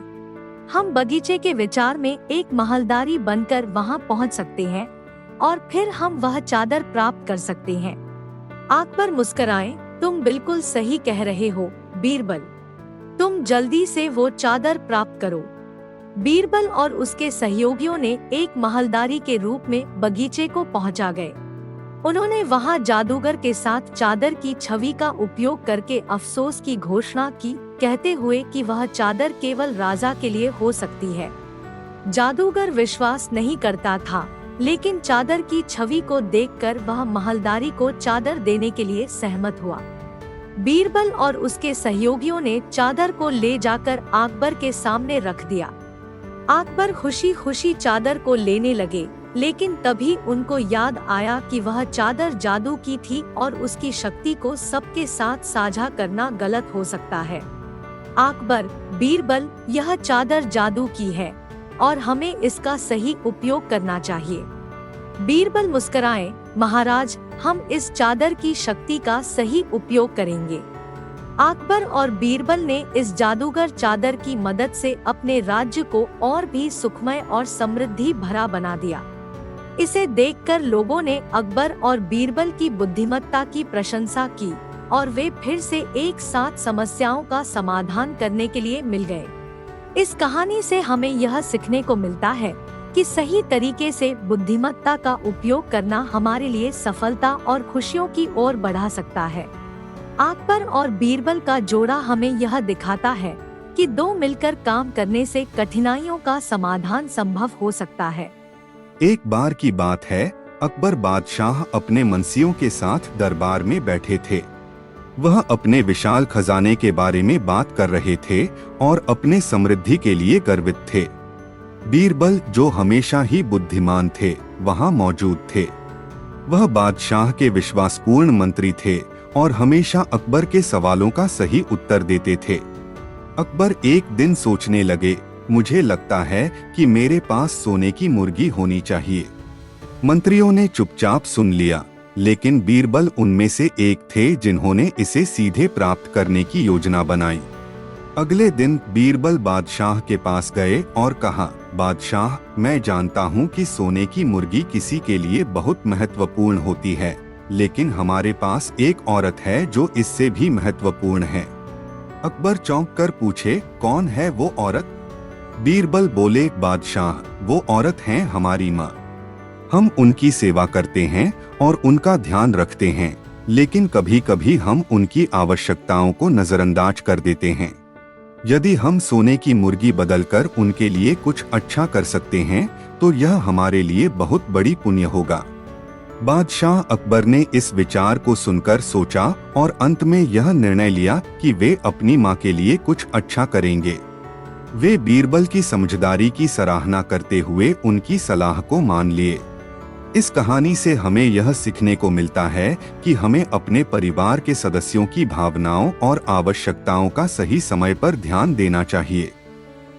हम बगीचे के विचार में एक महलदारी बनकर वहां पहुंच सकते हैं और फिर हम वह चादर प्राप्त कर सकते हैं। अकबर मुस्कुराए, तुम बिल्कुल सही कह रहे हो बीरबल, तुम जल्दी से वो चादर प्राप्त करो। बीरबल और उसके सहयोगियों ने एक महलदारी के रूप में बगीचे को पहुंचा गए। उन्होंने वहां जादूगर के साथ चादर की छवि का उपयोग करके अफसोस की घोषणा की, कहते हुए कि वह चादर केवल राजा के लिए हो सकती है। जादूगर विश्वास नहीं करता था, लेकिन चादर की छवि को देखकर वह महलदारी को चादर देने के लिए सहमत हुआ। बीरबल और उसके सहयोगियों ने चादर को ले जाकर अकबर के सामने रख दिया। अकबर खुशी खुशी चादर को लेने लगे, लेकिन तभी उनको याद आया कि वह चादर जादू की थी और उसकी शक्ति को सबके साथ साझा करना गलत हो सकता है। अकबर, बीरबल, यह चादर जादू की है और हमें इसका सही उपयोग करना चाहिए। बीरबल मुस्कुराए, महाराज, हम इस चादर की शक्ति का सही उपयोग करेंगे। अकबर और बीरबल ने इस जादूगर चादर की मदद से अपने राज्य को और भी सुखमय और समृद्धि भरा बना दिया। इसे देखकर लोगों ने अकबर और बीरबल की बुद्धिमत्ता की प्रशंसा की और वे फिर से एक साथ समस्याओं का समाधान करने के लिए मिल गए। इस कहानी से हमें यह सीखने को मिलता है कि सही तरीके से बुद्धिमत्ता का उपयोग करना हमारे लिए सफलता और खुशियों की ओर बढ़ा सकता है। अकबर और बीरबल का जोड़ा हमें यह दिखाता है कि दो मिलकर काम करने से कठिनाइयों का समाधान संभव हो सकता है। एक बार की बात है, अकबर बादशाह अपने मंत्रियों के साथ दरबार में बैठे थे। वह अपने विशाल खजाने के बारे में बात कर रहे थे और अपने समृद्धि के लिए गर्वित थे। बीरबल, जो हमेशा ही बुद्धिमान थे, वहां मौजूद थे। वह बादशाह के विश्वासपूर्ण मंत्री थे और हमेशा अकबर के सवालों का सही उत्तर देते थे। अकबर एक दिन सोचने लगे, मुझे लगता है कि मेरे पास सोने की मुर्गी होनी चाहिए। मंत्रियों ने चुपचाप सुन लिया, लेकिन बीरबल उनमें से एक थे जिन्होंने इसे सीधे प्राप्त करने की योजना बनाई। अगले दिन बीरबल बादशाह के पास गए और कहा, बादशाह, मैं जानता हूँ कि सोने की मुर्गी किसी के लिए बहुत महत्वपूर्ण होती है, लेकिन हमारे पास एक औरत है जो इससे भी महत्वपूर्ण है। अकबर चौंक कर पूछे, कौन है वो औरत? बीरबल बोले, बादशाह, वो औरत है हमारी माँ। हम उनकी सेवा करते हैं और उनका ध्यान रखते हैं, लेकिन कभी कभी हम उनकी आवश्यकताओं को नजरअंदाज कर देते हैं। यदि हम सोने की मुर्गी बदलकर उनके लिए कुछ अच्छा कर सकते हैं, तो यह हमारे लिए बहुत बड़ी पुण्य होगा। बादशाह अकबर ने इस विचार को सुनकर सोचा और अंत में यह निर्णय लिया कि वे अपनी माँ के लिए कुछ अच्छा करेंगे। वे बीरबल की समझदारी की सराहना करते हुए उनकी सलाह को मान लिए। इस कहानी से हमें यह सीखने को मिलता है कि हमें अपने परिवार के सदस्यों की भावनाओं और आवश्यकताओं का सही समय पर ध्यान देना चाहिए।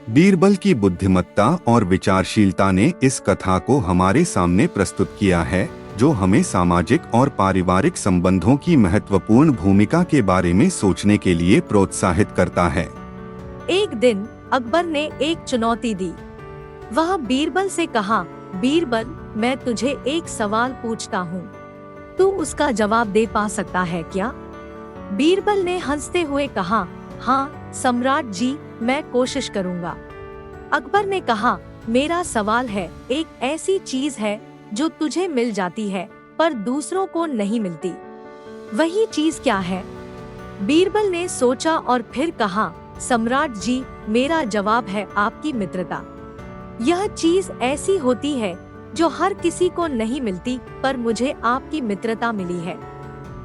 बीरबल की बुद्धिमत्ता और विचारशीलता ने इस कथा को हमारे सामने प्रस्तुत किया है, जो हमें सामाजिक और पारिवारिक संबंधों की महत्वपूर्ण भूमिका के बारे में सोचने के लिए प्रोत्साहित करता है। एक दिन अकबर ने एक चुनौती दी। वह बीरबल से कहा, बीरबल, मैं तुझे एक सवाल पूछता हूँ, तू उसका जवाब दे पा सकता है क्या? बीरबल ने हंसते हुए कहा, हाँ सम्राट जी, मैं कोशिश करूँगा। अकबर ने कहा, मेरा सवाल है, एक ऐसी चीज है जो तुझे मिल जाती है पर दूसरों को नहीं मिलती, वही चीज क्या है? बीरबल ने सोचा और फिर कहा, सम्राट जी, मेरा जवाब है आपकी मित्रता। यह चीज ऐसी होती है जो हर किसी को नहीं मिलती, पर मुझे आपकी मित्रता मिली है।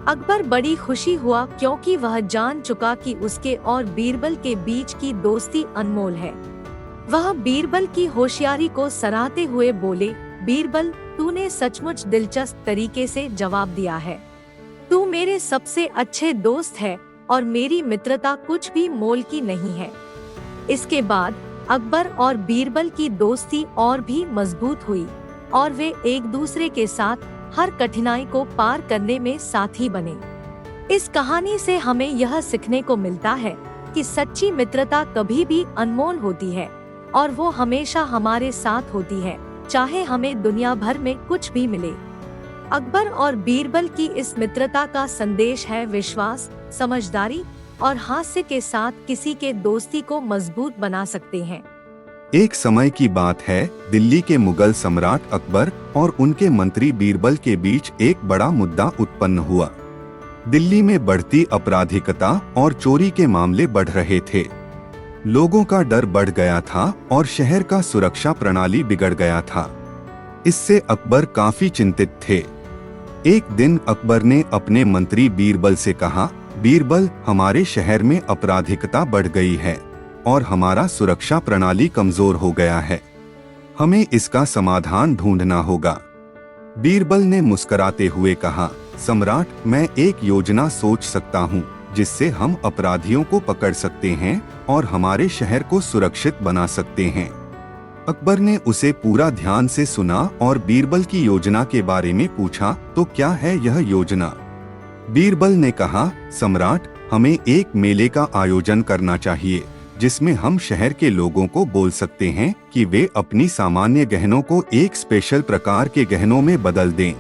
अकबर बड़ी खुशी हुआ क्योंकि वह जान चुका कि उसके और बीरबल के बीच की दोस्ती अनमोल है। वह बीरबल की होशियारी को सराहते हुए बोले, बीरबल, तूने सचमुच दिलचस्प तरीके से जवाब दिया है। तू मेरे सबसे अच्छे दोस्त है और मेरी मित्रता कुछ भी मोल की नहीं है। इसके बाद अकबर और बीरबल की दोस्ती और भी मजबूत हुई और वे एक दूसरे के साथ हर कठिनाई को पार करने में साथी बने। इस कहानी से हमें यह सीखने को मिलता है कि सच्ची मित्रता कभी भी अनमोल होती है और वो हमेशा हमारे साथ होती है, चाहे हमें दुनिया भर में कुछ भी मिले। अकबर और बीरबल की इस मित्रता का संदेश है विश्वास, समझदारी और हास्य के साथ किसी के दोस्ती को मजबूत बना सकते हैं। एक समय की बात है, दिल्ली के मुगल सम्राट अकबर और उनके मंत्री बीरबल के बीच एक बड़ा मुद्दा उत्पन्न हुआ। दिल्ली में बढ़ती आपराधिकता और चोरी के मामले बढ़ रहे थे। लोगों का डर बढ़ गया था और शहर का सुरक्षा प्रणाली बिगड़ गया था। इससे अकबर काफी चिंतित थे। एक दिन अकबर ने अपने मंत्री बीरबल से कहा, बीरबल, हमारे शहर में आपराधिकता बढ़ गई है और हमारा सुरक्षा प्रणाली कमजोर हो गया है। हमें इसका समाधान ढूंढना होगा। बीरबल ने मुस्कुराते हुए कहा, सम्राट, मैं एक योजना सोच सकता हूँ जिससे हम अपराधियों को पकड़ सकते हैं और हमारे शहर को सुरक्षित बना सकते हैं। अकबर ने उसे पूरा ध्यान से सुना और बीरबल की योजना के बारे में पूछा, तो क्या है यह योजना? बीरबल ने कहा, सम्राट, हमें एक मेले का आयोजन करना चाहिए जिसमें हम शहर के लोगों को बोल सकते हैं कि वे अपनी सामान्य गहनों को एक स्पेशल प्रकार के गहनों में बदल दें।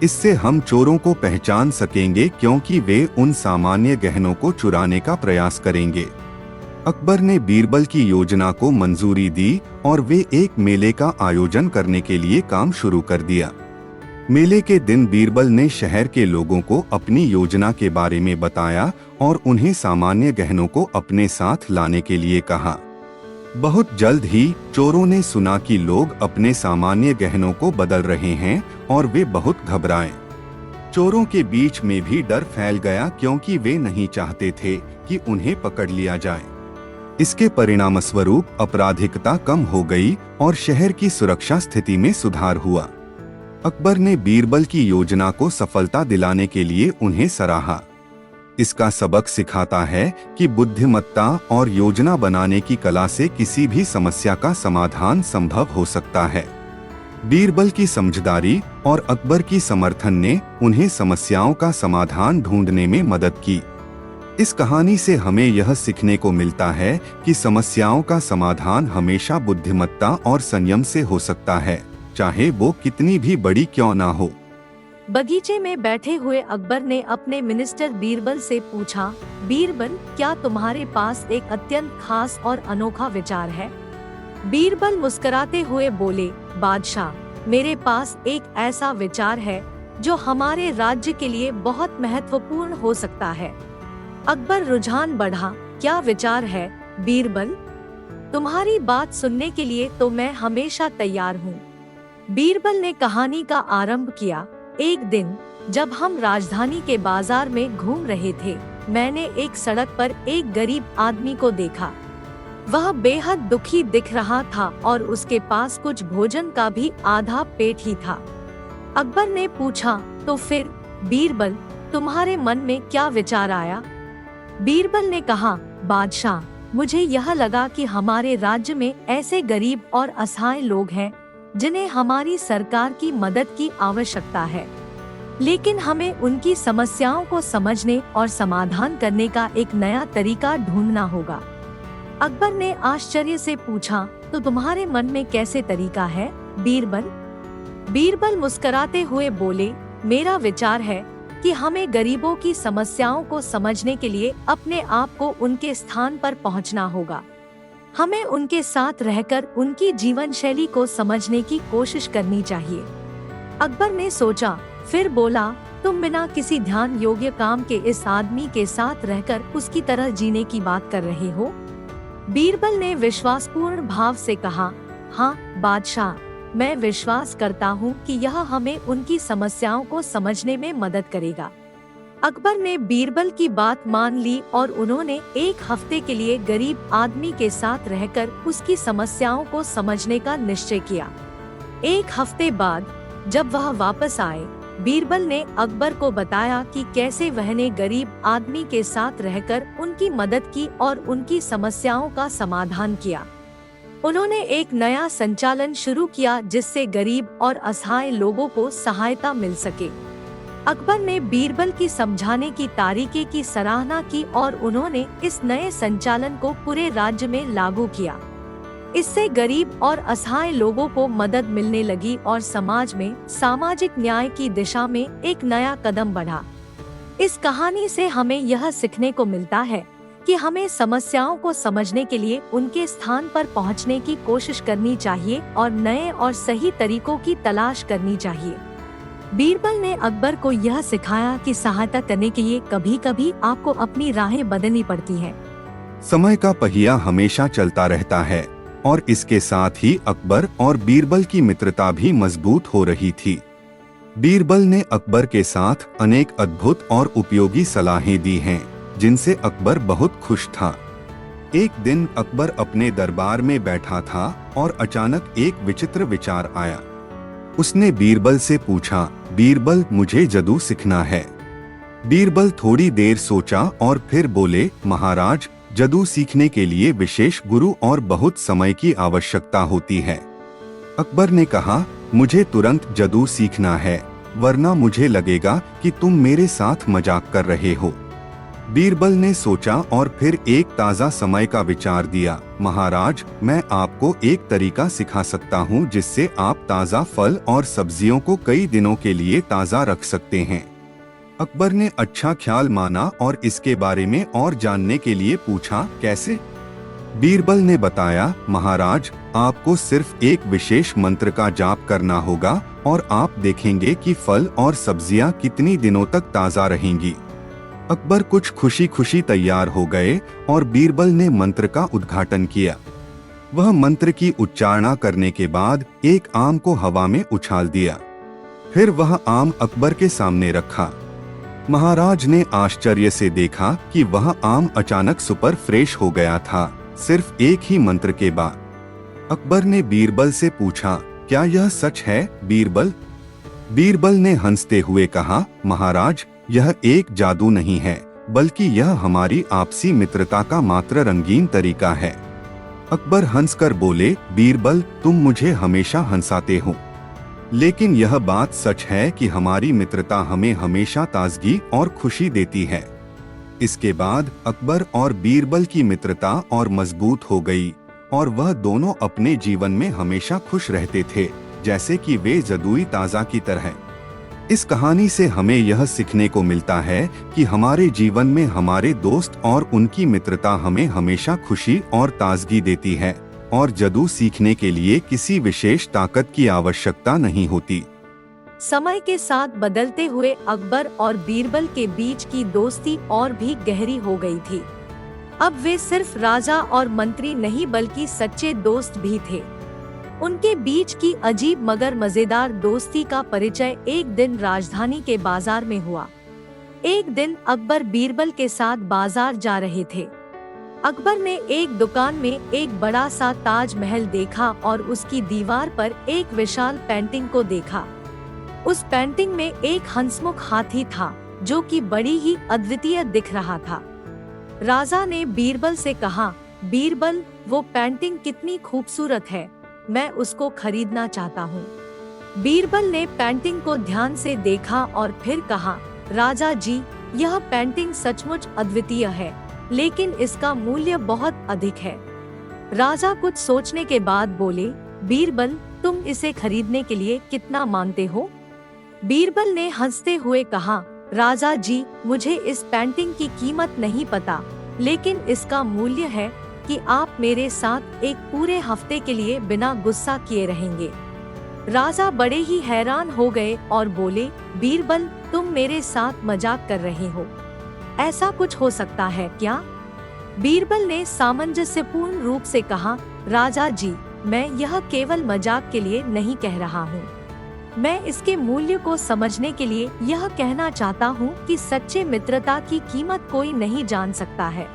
इससे हम चोरों को पहचान सकेंगे क्योंकि वे उन सामान्य गहनों को चुराने का प्रयास करेंगे। अकबर ने बीरबल की योजना को मंजूरी दी और वे एक मेले का आयोजन करने के लिए काम शुरू कर दिया। मेले के दिन बीरबल ने शहर के लोगों को अपनी योजना के बारे में बताया और उन्हें सामान्य गहनों को अपने साथ लाने के लिए कहा। बहुत जल्द ही चोरों ने सुना कि लोग अपने सामान्य गहनों को बदल रहे हैं और वे बहुत घबराए। चोरों के बीच में भी डर फैल गया क्योंकि वे नहीं चाहते थे कि उन्हें पकड़ लिया जाए। इसके परिणामस्वरूप आपराधिकता कम हो गई और शहर की सुरक्षा स्थिति में सुधार हुआ। अकबर ने बीरबल की योजना को सफलता दिलाने के लिए उन्हें सराहा। इसका सबक सिखाता है कि बुद्धिमत्ता और योजना बनाने की कला से किसी भी समस्या का समाधान संभव हो सकता है। बीरबल की समझदारी और अकबर की समर्थन ने उन्हें समस्याओं का समाधान ढूंढने में मदद की। इस कहानी से हमें यह सीखने को मिलता है कि समस्याओं का समाधान हमेशा बुद्धिमत्ता और संयम से हो सकता है, चाहे वो कितनी भी बड़ी क्यों ना हो। बगीचे में बैठे हुए अकबर ने अपने मिनिस्टर बीरबल से पूछा, बीरबल, क्या तुम्हारे पास एक अत्यंत खास और अनोखा विचार है? बीरबल मुस्कुराते हुए बोले, बादशाह, मेरे पास एक ऐसा विचार है जो हमारे राज्य के लिए बहुत महत्वपूर्ण हो सकता है। अकबर रुझान बढ़ा, क्या विचार है बीरबल? तुम्हारी बात सुनने के लिए तो मैं हमेशा तैयार हूँ। बीरबल ने कहानी का आरंभ किया। एक दिन जब हम राजधानी के बाजार में घूम रहे थे, मैंने एक सड़क पर एक गरीब आदमी को देखा। वह बेहद दुखी दिख रहा था और उसके पास कुछ भोजन का भी आधा पेट ही था। अकबर ने पूछा, तो फिर बीरबल, तुम्हारे मन में क्या विचार आया? बीरबल ने कहा, बादशाह, मुझे यह लगा कि हमारे राज्य में ऐसे गरीब और असहाय लोग हैं जिन्हें हमारी सरकार की मदद की आवश्यकता है, लेकिन हमें उनकी समस्याओं को समझने और समाधान करने का एक नया तरीका ढूंढना होगा। अकबर ने आश्चर्य से पूछा, तो तुम्हारे मन में कैसे तरीका है बीरबल? बीरबल मुस्कुराते हुए बोले, मेरा विचार है कि हमें गरीबों की समस्याओं को समझने के लिए अपने आप को उनके स्थान पर पहुंचना होगा। हमें उनके साथ रहकर उनकी जीवन शैली को समझने की कोशिश करनी चाहिए। अकबर ने सोचा, फिर बोला, तुम बिना किसी ध्यान योग्य काम के इस आदमी के साथ रहकर उसकी तरह जीने की बात कर रहे हो? बीरबल ने विश्वासपूर्ण भाव से कहा, हाँ बादशाह, मैं विश्वास करता हूँ कि यह हमें उनकी समस्याओं को समझने में मदद करेगा। अकबर ने बीरबल की बात मान ली और उन्होंने एक हफ्ते के लिए गरीब आदमी के साथ रहकर उसकी समस्याओं को समझने का निश्चय किया। एक हफ्ते बाद जब वह वापस आए, बीरबल ने अकबर को बताया कि कैसे वहने गरीब आदमी के साथ रहकर उनकी मदद की और उनकी समस्याओं का समाधान किया। उन्होंने एक नया संचालन शुरू किया जिससे गरीब और असहाय लोगों को सहायता मिल सके। अकबर ने बीरबल की समझाने की तरीके की सराहना की और उन्होंने इस नए संचालन को पूरे राज्य में लागू किया। इससे गरीब और असहाय लोगों को मदद मिलने लगी और समाज में सामाजिक न्याय की दिशा में एक नया कदम बढ़ा। इस कहानी से हमें यह सीखने को मिलता है कि हमें समस्याओं को समझने के लिए उनके स्थान पर पहुंचने की कोशिश करनी चाहिए और नए और सही तरीकों की तलाश करनी चाहिए। बीरबल ने अकबर को यह सिखाया कि सहायता करने के लिए कभी कभी आपको अपनी राहें बदलनी पड़ती हैं। समय का पहिया हमेशा चलता रहता है और इसके साथ ही अकबर और बीरबल की मित्रता भी मजबूत हो रही थी। बीरबल ने अकबर के साथ अनेक अद्भुत और उपयोगी सलाहें दी हैं, जिनसे अकबर बहुत खुश था। एक दिन अकबर अपने दरबार में बैठा था और अचानक एक विचित्र विचार आया। उसने बीरबल से पूछा, बीरबल, मुझे जादू सीखना है। बीरबल थोड़ी देर सोचा और फिर बोले, महाराज, जादू सीखने के लिए विशेष गुरु और बहुत समय की आवश्यकता होती है। अकबर ने कहा, मुझे तुरंत जादू सीखना है, वरना मुझे लगेगा कि तुम मेरे साथ मजाक कर रहे हो। बीरबल ने सोचा और फिर एक ताज़ा समय का विचार दिया, महाराज, मैं आपको एक तरीका सिखा सकता हूँ जिससे आप ताज़ा फल और सब्जियों को कई दिनों के लिए ताज़ा रख सकते हैं। अकबर ने अच्छा ख्याल माना और इसके बारे में और जानने के लिए पूछा, कैसे? बीरबल ने बताया, महाराज, आपको सिर्फ एक विशेष मंत्र का जाप करना होगा और आप देखेंगे कि फल और सब्जियां कितनी दिनों तक ताज़ा रहेंगी। अकबर कुछ खुशी खुशी तैयार हो गए और बीरबल ने मंत्र का उद्घाटन किया। वह मंत्र की उच्चारणा करने के बाद एक आम को हवा में उछाल दिया। फिर वह आम अकबर के सामने रखा। महाराज ने आश्चर्य से देखा कि वह आम अचानक सुपर फ्रेश हो गया था, सिर्फ एक ही मंत्र के बाद। अकबर ने बीरबल से पूछा, क्या यह सच है बीरबल? बीरबल ने हंसते हुए कहा, महाराज, यह एक जादू नहीं है, बल्कि यह हमारी आपसी मित्रता का मात्र रंगीन तरीका है। अकबर हंसकर बोले, बीरबल, तुम मुझे हमेशा हंसाते हो, लेकिन यह बात सच है कि हमारी मित्रता हमें हमेशा ताजगी और खुशी देती है। इसके बाद अकबर और बीरबल की मित्रता और मजबूत हो गई और वह दोनों अपने जीवन में हमेशा खुश रहते थे, जैसे कि वे जादुई ताजा की तरह। इस कहानी से हमें यह सीखने को मिलता है कि हमारे जीवन में हमारे दोस्त और उनकी मित्रता हमें हमेशा खुशी और ताजगी देती है और जादू सीखने के लिए किसी विशेष ताकत की आवश्यकता नहीं होती। समय के साथ बदलते हुए अकबर और बीरबल के बीच की दोस्ती और भी गहरी हो गई थी। अब वे सिर्फ राजा और मंत्री नहीं बल्कि सच्चे दोस्त भी थे। उनके बीच की अजीब मगर मजेदार दोस्ती का परिचय एक दिन राजधानी के बाजार में हुआ। एक दिन अकबर बीरबल के साथ बाजार जा रहे थे। अकबर ने एक दुकान में एक बड़ा सा ताज महल देखा और उसकी दीवार पर एक विशाल पेंटिंग को देखा। उस पेंटिंग में एक हंसमुख हाथी था जो कि बड़ी ही अद्वितीय दिख रहा था। राजा ने बीरबल से कहा, बीरबल, वो पेंटिंग कितनी खूबसूरत है, मैं उसको खरीदना चाहता हूँ। बीरबल ने पेंटिंग को ध्यान से देखा और फिर कहा, राजा जी, यह पेंटिंग सचमुच अद्वितीय है, लेकिन इसका मूल्य बहुत अधिक है। राजा कुछ सोचने के बाद बोले, बीरबल, तुम इसे खरीदने के लिए कितना मांगते हो? बीरबल ने हंसते हुए कहा, राजा जी, मुझे इस पेंटिंग की कीमत नहीं पता, लेकिन इसका मूल्य है कि आप मेरे साथ एक पूरे हफ्ते के लिए बिना गुस्सा किए रहेंगे। राजा बड़े ही हैरान हो गए और बोले, बीरबल, तुम मेरे साथ मजाक कर रहे हो, ऐसा कुछ हो सकता है क्या? बीरबल ने सामंजस्यपूर्ण रूप से कहा, राजा जी, मैं यह केवल मजाक के लिए नहीं कह रहा हूँ। मैं इसके मूल्य को समझने के लिए यह कहना चाहता हूँ कि सच्चे मित्रता की कीमत कोई नहीं जान सकता है।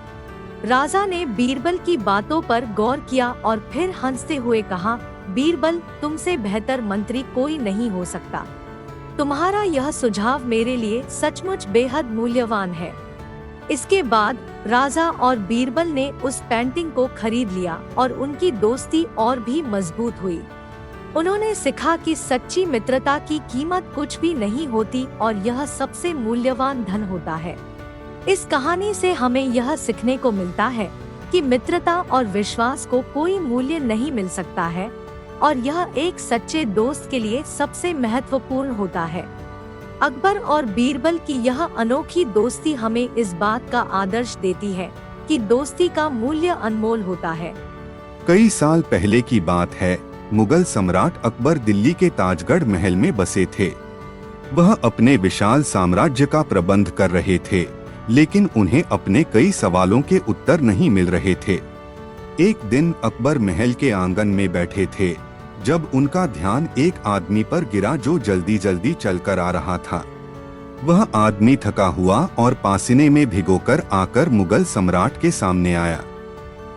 राजा ने बीरबल की बातों पर गौर किया और फिर हंसते हुए कहा, बीरबल, तुमसे बेहतर मंत्री कोई नहीं हो सकता। तुम्हारा यह सुझाव मेरे लिए सचमुच बेहद मूल्यवान है। इसके बाद राजा और बीरबल ने उस पेंटिंग को खरीद लिया और उनकी दोस्ती और भी मजबूत हुई। उन्होंने सीखा कि सच्ची मित्रता की कीमत कुछ भी नहीं होती और यह सबसे मूल्यवान धन होता है। इस कहानी से हमें यह सीखने को मिलता है कि मित्रता और विश्वास को कोई मूल्य नहीं मिल सकता है और यह एक सच्चे दोस्त के लिए सबसे महत्वपूर्ण होता है। अकबर और बीरबल की यह अनोखी दोस्ती हमें इस बात का आदर्श देती है कि दोस्ती का मूल्य अनमोल होता है। कई साल पहले की बात है। मुगल सम्राट अकबर दिल्ली के ताजगढ़ महल में बसे थे। वह अपने विशाल साम्राज्य का प्रबंध कर रहे थे, लेकिन उन्हें अपने कई सवालों के उत्तर नहीं मिल रहे थे। एक दिन अकबर महल के आंगन में बैठे थे जब उनका ध्यान एक आदमी पर गिरा जो जल्दी जल्दी चलकर आ रहा था। वह आदमी थका हुआ और पसीने में भिगोकर आकर मुगल सम्राट के सामने आया।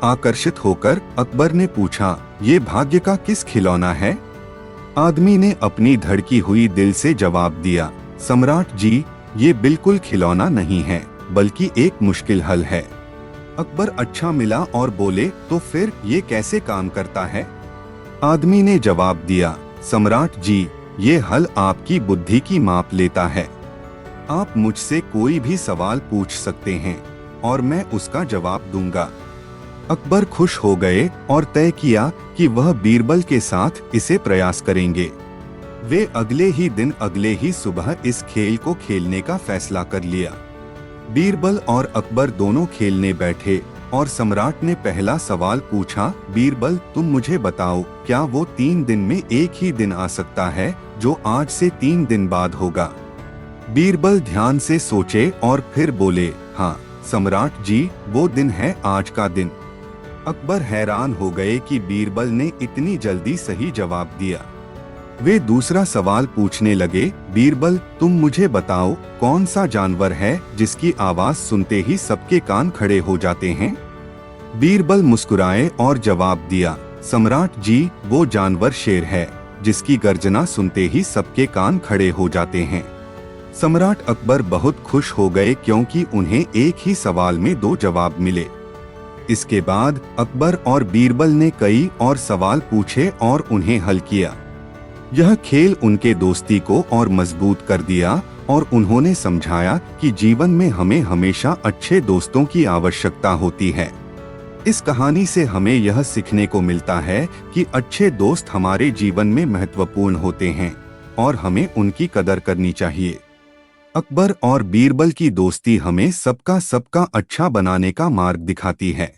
आकर्षित होकर अकबर ने पूछा, ये भाग्य का किस खिलौना है? आदमी ने अपनी धड़की हुई दिल से जवाब दिया, सम्राट जी, ये बिल्कुल खिलौना नहीं है, बल्कि एक मुश्किल हल है। अकबर अच्छा मिला और बोले, तो फिर ये कैसे काम करता है? आदमी ने जवाब दिया, सम्राट जी, ये हल आपकी बुद्धि की माप लेता है। आप मुझसे कोई भी सवाल पूछ सकते हैं और मैं उसका जवाब दूंगा। अकबर खुश हो गए और तय किया कि वह बीरबल के साथ इसे प्रयास करेंगे। वे अगले ही दिन अगले ही सुबह इस खेल को खेलने का फैसला कर लिया। बीरबल और अकबर दोनों खेलने बैठे और सम्राट ने पहला सवाल पूछा, बीरबल, तुम मुझे बताओ, क्या वो 3 दिन में एक ही दिन आ सकता है जो आज से 3 दिन बाद होगा? बीरबल ध्यान से सोचे और फिर बोले, हाँ सम्राट जी, वो दिन है आज का दिन। अकबर हैरान हो गए कि बीरबल ने इतनी जल्दी सही जवाब दिया। वे दूसरा सवाल पूछने लगे, बीरबल, तुम मुझे बताओ, कौन सा जानवर है जिसकी आवाज सुनते ही सबके कान खड़े हो जाते हैं? बीरबल मुस्कुराए और जवाब दिया, सम्राट जी, वो जानवर शेर है जिसकी गर्जना सुनते ही सबके कान खड़े हो जाते हैं। सम्राट अकबर बहुत खुश हो गए क्योंकि उन्हें एक ही सवाल में 2 जवाब मिले। इसके बाद अकबर और बीरबल ने कई और सवाल पूछे और उन्हें हल किया। यह खेल उनके दोस्ती को और मजबूत कर दिया और उन्होंने समझाया कि जीवन में हमें हमेशा अच्छे दोस्तों की आवश्यकता होती है। इस कहानी से हमें यह सीखने को मिलता है कि अच्छे दोस्त हमारे जीवन में महत्वपूर्ण होते हैं और हमें उनकी कदर करनी चाहिए। अकबर और बीरबल की दोस्ती हमें सबका अच्छा बनाने का मार्ग दिखाती है।